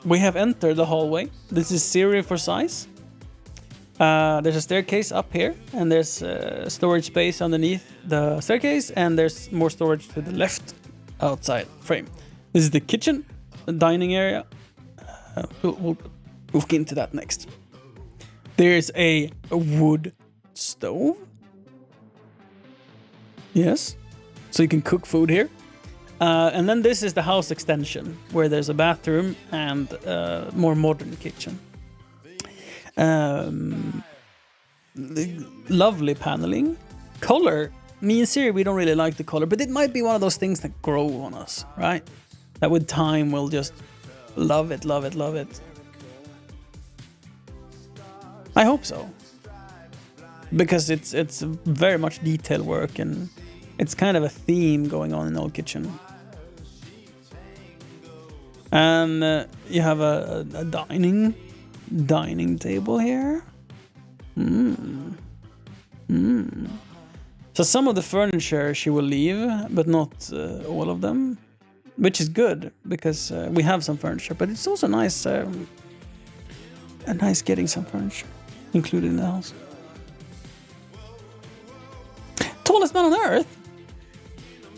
We have entered the hallway. This is serial for size. There's a staircase up here, and there's storage space underneath the staircase, and there's more storage to the left outside frame. This is the kitchen, the dining area. We'll look into that next. There's a wood stove. Yes, so you can cook food here. And then this is the house extension, where there's a bathroom and a more modern kitchen. Lovely paneling. Color. Me and Siri, we don't really like the color, but it might be one of those things that grow on us, right? That with time we'll just love it, love it, love it. I hope so. Because it's very much detail work, and it's kind of a theme going on in Old Kitchen. And you have a dining table here. So some of the furniture she will leave, but not all of them, which is good because we have some furniture. But it's also nice, getting some furniture included in the house. Tallest man on earth?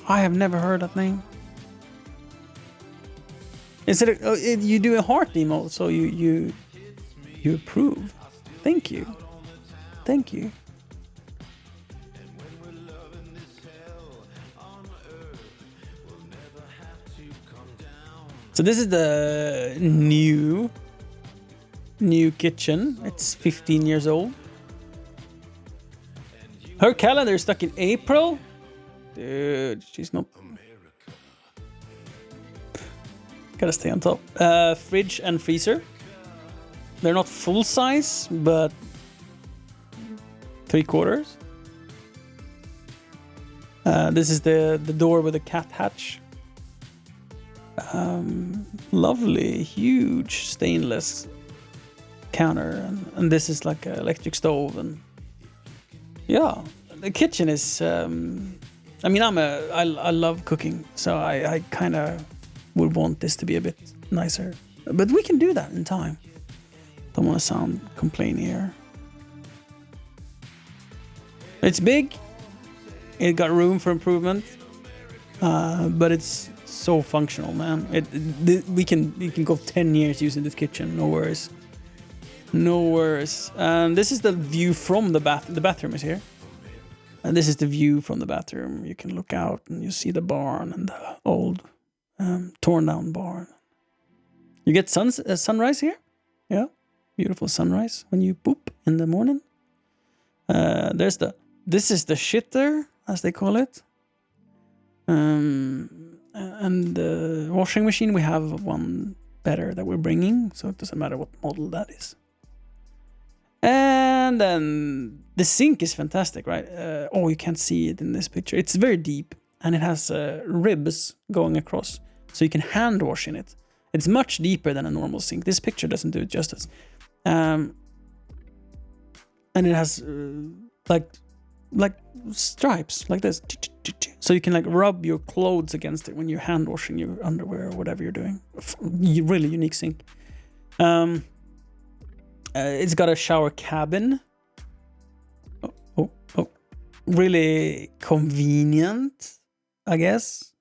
I have never heard that name. Is it? You do a heart emote, so you approve. Thank you. Thank you. So this is the new kitchen. It's 15 years old. Her calendar is stuck in April. Dude, she's not. Gotta stay on top. Fridge and freezer. They're not full size, but 3/4. This is the door with a cat hatch. Lovely, huge stainless counter, and this is like an electric stove, and yeah, the kitchen is. I mean, I love cooking, so I kind of would want this to be a bit nicer, but we can do that in time. Don't want to sound complaining here. It's big. It got room for improvement, but it's so functional, man. We can go 10 years using this kitchen. No worries. No worries. And this is the view from the bathroom. The bathroom is here. And this is the view from the bathroom. You can look out and you see the barn and the old torn down barn. You get sunrise here. Yeah. Beautiful sunrise when you poop in the morning. This is the shitter, as they call it. And the washing machine, we have one better that we're bringing, so it doesn't matter what model that is. And then the sink is fantastic, right? You can't see it in this picture. It's very deep, and it has ribs going across, so you can hand wash in it. It's much deeper than a normal sink. This picture doesn't do it justice. And it has like stripes like this, so you can like rub your clothes against it when you're hand washing your underwear or whatever you're doing. Really unique sink. It's got a shower cabin. Oh, really convenient, I guess.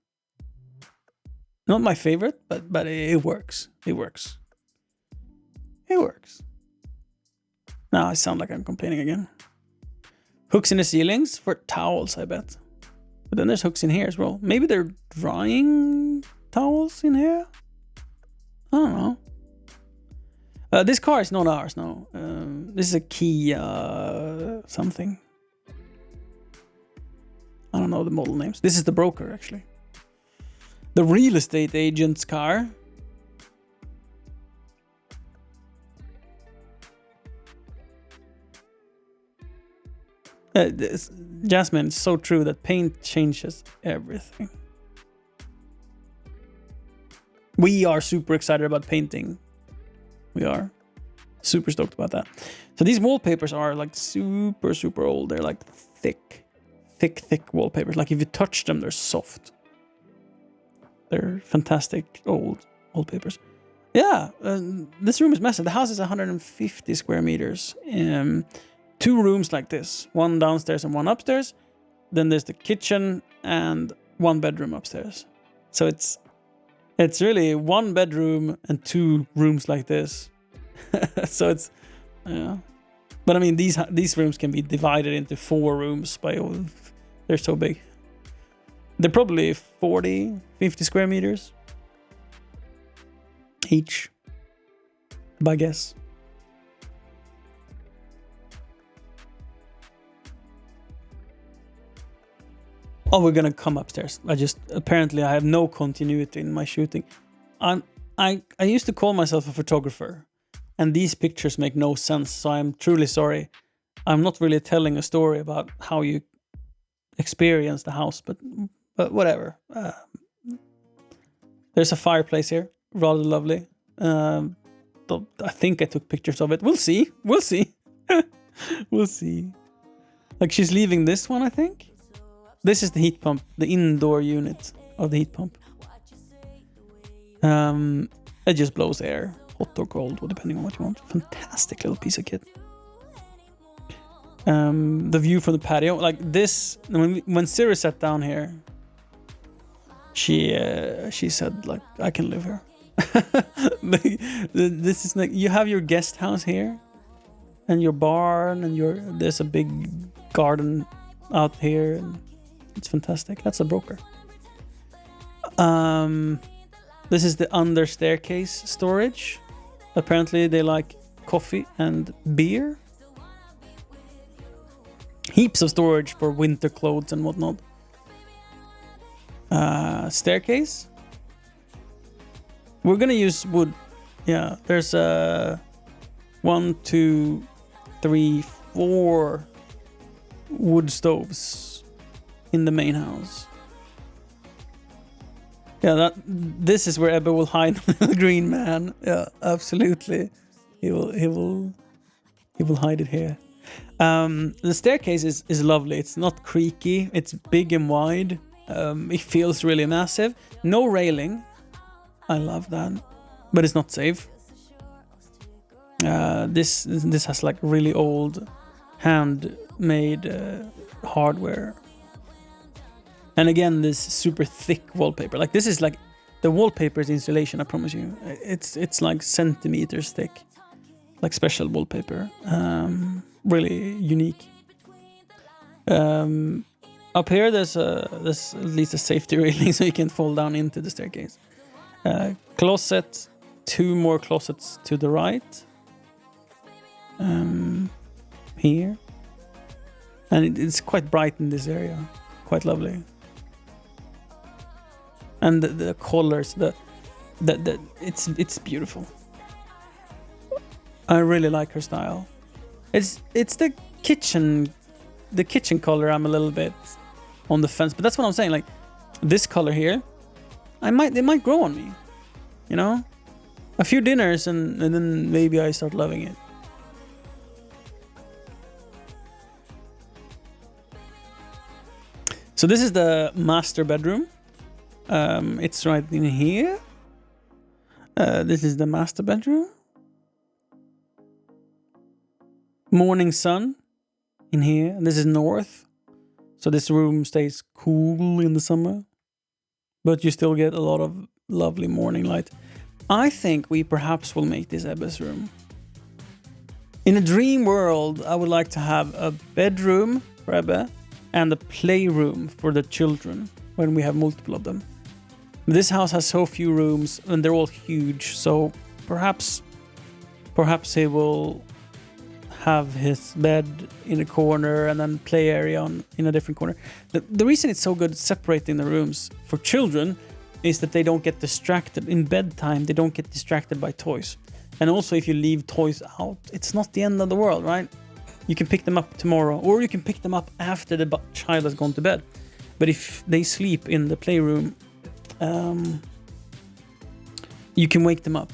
Not my favorite, but it works. It works. Now I sound like I'm complaining again. Hooks in the ceilings for towels, I bet. But then there's hooks in here as well. Maybe they're drying towels in here? I don't know. This car is not ours, no. This is a Kia something. I don't know the model names. This is the broker, actually. The real estate agent's car. Jasmine, it's so true that paint changes everything. We are super excited about painting. We are super stoked about that. So these wallpapers are like super, super old. They're like thick wallpapers. Like if you touch them, they're soft. They're fantastic old wallpapers. Yeah, this room is massive. The house is 150 square meters. 2 rooms like this, one downstairs and one upstairs. Then there's the kitchen and 1 bedroom upstairs. So it's really 1 bedroom and 2 rooms like this. So it's, yeah. But I mean, these rooms can be divided into 4 rooms they're so big. They're probably 40, 50 square meters each, by guess. Oh, we're gonna come upstairs. Apparently I have no continuity in my shooting. I used to call myself a photographer, and these pictures make no sense, so I'm truly sorry. I'm not really telling a story about how you experience the house, but whatever. There's a fireplace here, rather lovely. I think I took pictures of it. We'll see. We'll see. Like, she's leaving this one, I think. This is the heat pump, the indoor unit of the heat pump. It just blows air, hot or cold, depending on what you want. Fantastic little piece of kit. The view from the patio, like this, when Siri sat down here, she said, like, I can live here. This is like, you have your guest house here, and your barn, and there's a big garden out here, and it's fantastic. That's a broker. This is the under staircase storage. Apparently they like coffee and beer. Heaps of storage for winter clothes and whatnot. Staircase. We're gonna use wood. Yeah, there's 1, 2, 3, 4 wood stoves in the main house. Yeah, this is where Ebba will hide the green man. Yeah, absolutely. He will hide it here. The staircase is lovely. It's not creaky. It's big and wide. It feels really massive. No railing. I love that, but it's not safe. This has like really old handmade hardware. And again, this super thick wallpaper. Like, this is like the wallpaper's insulation, I promise you. It's like centimeters thick. Like special wallpaper. Really unique. Up here there's at least a safety railing so you can't fall down into the staircase. Closet, 2 more closets to the right. Here. And it's quite bright in this area. Quite lovely. And the colors, it's beautiful. I really like her style. It's the kitchen color I'm a little bit on the fence, but that's what I'm saying. Like, this color here, it might grow on me, you know. A few dinners and then maybe I start loving it. So this is the master bedroom. It's right in here. This is the master bedroom. Morning sun in here. This is north. So this room stays cool in the summer. But you still get a lot of lovely morning light. I think we perhaps will make this Ebbe's room. In a dream world, I would like to have a bedroom for Ebbe and a playroom for the children when we have multiple of them. This house has so few rooms and they're all huge, so perhaps he will have his bed in a corner and then play area in a different corner. The reason it's so good at separating the rooms for children is that they don't get distracted. In bedtime, they don't get distracted by toys. And also, if you leave toys out, it's not the end of the world, right? You can pick them up tomorrow, or you can pick them up after the child has gone to bed. But if they sleep in the playroom, you can wake them up.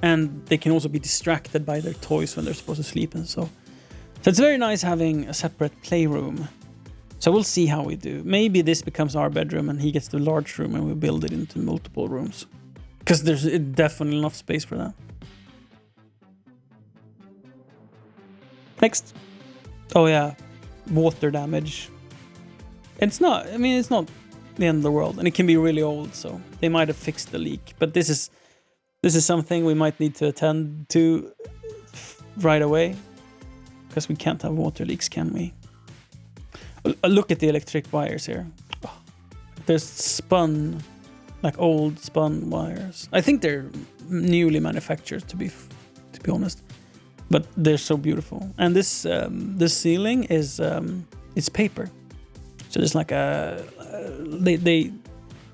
And they can also be distracted by their toys when they're supposed to sleep and so it's very nice having a separate playroom. So we'll see how we do. Maybe this becomes our bedroom and he gets the large room and we build it into multiple rooms. Because there's definitely enough space for that. Next. Oh yeah, water damage. It's not the end of the world. And it can be really old, so they might have fixed the leak. But this is something we might need to attend to right away. Because we can't have water leaks, can we? Look at the electric wires here. There's old spun wires. I think they're newly manufactured, to be honest. But they're so beautiful. And this ceiling is it's paper. So there's like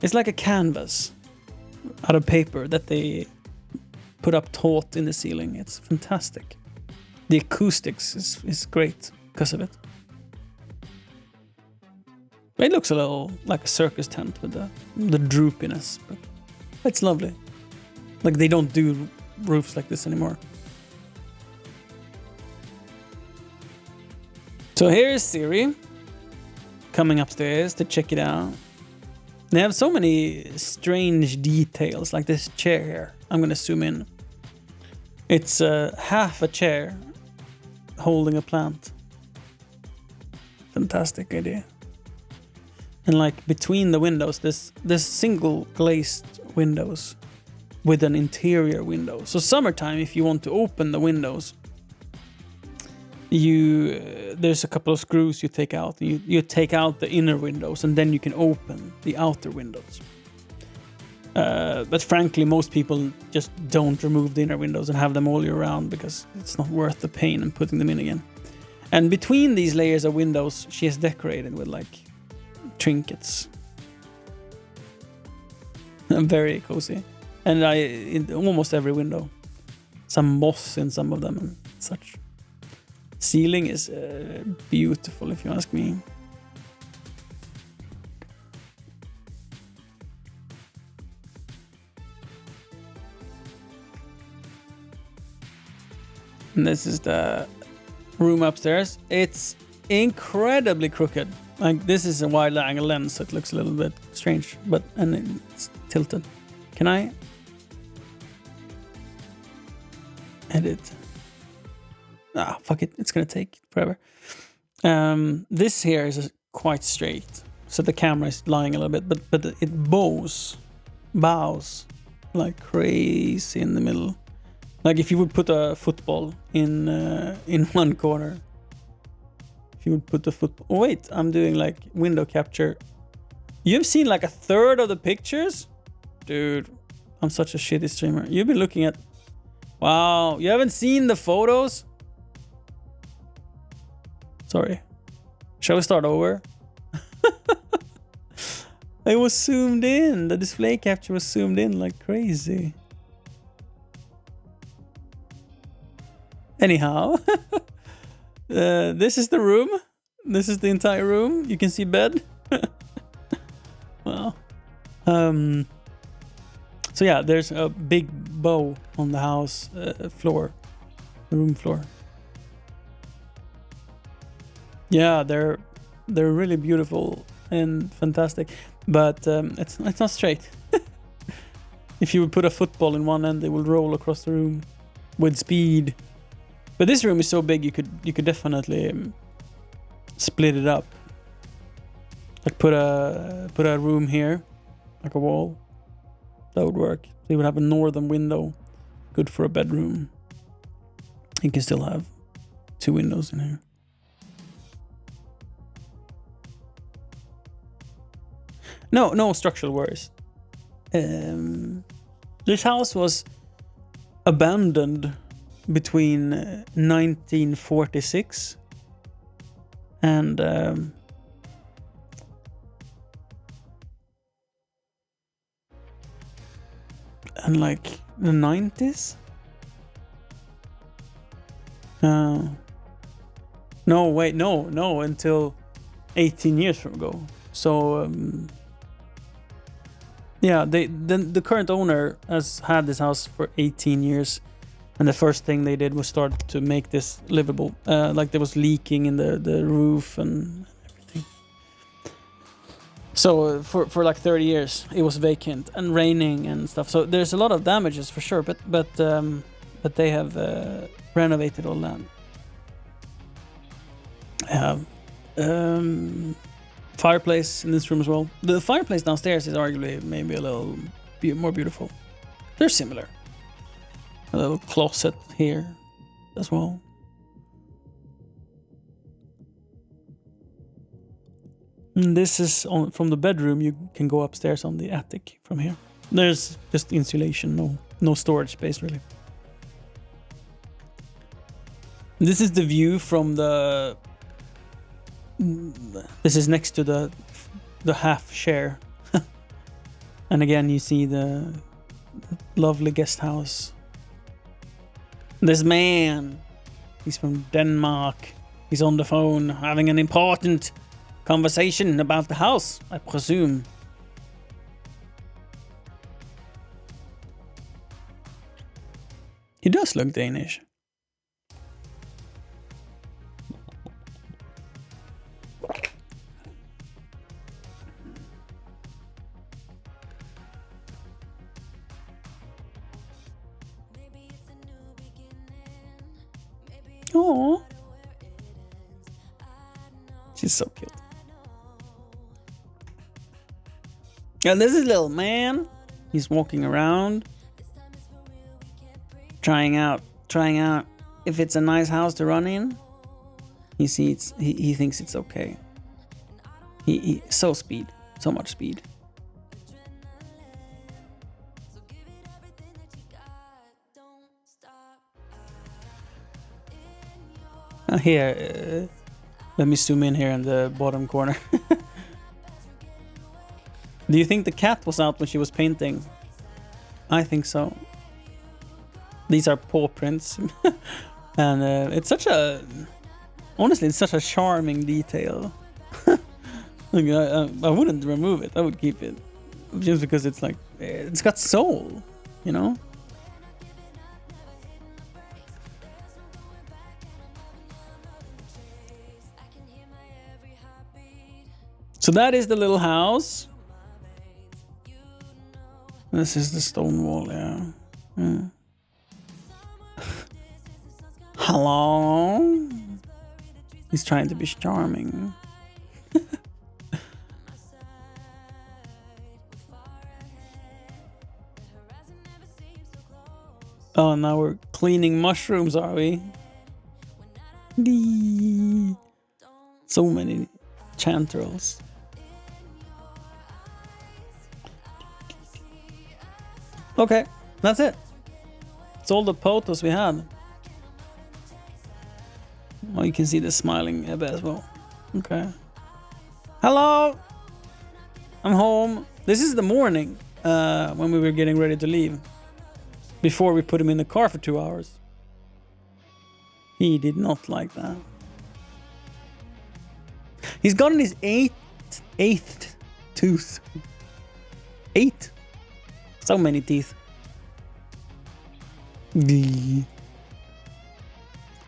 it's like a canvas out of paper that they put up taut in the ceiling. It's fantastic. The acoustics is great because of it. It looks a little like a circus tent with the droopiness, but it's lovely. Like they don't do roofs like this anymore. So here's Siri coming upstairs to check it out. They have so many strange details, like this chair here. I'm gonna zoom in. It's half a chair holding a plant. Fantastic idea. And like between the windows, there's single glazed windows with an interior window. So summertime, if you want to open the windows, there's a couple of screws you take out. You take out the inner windows and then you can open the outer windows. But frankly, most people just don't remove the inner windows and have them all year round because it's not worth the pain in putting them in again. And between these layers of windows, she has decorated with like trinkets. Very cozy. And in almost every window, some moss in some of them and such. Ceiling is beautiful, if you ask me. And this is the room upstairs. It's incredibly crooked. Like this is a wide angle lens, so it looks a little bit strange, and it's tilted. Can I edit? Fuck it. It's gonna take forever. This here is quite straight, so the camera is lying a little bit, but it bows like crazy in the middle. Like if you would put a football in one corner. If you would put the football. Oh wait, I'm doing like window capture. You've seen like a third of the pictures, dude. I'm such a shitty streamer. You've been looking at. Wow, you haven't seen the photos. Sorry. Shall we start over? It was zoomed in. The display capture was zoomed in like crazy. Anyhow. This is the room. This is the entire room. You can see bed. Wow. So yeah, there's a big bow on the house floor. The room floor. Yeah, they're really beautiful and fantastic, but it's not straight. If you would put a football in one end, it will roll across the room with speed. But this room is so big, you could definitely split it up. Like put a room here, like a wall. That would work. So you would have a northern window, good for a bedroom. You can still have 2 windows in here. No structural worries. This house was abandoned between 1946 and like the 90s. No, wait, no, until 18 years ago. So yeah, the current owner has had this house for 18 years, and the first thing they did was start to make this livable. Like there was leaking in the roof and everything. So for like 30 years it was vacant and raining and stuff. So there's a lot of damages for sure, but they have renovated all that. I have fireplace in this room as well. The fireplace downstairs is arguably maybe a little more beautiful. They're similar. A little closet here as well. And this is from the bedroom. You can go upstairs on the attic from here. There's just insulation, no storage space really. This is the view from the. This is next to the half share. And again you see the lovely guest house. This man, he's from Denmark. He's on the phone having an important conversation about the house, I presume. He does look Danish. Aww. She's so cute. And this is little man. He's walking around, trying out if it's a nice house to run in. He thinks it's okay. He so much speed. Here, let me zoom in here in the bottom corner. Do you think the cat was out when she was painting? I think so. These are paw prints. And it's honestly, it's such a charming detail. Like, I wouldn't remove it. I would keep it. Just because it's like, it's got soul, you know? So that is the little house. This is the stone wall, yeah. Hello? He's trying to be charming. Oh, now we're cleaning mushrooms, are we? So many chanterelles. Okay, that's it. It's all the photos we had. Oh, you can see the smiling Ebbe as well. Okay. Hello! I'm home. This is the morning when we were getting ready to leave. Before we put him in the car for 2 hours. He did not like that. He's gotten his eighth tooth. 8? So many teeth.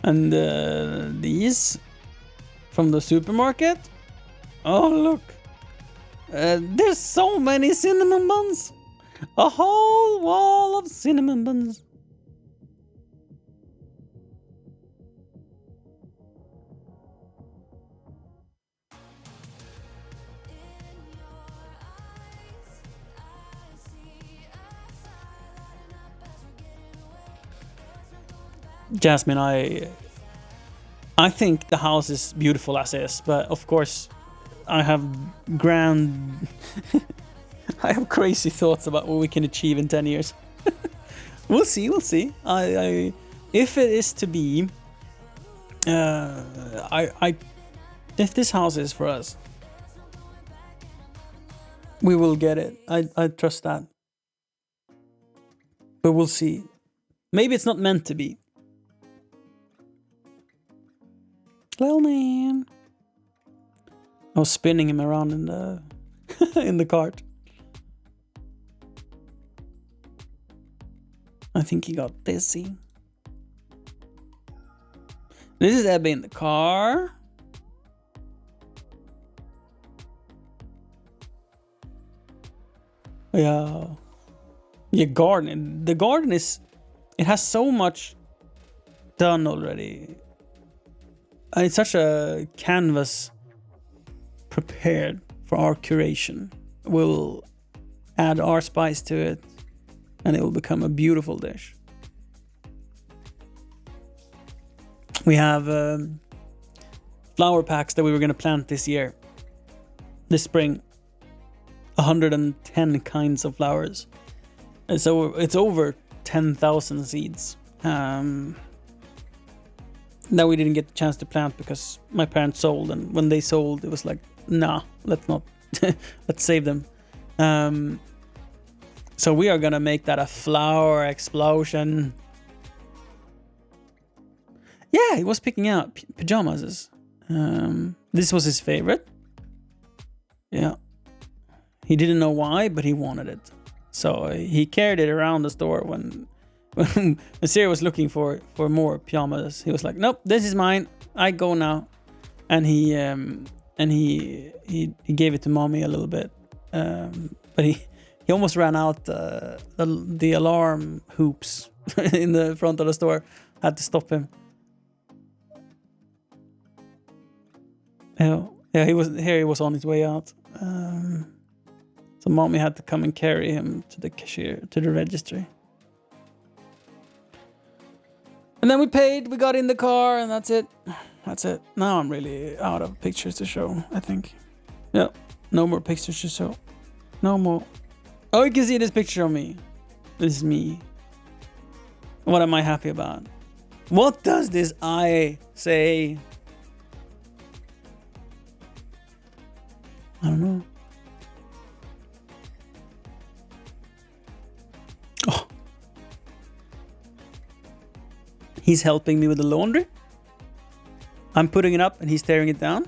And these from the supermarket. Oh, look. There's so many cinnamon buns. A whole wall of cinnamon buns. Jasmine, I think the house is beautiful as is, but of course I have grand I have crazy thoughts about what we can achieve in 10 years. We'll see. I if it is to be if this house is for us, we will get it. I trust that. But we'll see. Maybe it's not meant to be. Little man. I was spinning him around in the in the cart. I think he got dizzy. This is Abby in the car. Yeah. Yeah, garden. The garden is... It has so much done already. And it's such a canvas prepared for our curation. We'll add our spice to it, and it will become a beautiful dish. We have flower packs that we were going to plant this year, this spring. 110 kinds of flowers. And so it's over 10,000 seeds that we didn't get the chance to plant because my parents sold, and when they sold it was like, nah, let's not. Let's save them. So we are gonna make that a flower explosion. Yeah, he was picking out pajamas. This was his favorite. Yeah. He didn't know why, but he wanted it. So he carried it around the store when Siri was looking for more pajamas. He was like, "Nope, this is mine. I go now." And he gave it to mommy a little bit. But he almost ran out the alarm hoops in the front of the store. Had to stop him. Yeah, he was on his way out. So mommy had to come and carry him to the cashier, to the registry. And then we paid, we got in the car, and that's it. That's it. Now I'm really out of pictures to show, I think. Yeah, no more pictures to show. No more. Oh, you can see this picture of me. This is me. What am I happy about? What does this eye say? I don't know. Oh. He's helping me with the laundry. I'm putting it up and he's tearing it down.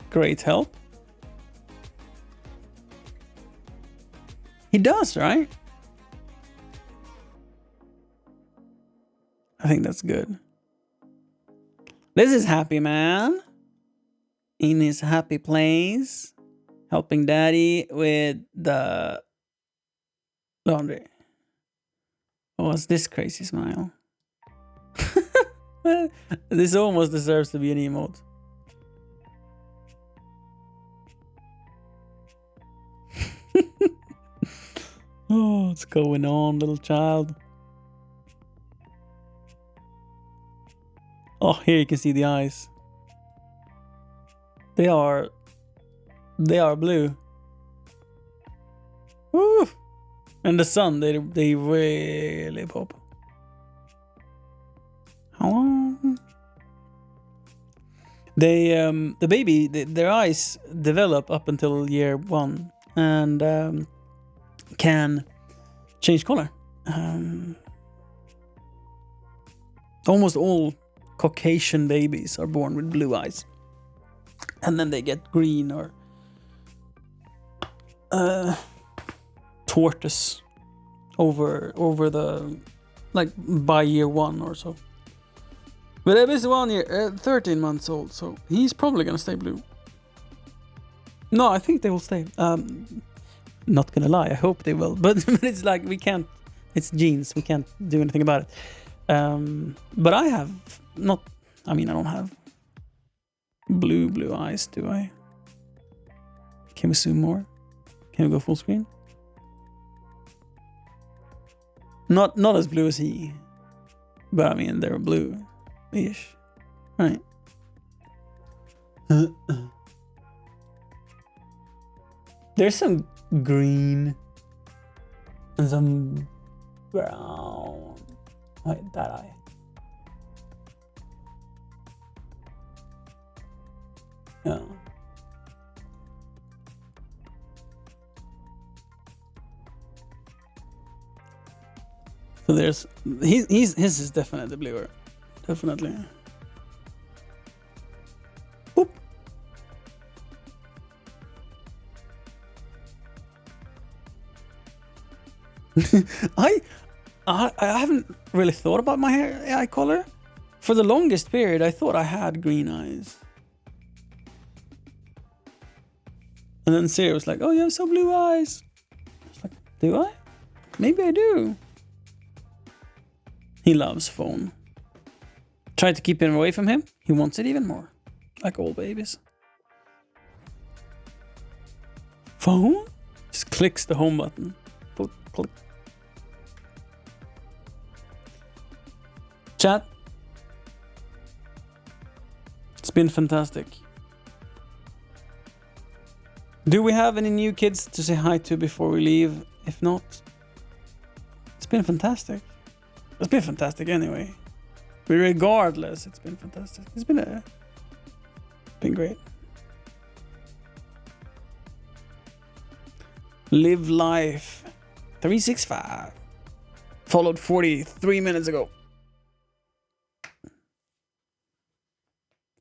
Great help. He does, right? I think that's good. This is happy man. In his happy place. Helping daddy with the laundry. What's this crazy smile? This almost deserves to be an emote. Oh, what's going on, little child? Oh, here you can see the eyes. They are blue. Woo! And the sun, they really pop. Hello. The baby, their eyes develop up until year 1 and can change color. Almost all Caucasian babies are born with blue eyes, and then they get green or tortoise over the, like, by year 1 or so. But Eb is 13 months old, so he's probably gonna stay blue. No, I think they will stay. Not gonna lie, I hope they will. But it's like we can't. It's genes. We can't do anything about it. But I have not. I mean, I don't have blue eyes, do I? Can we zoom more? Can we go full screen? Not as blue as he, but I mean they're blue-ish, right? There's some green and some brown. Wait, that eye. Yeah. So there's his is definitely bluer, definitely. Boop. I haven't really thought about my eye color. For the longest period, I thought I had green eyes. And then Siri was like, "Oh, you have so blue eyes." I was like, "Do I? Maybe I do." He loves phone. Try to keep him away from him. He wants it even more. Like all babies. Phone? Just clicks the home button. Click, click. Chat. It's been fantastic. Do we have any new kids to say hi to before we leave? If not, it's been fantastic. It's been fantastic anyway. But regardless, it's been fantastic. It's been great. Live life 365. Followed 43 minutes ago.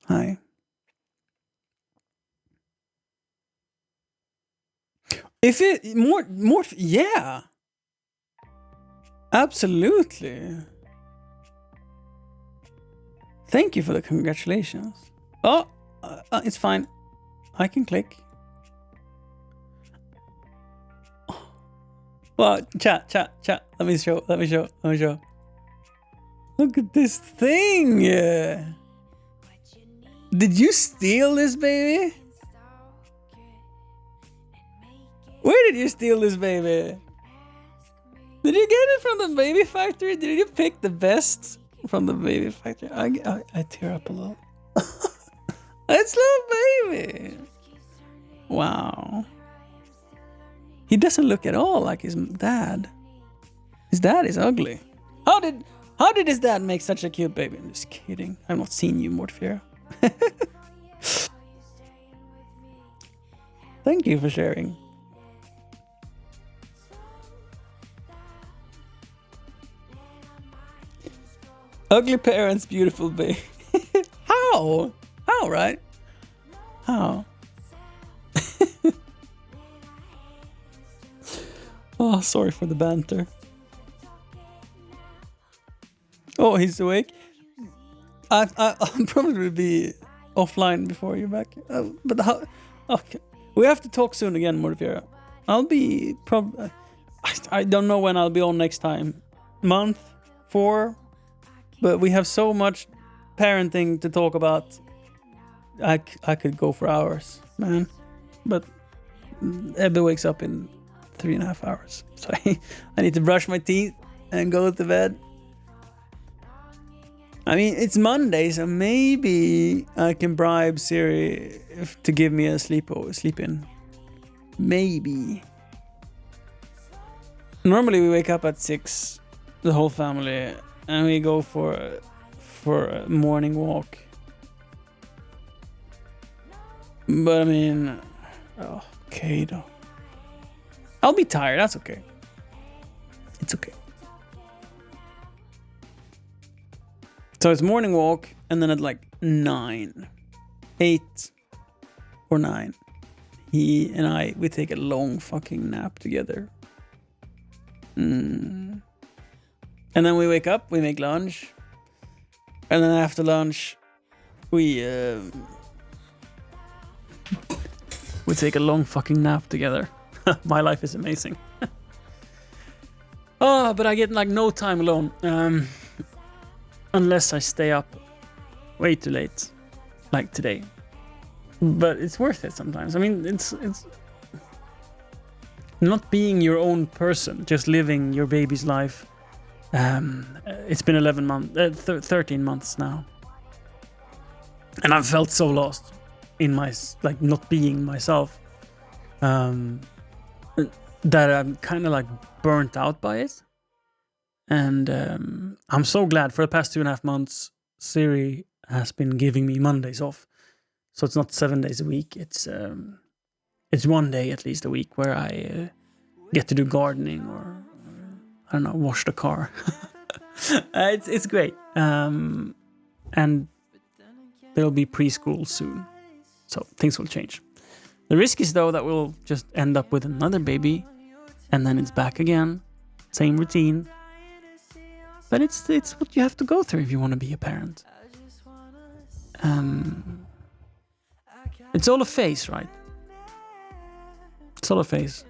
Hi. If it more, yeah. Absolutely. Thank you for the congratulations. Oh, it's fine. I can click. Well, chat. Let me show. Look at this thing. Did you steal this, baby? Where did you steal this, baby? Did you get it from the baby factory? Did you pick the best from the baby factory? I tear up a little. It's little baby. Wow. He doesn't look at all like his dad. His dad is ugly. How did his dad make such a cute baby? I'm just kidding. I've not seen you, Mortfira. Thank you for sharing. Ugly parents, beautiful baby. How? How, right? How? Oh, sorry for the banter. Oh, he's awake. I'll probably be offline before you're back. But how? Okay, we have to talk soon again, Mortfira. I'll be probably. I don't know when I'll be on next time. Month 4. But we have so much parenting to talk about. I could go for hours, man. But Ebbe wakes up in 3.5 hours. So I need to brush my teeth and go to bed. I mean, it's Monday, so maybe I can bribe Siri to give me a sleep in. Maybe. Normally we wake up at 6, the whole family, and we go for a morning walk. But I mean, okay though. I'll be tired, that's okay. It's okay. So it's morning walk, and then at like 8 or 9, he and we take a long fucking nap together. And then we wake up, we make lunch, and then after lunch, we We take a long fucking nap together. My life is amazing. Oh, but I get like no time alone. Unless I stay up way too late, like today. But it's worth it sometimes. I mean, it's not being your own person, just living your baby's life. It's been 13 months now, and I've felt so lost in my like not being myself. That I'm kind of like burnt out by it. And I'm so glad for the past 2.5 months, Siri has been giving me Mondays off. So it's not 7 days a week. It's 1 day at least a week where I get to do gardening or I don't know, wash the car. It's great. And there'll be preschool soon. So things will change. The risk is though that we'll just end up with another baby and then it's back again. Same routine. But it's what you have to go through if you want to be a parent. It's all a phase, right? It's all a phase.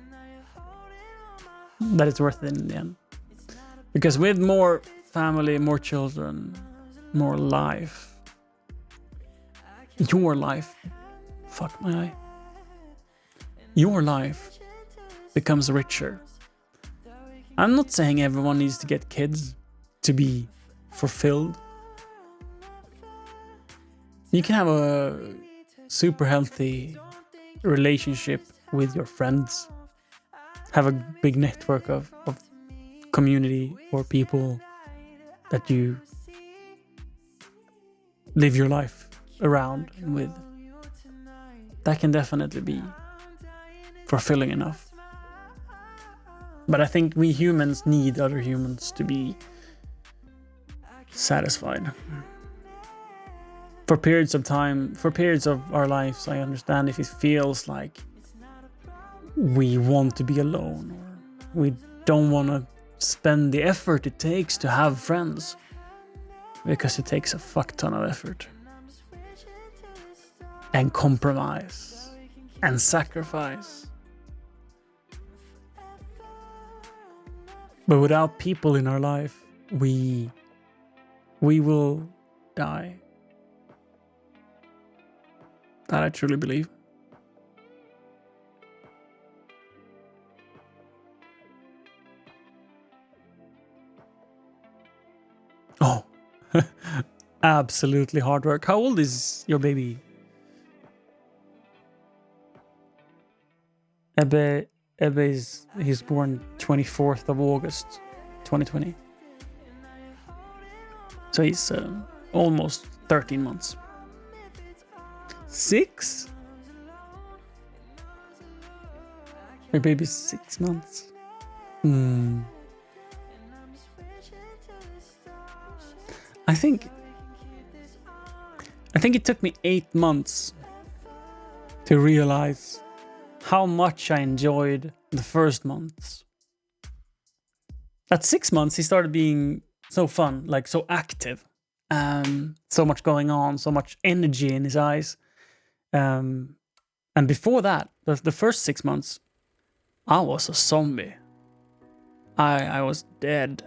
But it's worth it in the end. Because with more family, more children, more life, your life, fuck my eye, your life becomes richer. I'm not saying everyone needs to get kids to be fulfilled. You can have a super healthy relationship with your friends, have a big network of community or people that you live your life around and with. That can definitely be fulfilling enough. But I think we humans need other humans to be satisfied. For periods of time, for periods of our lives, I understand if it feels like we want to be alone or we don't want to spend the effort it takes to have friends, because it takes a fuck ton of effort and compromise and sacrifice. But without people in our life, we will die. That I truly believe. Oh, absolutely hard work. How old is your baby? Ebbe he's born 24th of August 2020. So he's almost 13 months. 6? Your baby's 6 months. I think it took me 8 months to realize how much I enjoyed the first months. At 6 months, he started being so fun, like so active. So much going on, so much energy in his eyes. And before that, the first 6 months, I was a zombie. I was dead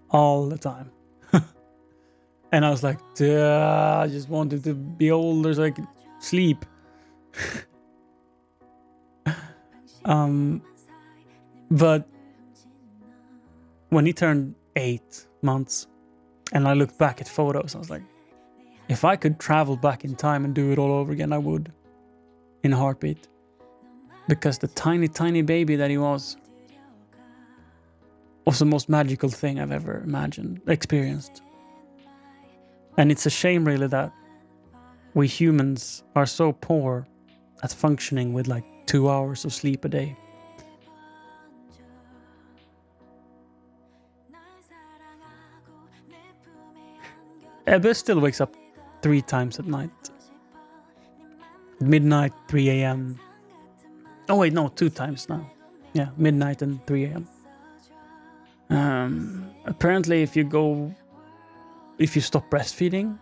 all the time. And I was like, I just wanted to be older so I could sleep. But when he turned 8 months and I looked back at photos, I was like, if I could travel back in time and do it all over again, I would, in a heartbeat. Because the tiny, tiny baby that he was the most magical thing I've ever experienced. And it's a shame really that we humans are so poor at functioning with like 2 hours of sleep a day. Ebbe still wakes up 3 times at night. Midnight, 3 a.m. Oh wait, no, 2 times now. Yeah, midnight and 3 a.m. Apparently if you stop breastfeeding,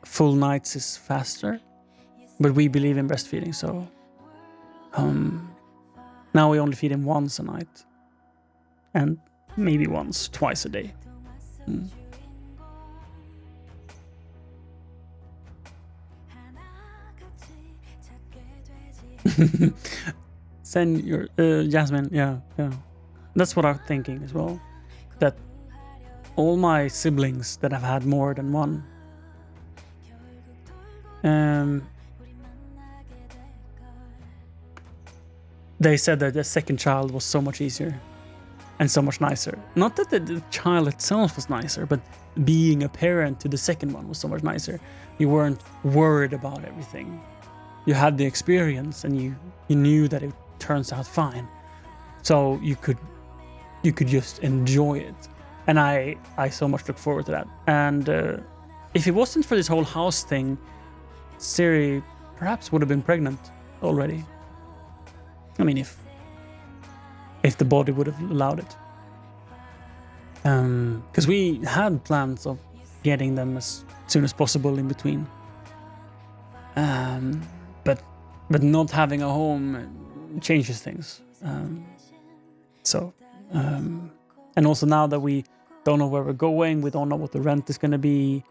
full nights is faster. But we believe in breastfeeding, so Now we only feed him once a night, and maybe twice a day. Send your Jasmine, yeah. That's what I'm thinking as well. That all my siblings that have had more than one, they said that the second child was so much easier and so much nicer. Not that the child itself was nicer, but being a parent to the second one was so much nicer. You weren't worried about everything. You had the experience, and you knew that it turns out fine. So you could just enjoy it. And I so much look forward to that. And if it wasn't for this whole house thing, Siri perhaps would have been pregnant already. I mean, if the body would have allowed it. Because we had plans of getting them as soon as possible in between. But not having a home changes things. And also now that we don't know where we're going, we don't know what the rent is going to be,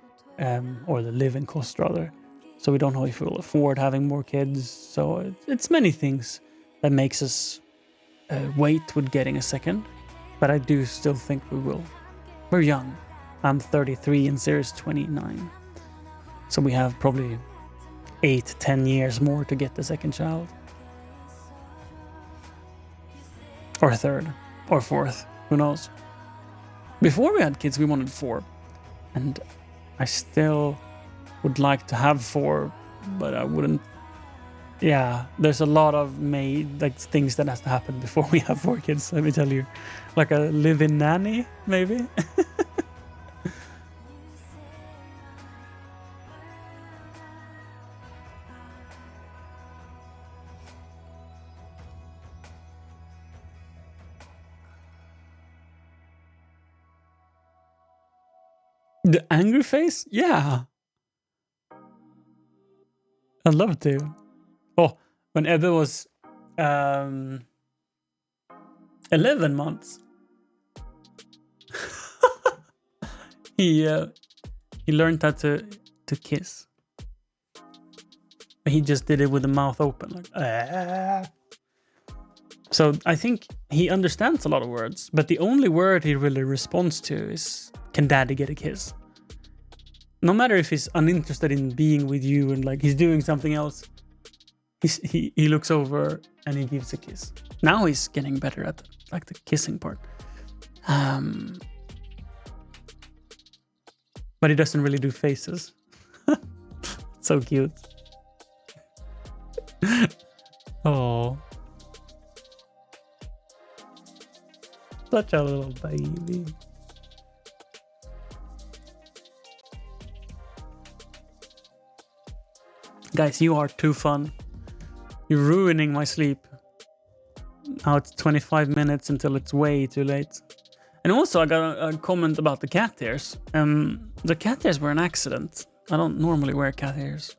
or the living cost rather. So we don't know if we'll afford having more kids. So it's many things that makes us wait with getting a second. But I do still think we will. We're young. I'm 33 and Sarah's 29. So we have probably 8-10 years more to get the second child. Or a third. Or fourth. Who knows? Before we had kids, we wanted 4. And I still would like to have 4, but I wouldn't. Yeah, there's a lot of things that has to happen before we have 4 kids, let me tell you. Like a live-in nanny, maybe? The angry face? Yeah. I'd love to. Oh, when Ebba was 11 months, he learned how to kiss. He just did it with the mouth open, like. Ah. So I think he understands a lot of words, but the only word he really responds to is, "Can Daddy get a kiss?" No matter if he's uninterested in being with you and like he's doing something else, he looks over and he gives a kiss. Now he's getting better at like the kissing part. But he doesn't really do faces. So cute. Oh. Such a little baby. Guys, you are too fun. You're ruining my sleep. Now it's 25 minutes until it's way too late. And also I got a comment about the cat ears. The cat ears were an accident. I don't normally wear cat ears.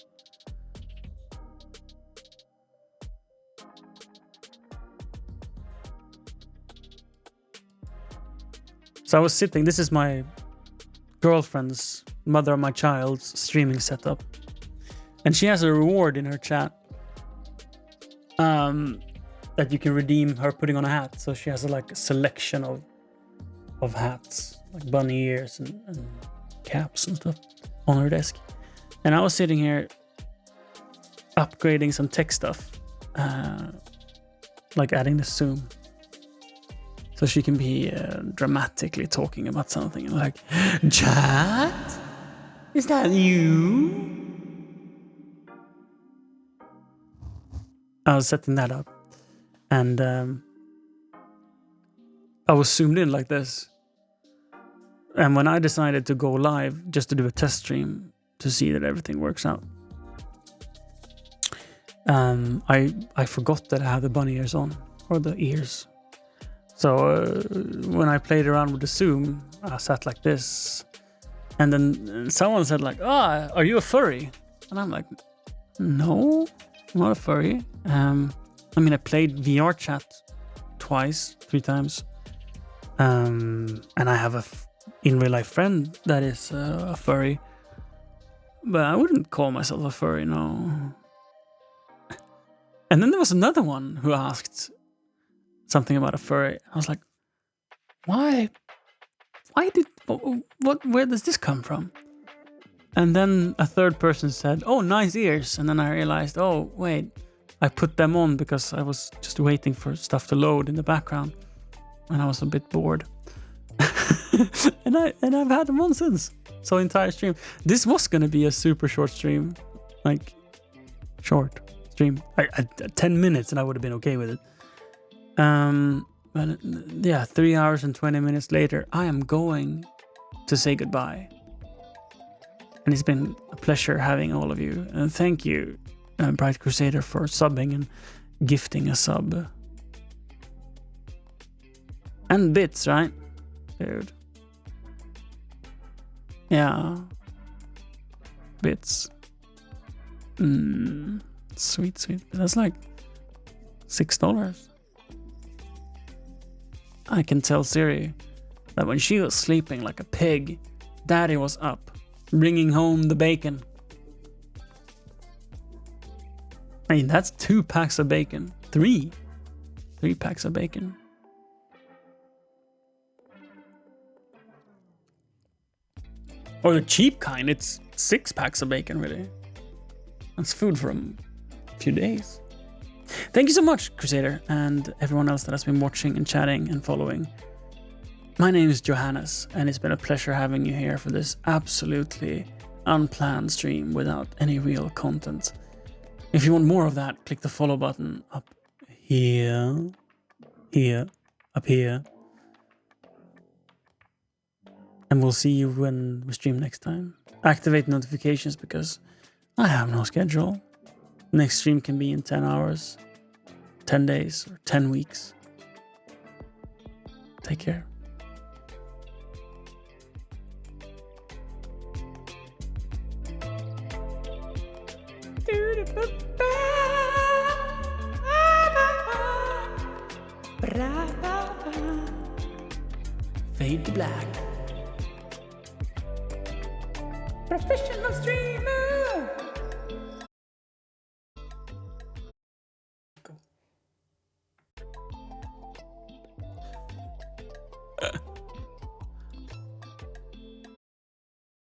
So I was sitting, this is my girlfriend's, mother of my child's streaming setup. And she has a reward in her chat that you can redeem her putting on a hat. So she has a selection of hats, like bunny ears and caps and stuff on her desk. And I was sitting here upgrading some tech stuff, like adding the zoom. So she can be dramatically talking about something like, "Chat? Is that you?" I was setting that up. And I was zoomed in like this. And when I decided to go live just to do a test stream to see that everything works out, I forgot that I had the bunny ears on, or the ears. So when I played around with the zoom, I sat like this. And then someone said like, "Ah, are you a furry?" And I'm like, "No, I'm not a furry." I mean, I played VR chat twice, 3 times. And I have a in real life friend that is a furry. But I wouldn't call myself a furry, no. And then there was another one who asked something about a furry. I was like, why did, where does this come from? And then a third person said, oh, nice ears. And then I realized, oh, wait, I put them on because I was just waiting for stuff to load in the background. And I was a bit bored. and I've had them on since. So entire stream. This was going to be a super short stream. Like, short stream. 10 minutes and I would have been okay with it. But yeah, 3 hours and 20 minutes later, I am going to say goodbye. And it's been a pleasure having all of you. And thank you, Bright Crusader, for subbing and gifting a sub. And bits, right? Dude. Yeah. Bits. Sweet. That's like $6. I can tell Siri that when she was sleeping like a pig, Daddy was up, bringing home the bacon. I mean, that's 2 packs of bacon. 3 packs of bacon. Or the cheap kind, it's 6 packs of bacon, really. That's food for a few days. Thank you so much, Crusader, and everyone else that has been watching and chatting and following. My name is Johannes, and it's been a pleasure having you here for this absolutely unplanned stream without any real content. If you want more of that, click the follow button up here, up here. And we'll see you when we stream next time. Activate notifications because I have no schedule. Next stream can be in 10 hours, 10 days, or 10 weeks. Take care. Fade to black. Professional streamer. Go.